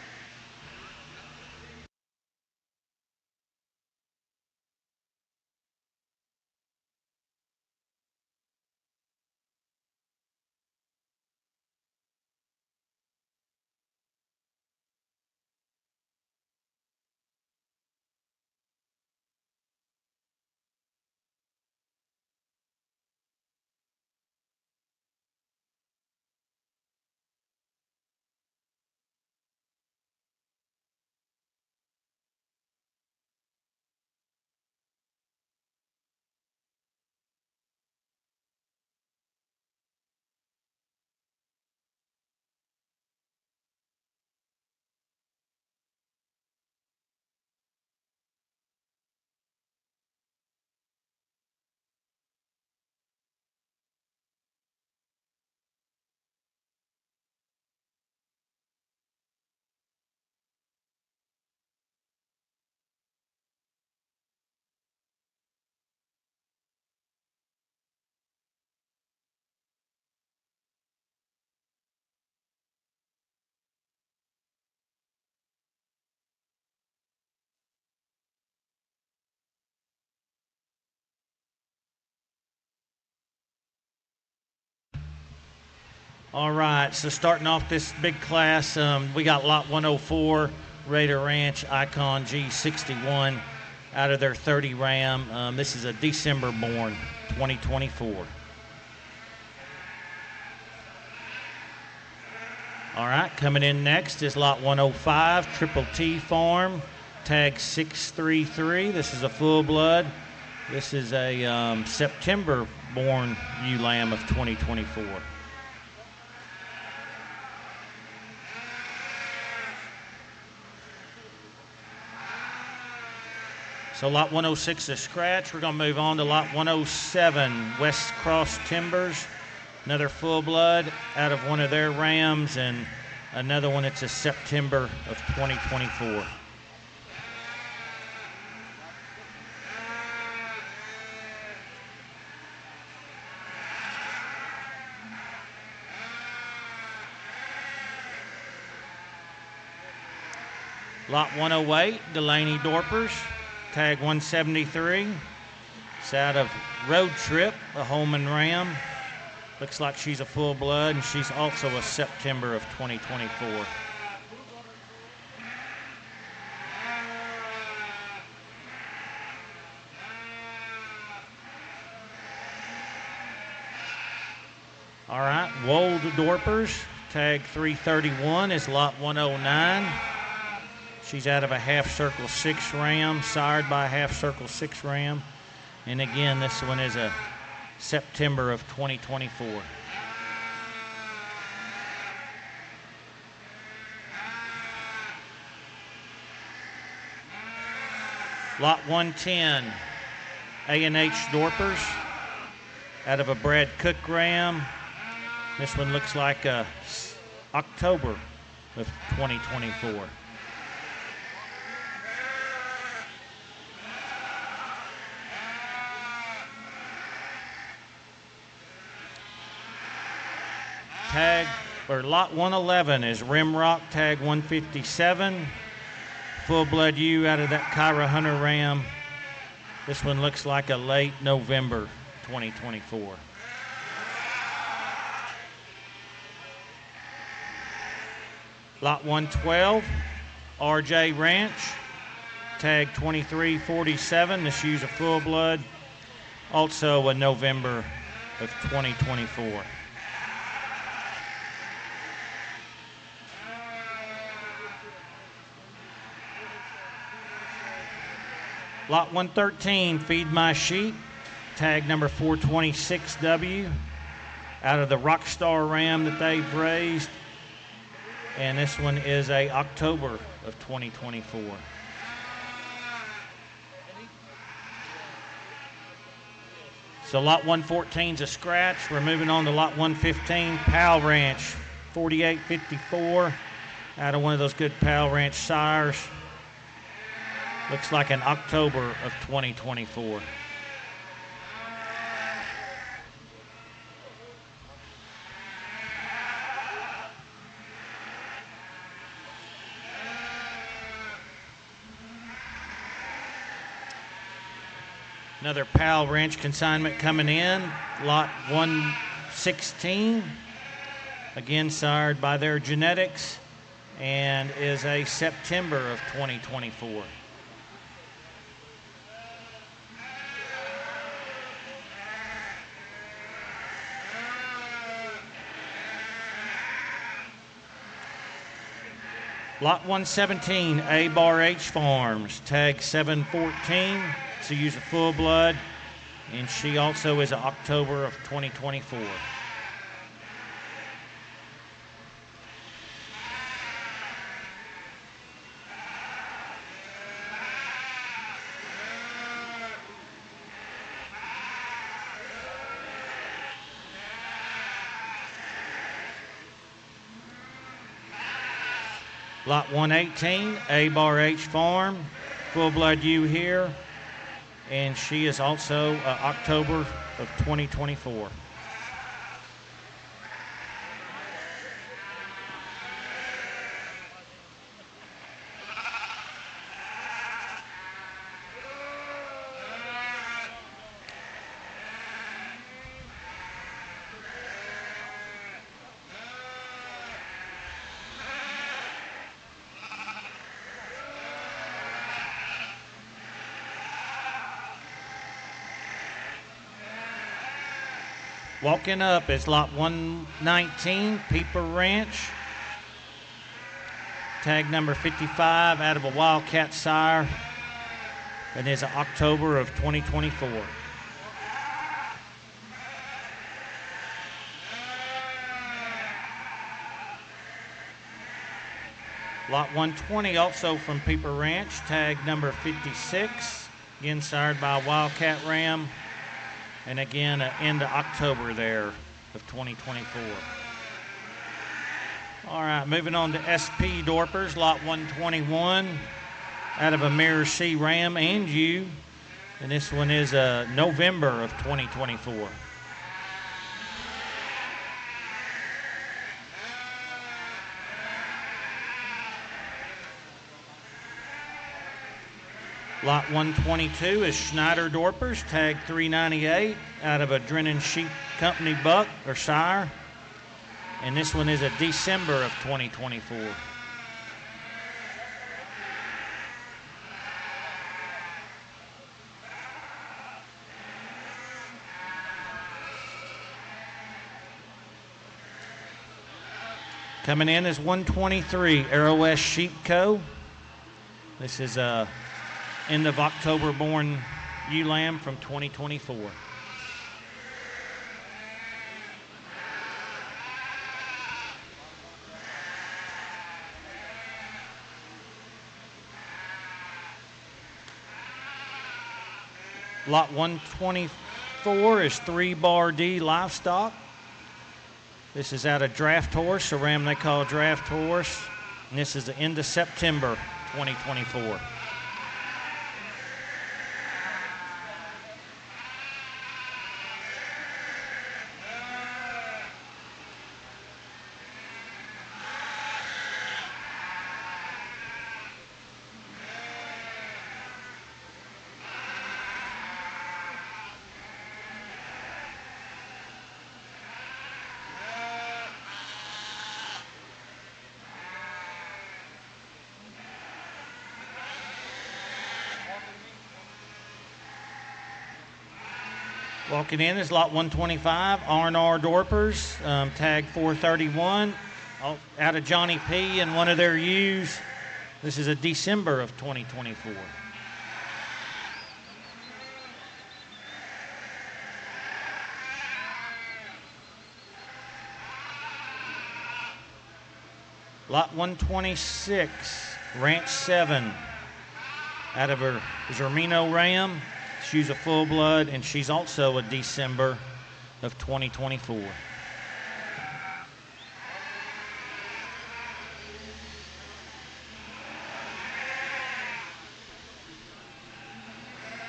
All right, so starting off this big class, we got lot 104, Raider Ranch Icon G61 out of their 30 Ram. This is a December born, 2024. All right, coming in next is lot 105, Triple T Farm, tag 633. This is a full blood. This is a September born ewe lamb of 2024. So lot 106 is scratch. We're going to move on to lot 107, West Cross Timbers. Another full blood out of one of their rams, and another one that's a September of 2024. Lot 108, Delaney Dorpers, tag 173. It's out of Road Trip, a Holman Ram. Looks like she's a full blood, and she's also a September of 2024. All right, Wold Dorpers, tag 331 is lot 109. She's out of a half circle 6 Ram, sired by a half circle 6 Ram. And again, this one is a September of 2024. Lot 110, A&H Dorpers, out of a Brad Cook Ram. This one looks like October of 2024. Lot 111 is Rimrock, tag 157. Full blood ewe out of that Kyra Hunter Ram. This one looks like a late November 2024. Lot 112, RJ Ranch, tag 2347. This ewe's a full blood, also a November of 2024. Lot 113, Feed My Sheep, tag number 426W, out of the Rockstar Ram that they've raised. And this one is a October of 2024. So lot 114 is a scratch. We're moving on to lot 115, Powell Ranch, 4854, out of one of those good Powell Ranch sires. Looks like an October of 2024. Another Powell Ranch consignment coming in, lot 116, again sired by their genetics, and is a September of 2024. Lot 117, A-Bar-H Farms, tag 714. So use a full blood, and she also is an October of 2024. Lot 118, A-Bar-H Farm, full blood ewe here, and she is also October of 2024. Walking up is lot 119, Peeper Ranch. Tag number 55 out of a Wildcat sire. And is October of 2024. Lot 120 also from Peeper Ranch, tag number 56, again sired by a Wildcat ram, and again end of October there of 2024. All right, moving on to SP Dorpers, lot 121, out of a Mirror C ram and ewe, and this one is November of 2024. Lot 122 is Schneider Dorpers, tag 398, out of a Drennan Sheep Company buck or sire. And this one is a December of 2024. Coming in is 123, Arrow West Sheep Co. This is a end of October born ewe lamb from 2024. Lot 124 is 3 Bar D livestock. This is out of Draft Horse, a ram they call Draft Horse. And this is the end of September 2024. Walking in is lot 125, R&R Dorpers, tag 431, out of Johnny P. and one of their ewes. This is a December of 2024. Lot 126, Ranch 7, out of her Zermino ram. She's a full blood, and she's also a December of 2024.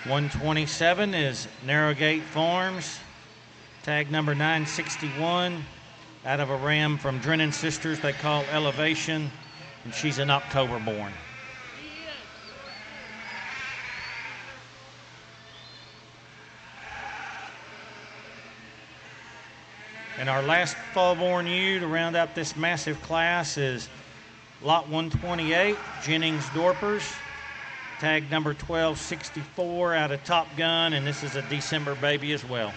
.127 is Narrowgate Farms, tag number 961, out of a ram from Drennan Sisters they call Elevation, and she's an October born. And our last fall-born ewe to round out this massive class is lot 128, Jennings Dorpers, tag number 1264 out of Top Gun, and this is a December baby as well.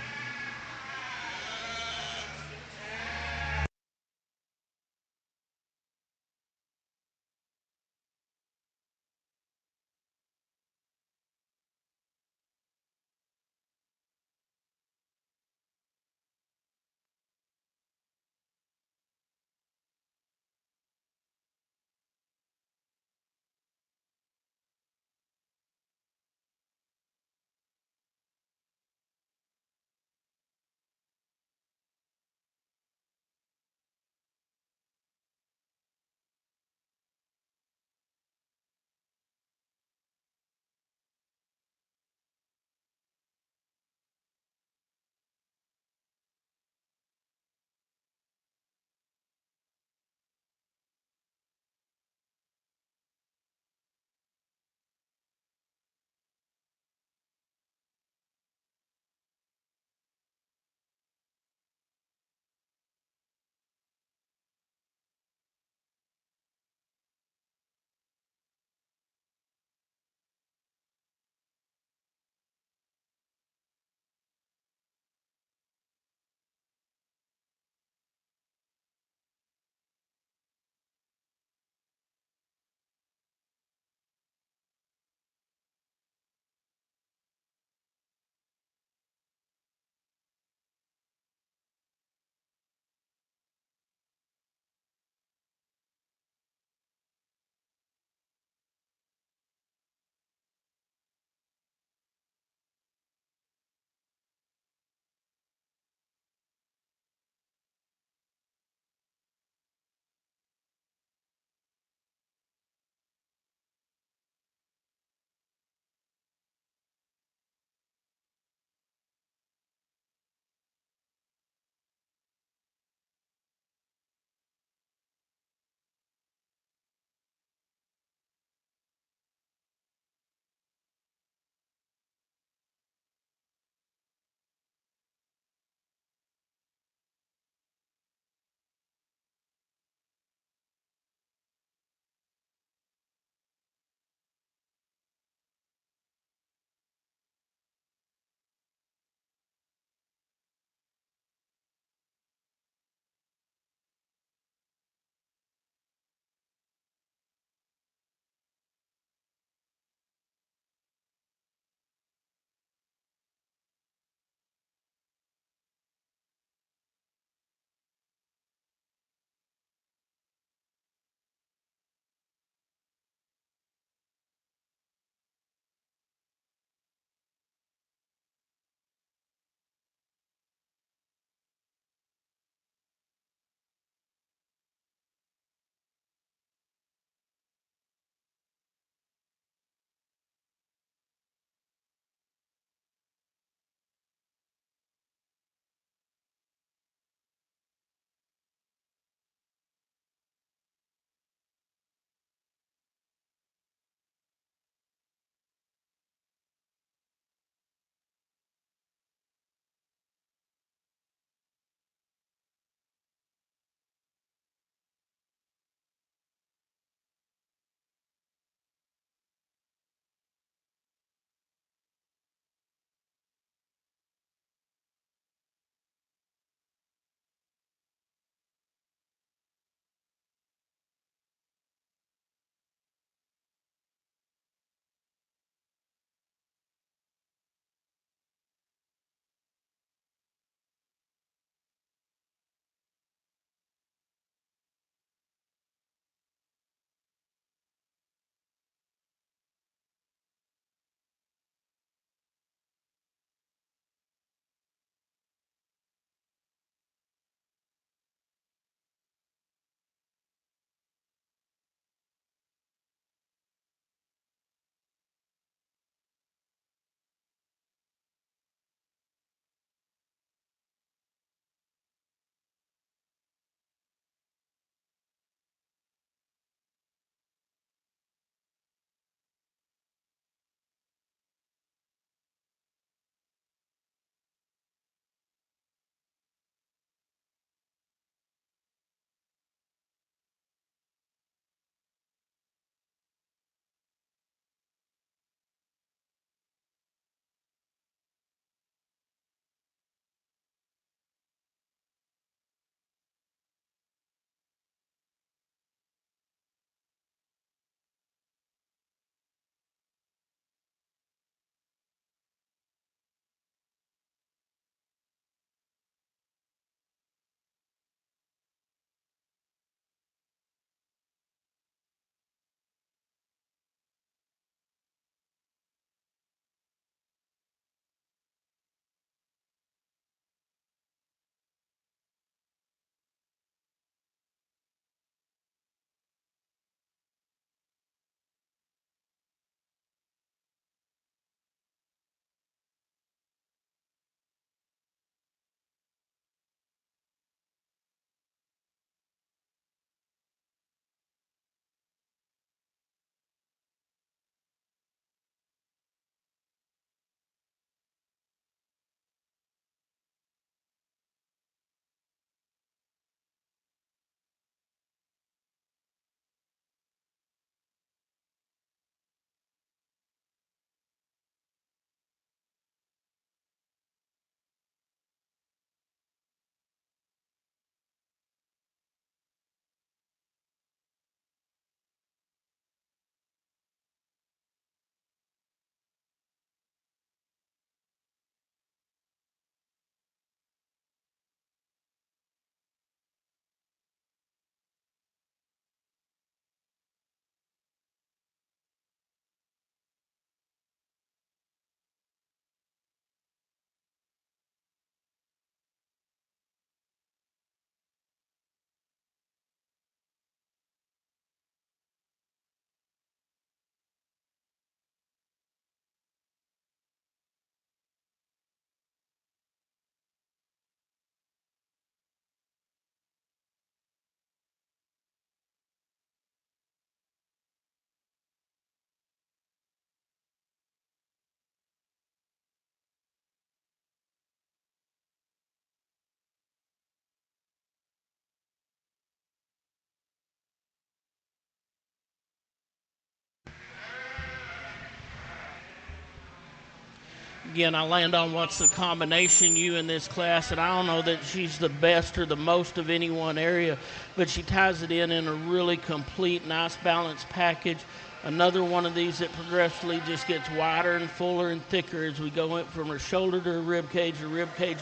Again, I land on what's the combination ewe in this class, and I don't know that she's the best or the most of any one area, but she ties it in a really complete, nice, balanced package. Another one of these that progressively just gets wider and fuller and thicker as we go in from her shoulder to her rib cage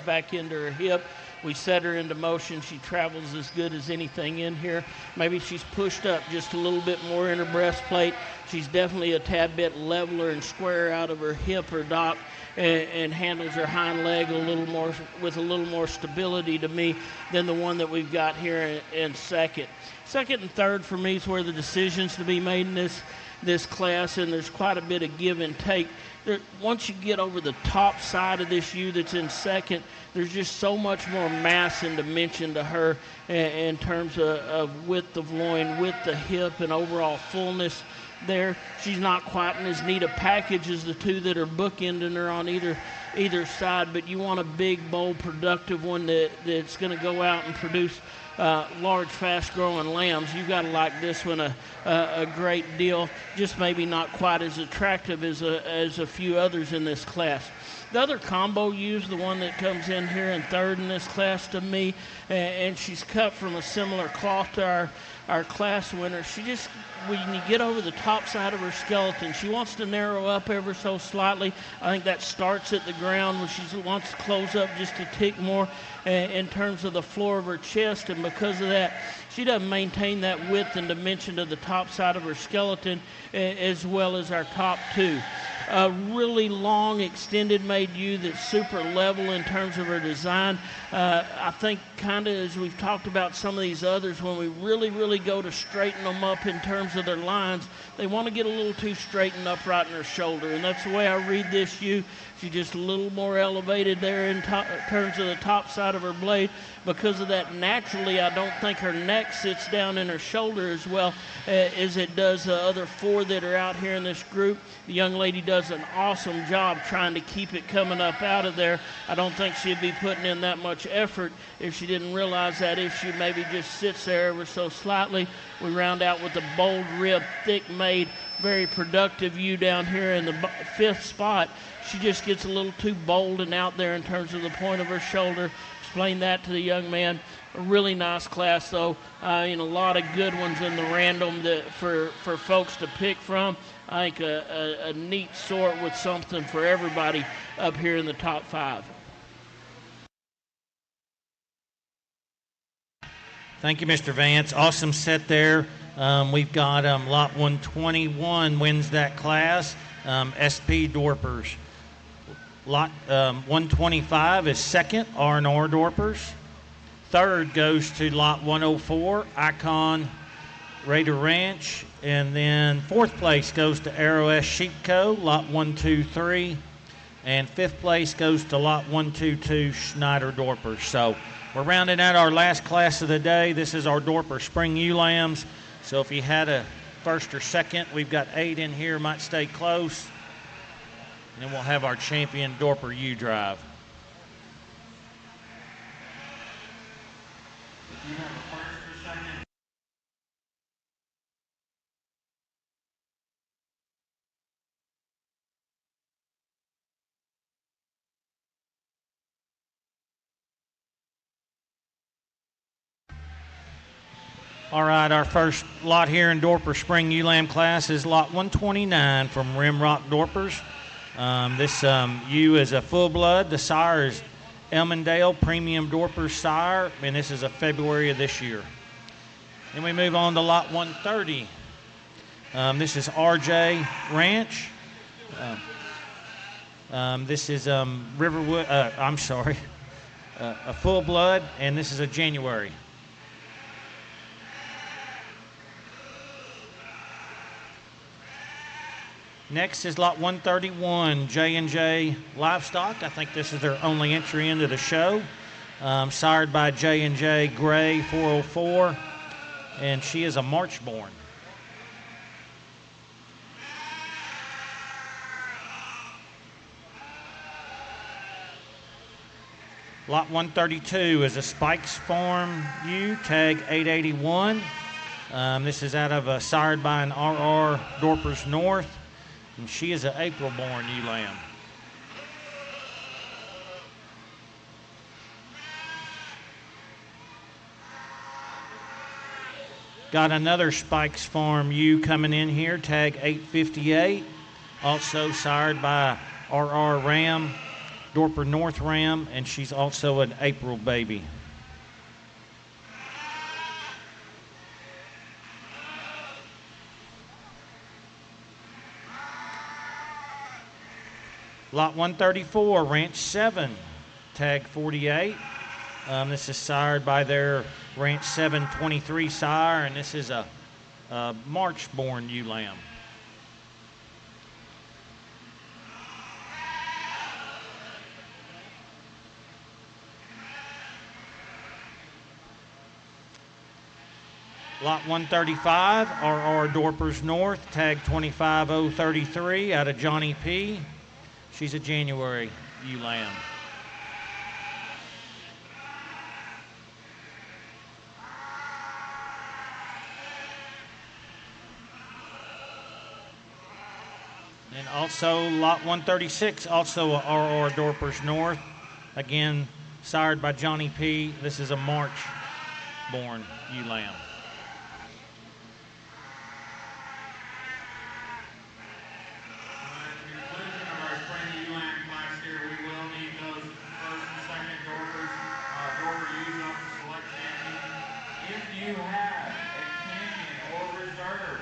back into her hip. We set her into motion. She travels as good as anything in here. Maybe she's pushed up just a little bit more in her breastplate. She's definitely a tad bit leveler and square out of her hip or dock, and handles her hind leg a little more with a little more stability to me than the one that we've got here in second. Second and third for me is where the decisions to be made in this class, and there's quite a bit of give and take. Once you get over the top side of this ewe that's in second, there's just so much more mass and dimension to her in terms of width of loin, width of hip, and overall fullness there. She's not quite in as neat a package as the two that are bookending her on either side, but you want a big, bold, productive one that's going to go out and produce large, fast-growing lambs. You've got to like this one a great deal, just maybe not quite as attractive as a few others in this class. The other combo ewes, the one that comes in here in third in this class to me, and she's cut from a similar cloth to our class winner. She just, when you get over the top side of her skeleton, she wants to narrow up ever so slightly. I think that starts at the ground when she wants to close up just a tick more in terms of the floor of her chest, and because of that, she doesn't maintain that width and dimension to the top side of her skeleton as well as our top two. A really long, extended made ewe that's super level in terms of her design. I think kind of as we've talked about some of these others, when we really go to straighten them up in terms of their lines, they want to get a little too straight and upright in her shoulder, and that's the way I read this ewe. She's just a little more elevated there in terms of the top side of her blade. Because of that, naturally, I don't think her neck sits down in her shoulder as well as it does the other four that are out here in this group. The young lady does an awesome job trying to keep it coming up out of there. I don't think she'd be putting in that much effort if she didn't realize that issue. Maybe just sits there ever so slightly. We round out with the bold rib, thick-made, very productive ewe down here in the fifth spot. She just gets a little too bold and out there in terms of the point of her shoulder. Explain that to the young man. A really nice class, though. A lot of good ones in the random for folks to pick from. I think a neat sort with something for everybody up here in the top five. Thank you, Mr. Vance. Awesome set there. We've got lot 121 wins that class, SP Dorpers. Lot 125 is second, R&R Dorpers. Third goes to lot 104, Icon Raider Ranch. And then fourth place goes to Arrow S Sheep Co., lot 123. And fifth place goes to lot 122, Schneider Dorpers. So we're rounding out our last class of the day. This is our Dorper Spring Ewe Lambs. So if you had a first or second, we've got 8 in here, might stay close. And then we'll have our champion Dorper ewe drive. If you have a first or second. All right, our first lot here in Dorper Spring Ewe Lamb class is lot 129 from Rimrock Dorpers. This ewe is a full blood. The sire is Elmondale Premium Dorper sire, and this is a February of this year. Then we move on to lot 130. This is RJ Ranch. This is Riverwood. A full blood, and this is a January. Next is lot 131, J&J Livestock. I think this is their only entry into the show. Sired by J&J Gray 404, and she is a March born. Lot 132 is a Spikes Farm ewe, tag 881. This is out of sired by an RR Dorpers North. And she is an April-born ewe lamb. Got another Spikes Farm ewe coming in here, tag 858. Also sired by RR Ram, Dorper North Ram, and she's also an April baby. Lot 134, Ranch 7, tag 48. This is sired by their Ranch 723 sire, and this is a March-born ewe lamb. Lot 135, RR Dorpers North, tag 25033 out of Johnny P. She's a January ewe lamb. And also lot 136, also a RR Dorpers North. Again, sired by Johnny P. This is a March-born ewe lamb. You have a champion or reserve,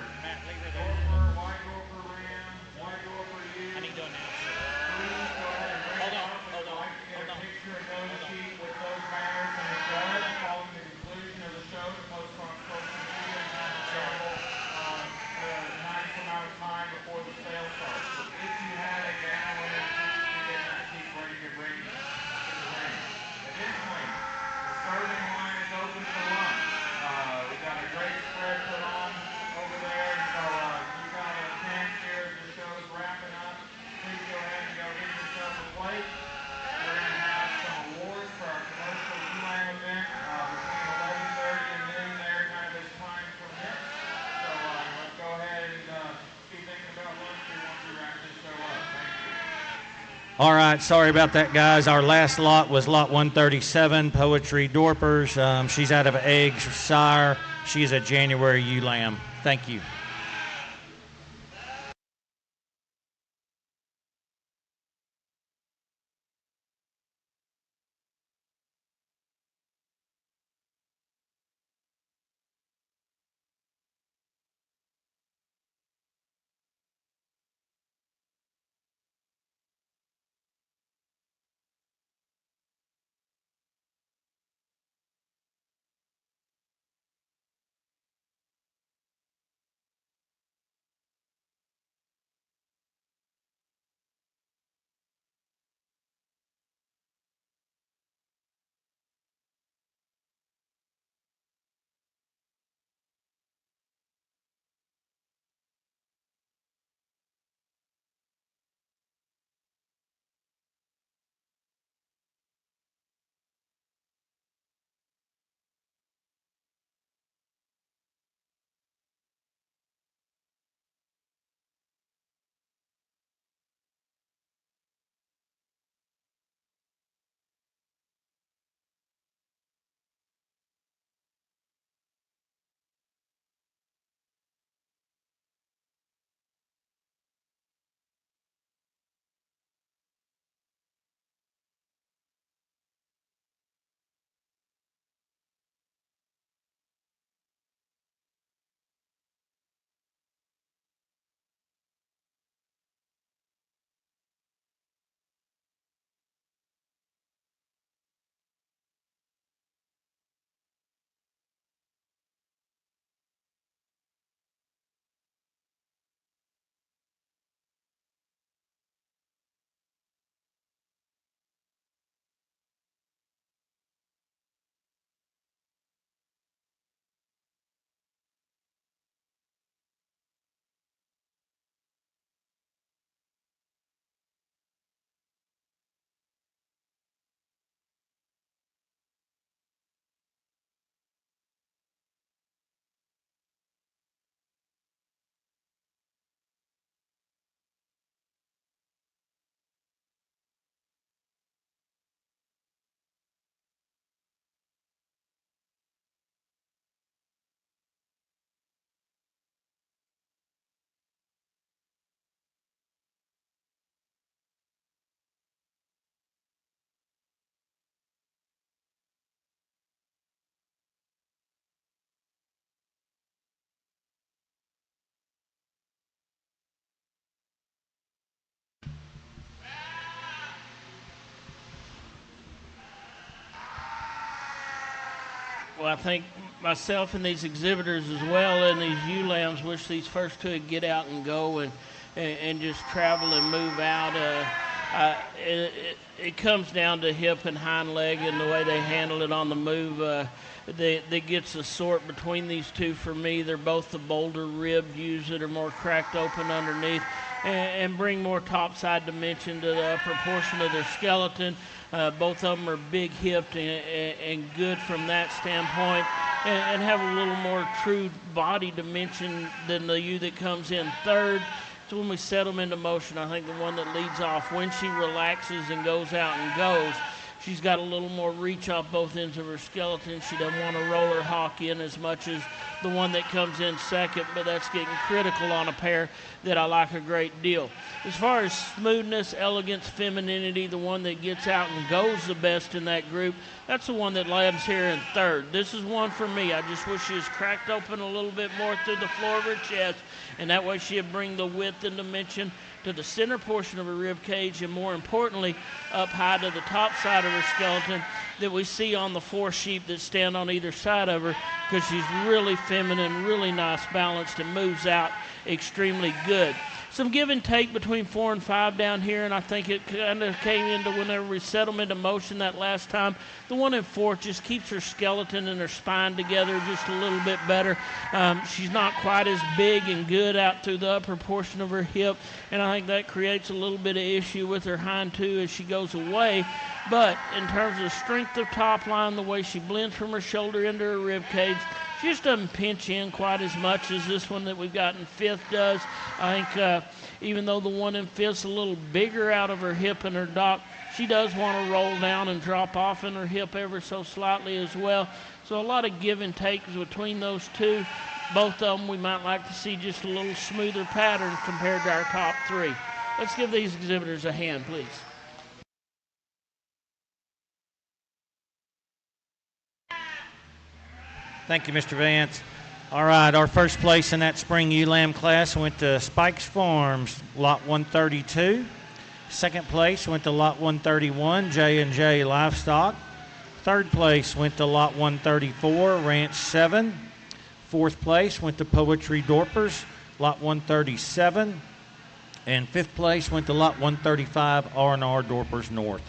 Dorper, White Dorper Ram, White Dorper ewe. I need to announce it. Please go ahead and bring it up. I'd like to get a picture of those sheep with those mares and the judge following the conclusion of the show to post on social media and have available a nice amount of time before the sale starts. So if you have a banner winner, please be getting that sheep ready to bring to the ring. Additionally, the serving line is open for lunch. We've got a great spread put on over there, so you've got a chance here as the show's wrapping up. Please go ahead and go get yourself a plate. We're going to have some awards for our commercial ewe event between 11:30 and noon there, kind of as time permits. So let's go ahead and be thinking about lunch here once we wrap this show up. Thank you. All right, sorry about that, guys. Our last lot was lot 137, Poetry Dorpers. She's out of Eggs sire. She's a January ewe lamb. Thank you. Well, I think myself and these exhibitors as well, and these ewe lambs, wish these first two would get out and go and just travel and move out. It comes down to hip and hind leg and the way they handle it on the move. That gets the sort between these two for me. They're both the bolder ribbed ewes that are more cracked open underneath and bring more topside dimension to the upper portion of their skeleton. Both of them are big hipped and good from that standpoint and have a little more true body dimension than the ewe that comes in third. So when we set them into motion, I think the one that leads off, when she relaxes and goes out and goes, she's got a little more reach off both ends of her skeleton. She doesn't want to roll her hawk in as much as the one that comes in second, but that's getting critical on a pair that I like a great deal. As far as smoothness, elegance, femininity, the one that gets out and goes the best in that group, that's the one that lands here in third. This is one for me. I just wish she was cracked open a little bit more through the floor of her chest, and that way she'd bring the width and dimension to the center portion of her rib cage, and more importantly, up high to the top side of her skeleton that we see on the four sheep that stand on either side of her, because she's really feminine, really nice balanced, and moves out extremely good. Some give and take between 4 and 5 down here, and I think it kind of came into whenever we set them into motion that last time. The one in 4 just keeps her skeleton and her spine together just a little bit better. She's not quite as big and good out through the upper portion of her hip, and I think that creates a little bit of issue with her hind too as she goes away. But in terms of strength of top line, the way she blends from her shoulder into her rib cage, she just doesn't pinch in quite as much as this one that we've got in 5th does. I think even though the one in 5th's a little bigger out of her hip and her dock, she does want to roll down and drop off in her hip ever so slightly as well. So a lot of give and takes between those two. Both of them we might like to see just a little smoother pattern compared to our top 3. Let's give these exhibitors a hand, please. Thank you, Mr. Vance. All right, our first place in that spring ewe lamb class went to Spikes Farms, lot 132. Second place went to lot 131, J&J Livestock. Third place went to lot 134, Ranch 7. Fourth place went to Poetry Dorpers, lot 137. And fifth place went to lot 135, R&R Dorpers North.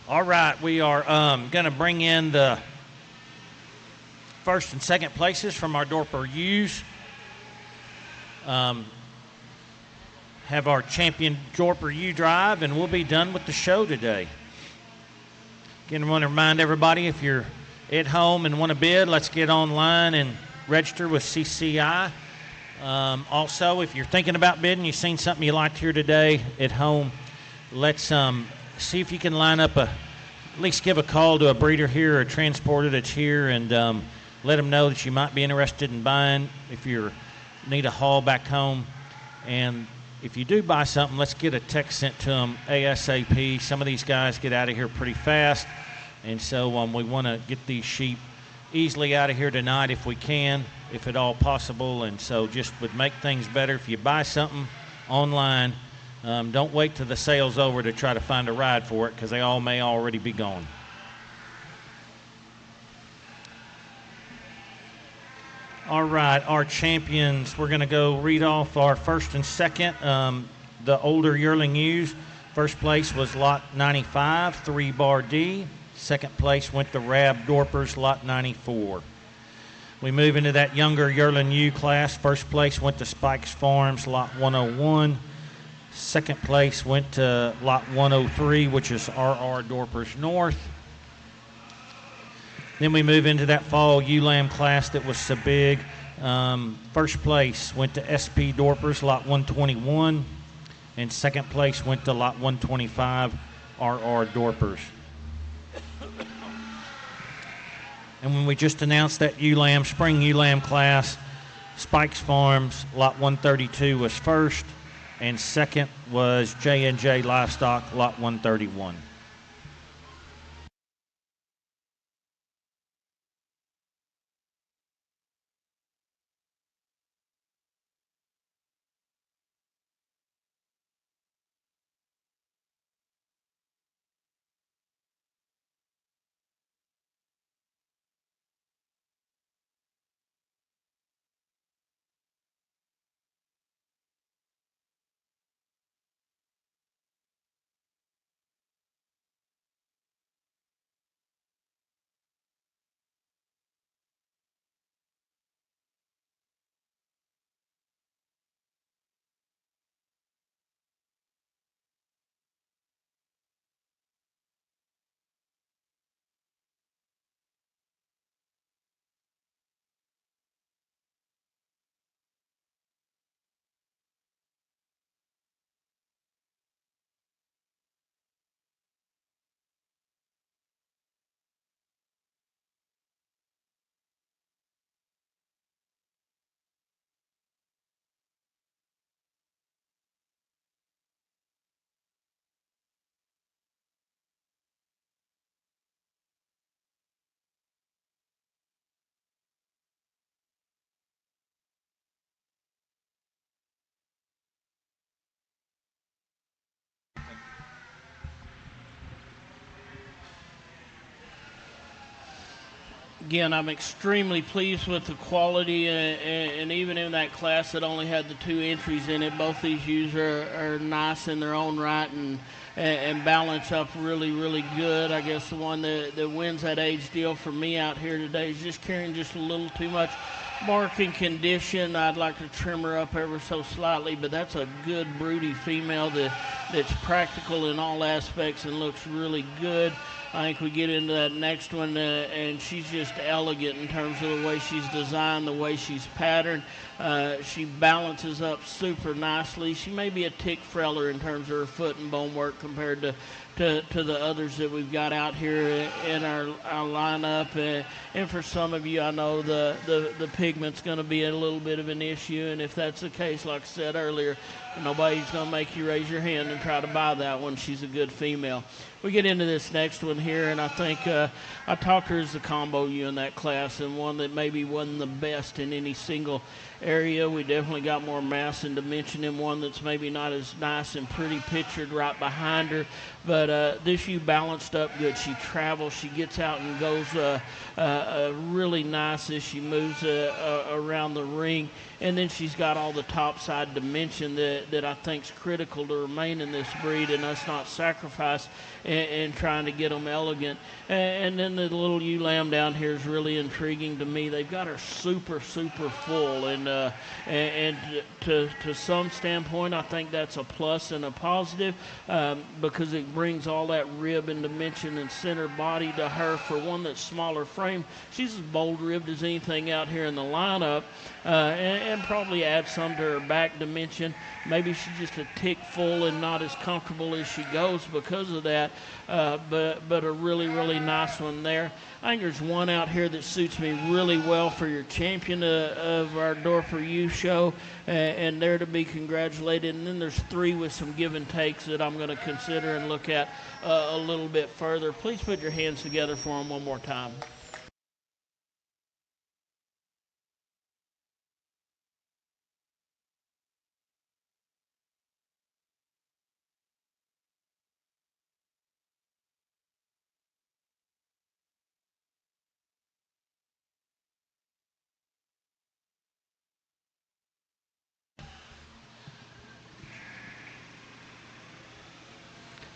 All right, we are going to bring in the first and second places from our Dorper ewes. Have our champion Dorper ewe drive, and we'll be done with the show today. Again, I want to remind everybody, if you're at home and want to bid, let's get online and register with CCI. Also, if you're thinking about bidding, you've seen something you liked here today at home, let's see if you can line up at least give a call to a breeder here or a transporter that's here, and let them know that you might be interested in buying if you need a haul back home. And if you do buy something, let's get a text sent to them ASAP. Some of these guys get out of here pretty fast, and so we want to get these sheep easily out of here tonight if we can, if at all possible. And so just would make things better if you buy something online. Don't wait till the sale's over to try to find a ride for it, because they all may already be gone. All right, our champions, we're going to go read off our first and second, the older yearling ewes. First place was lot 95, 3 bar D. Second place went to Rab Dorpers, lot 94. We move into that younger yearling ewe class. First place went to Spikes Farms, lot 101. Second place went to lot 103, which is RR Dorpers North. Then we move into that fall ewe lamb class that was so big. First place went to SP Dorpers, lot 121. And second place went to lot 125, RR Dorpers. And when we just announced that ewe lamb, spring ewe lamb class, Spikes Farms, lot 132 was first. And second was J&J Livestock, lot 131. Again, I'm extremely pleased with the quality, and even in that class that only had the 2 entries in it, both these ewes are nice in their own right and balance up really, really good. I guess the one that wins that age deal for me out here today is just carrying just a little too much marking condition. I'd like to trim her up ever so slightly, but that's a good broody female that's practical in all aspects and looks really good. I think we get into that next one, and she's just elegant in terms of the way she's designed, the way she's patterned. She balances up super nicely. She may be a tick frailer in terms of her foot and bone work compared to the others that we've got out here in our lineup. And for some of you, I know the pigment's going to be a little bit of an issue, and if that's the case, like I said earlier, nobody's going to make you raise your hand and try to buy that one. She's a good female. We get into this next one here, and I think I talked her as a combo ewe in that class, and one that maybe wasn't the best in any single area. We definitely got more mass and dimension in one that's maybe not as nice and pretty pictured right behind her, but this ewe balanced up good. She travels, she gets out and goes really nice as she moves around the ring, and then she's got all the top side dimension that I think is critical to remain in this breed and us not sacrifice and trying to get them elegant. And then the little ewe lamb down here is really intriguing to me. They've got her super full, and to some standpoint, I think that's a plus and a positive because it brings all that rib and dimension and center body to her. For one that's smaller frame, she's as bold ribbed as anything out here in the lineup, and probably adds some to her back dimension. Maybe she's just a tick full and not as comfortable as she goes because of that, but a really nice one there. I think there's one out here that suits me really well for your champion of our Dorper Youth Show, and they're to be congratulated. And then there's 3 with some give and takes that I'm going to consider and look at a little bit further. Please put your hands together for them one more time.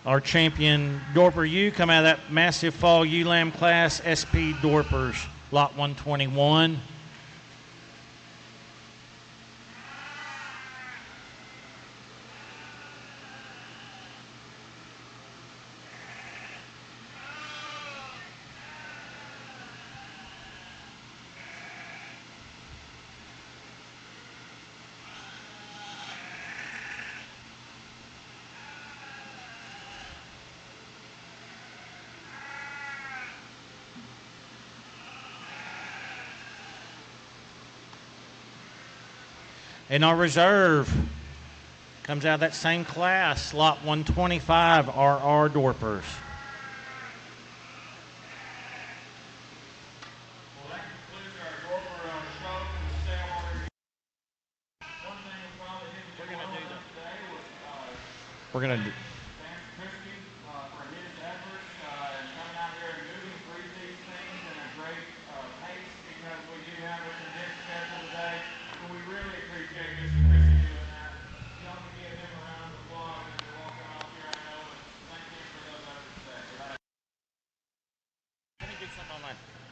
Our champion Dorper ewe come out of that massive fall ewe lamb class, SP Dorpers, lot 121. And our reserve comes out of that same class, lot 125, RR Dorpers. Well, that concludes our Dorper show for the sale order. One thing we probably didn't do today was We're going to do. thank Christy for his efforts in coming out here and moving through these things in a great pace, because we do have a condensed schedule today. And we really appreciate Mr. Christy doing that. Y'all can give him a round of applause as we're walking off here, I know, and thank him for those efforts today.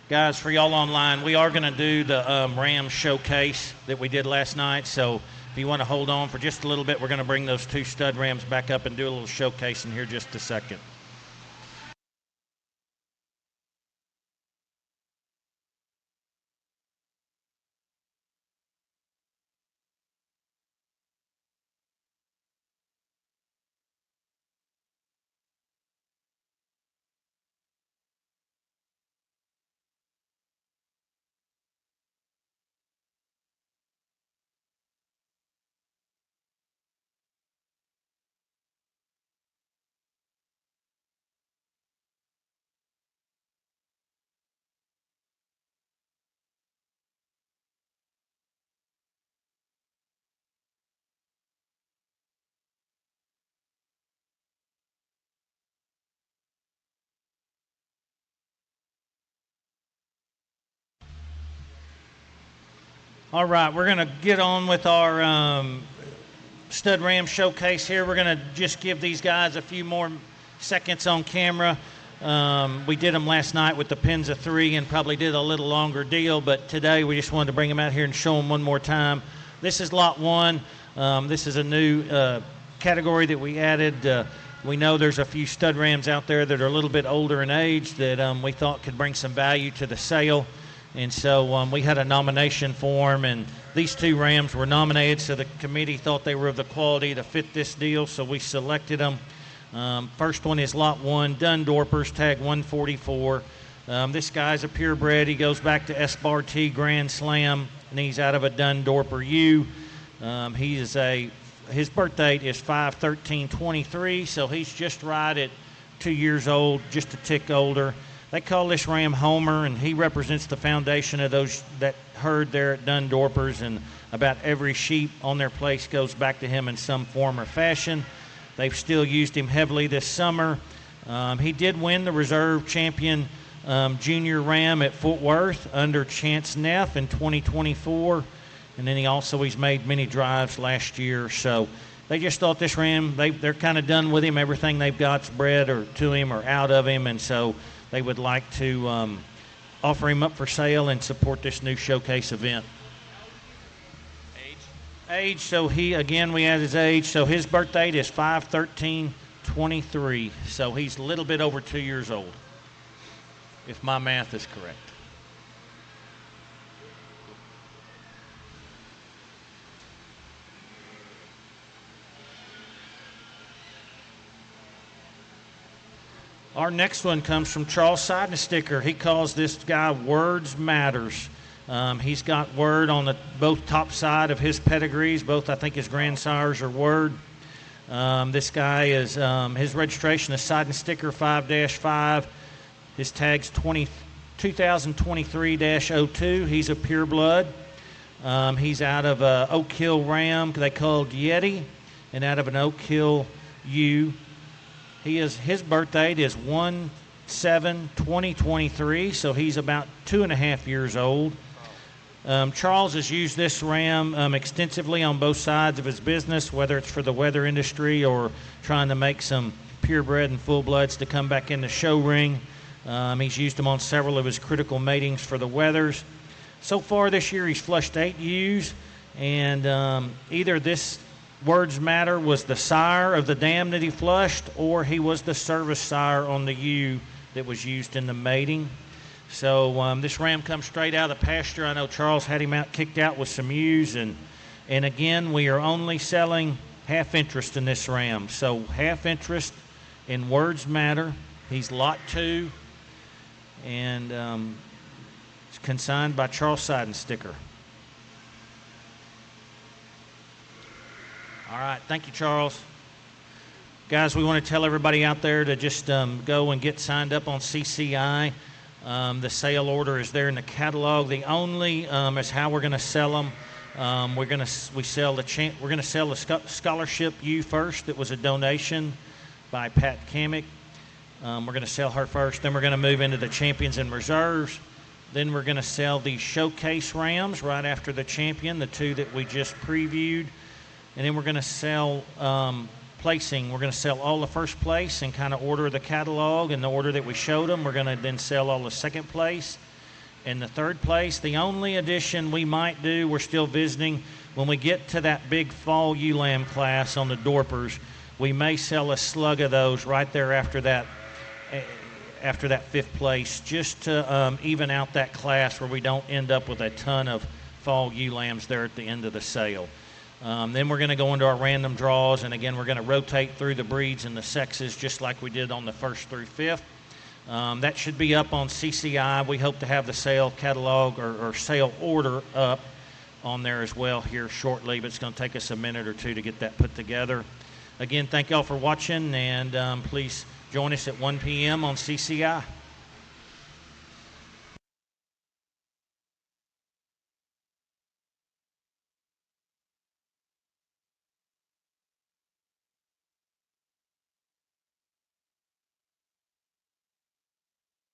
Guys, for y'all online, we are going to do the Ram showcase that we did last night. So if you want to hold on for just a little bit, we're going to bring those 2 stud Rams back up and do a little showcase in here just a second. All right, we're going to get on with our stud ram showcase here. We're going to just give these guys a few more seconds on camera. We did them last night with the pins of 3 and probably did a little longer deal, but today we just wanted to bring them out here and show them one more time. This is lot 1. This is a new category that we added. We know there's a few stud rams out there that are a little bit older in age that we thought could bring some value to the sale. And so we had a nomination form, and these 2 rams were nominated, so the committee thought they were of the quality to fit this deal, so we selected them. First one is lot 1, Dun Dorpers, tag 144. This guy's a purebred. He goes back to S-Bar T Grand Slam, and he's out of a Dun Dorper ewe. His birth date is 5/13/23, so he's just right at 2 years old, just a tick older. They call this ram Homer, and he represents the foundation of that herd there at Dun Dorpers, and about every sheep on their place goes back to him in some form or fashion. They've still used him heavily this summer. He did win the reserve champion junior ram at Fort Worth under Chance Neff in 2024, and then he's made many drives last year. So they just thought this ram, they're kind of done with him. Everything they've got's bred or to him or out of him, and so they would like to offer him up for sale and support this new showcase event. Age, so we add his age. So his birth date is 5/13/23. So he's a little bit over 2 years old, if my math is correct. Our next one comes from Charles Seidensticker. He calls this guy Words Matters. He's got Word on both top side of his pedigrees. Both, I think, his grandsires are Word. This guy is, his registration is Seidensticker 5-5. His tag's 2023-02. He's a pureblood. He's out of a Oak Hill ram they called Yeti, and out of an Oak Hill ewe. His birth date is 1/7/2023, so he's about 2.5 years old. Charles has used this ram extensively on both sides of his business, whether it's for the weather industry or trying to make some purebred and full-bloods to come back in the show ring. He's used them on several of his critical matings for the weathers. So far this year, he's flushed 8 ewes, and either this Words Matter was the sire of the dam that he flushed, or he was the service sire on the ewe that was used in the mating. So this ram comes straight out of the pasture. I know Charles had him kicked out with some ewes, and again, we are only selling half interest in this ram. So half interest in Words Matter. He's lot 2, and it's consigned by Charles Seidensticker. All right, thank you, Charles. Guys, we want to tell everybody out there to just go and get signed up on CCI. The sale order is there in the catalog. The only is how we're going to sell them. We're going to sell the scholarship ewe first. That was a donation by Pat Kamick. We're going to sell her first. Then we're going to move into the champions and reserves. Then we're going to sell the showcase rams right after the champion, the 2 that we just previewed. And then we're going to sell placing. We're going to sell all the first place and kind of order the catalog in the order that we showed them. We're going to then sell all the second place and the third place. The only addition we might do, we're still visiting, when we get to that big fall ewe lamb class on the Dorpers, we may sell a slug of those right there after that 5th place, just to even out that class where we don't end up with a ton of fall ewe lambs there at the end of the sale. Then we're going to go into our random draws, and again, we're going to rotate through the breeds and the sexes just like we did on the 1st through 5th. That should be up on CCI. We hope to have the sale catalog or sale order up on there as well here shortly, but it's going to take us a minute or 2 to get that put together. Again, thank y'all for watching, and please join us at 1 p.m. on CCI.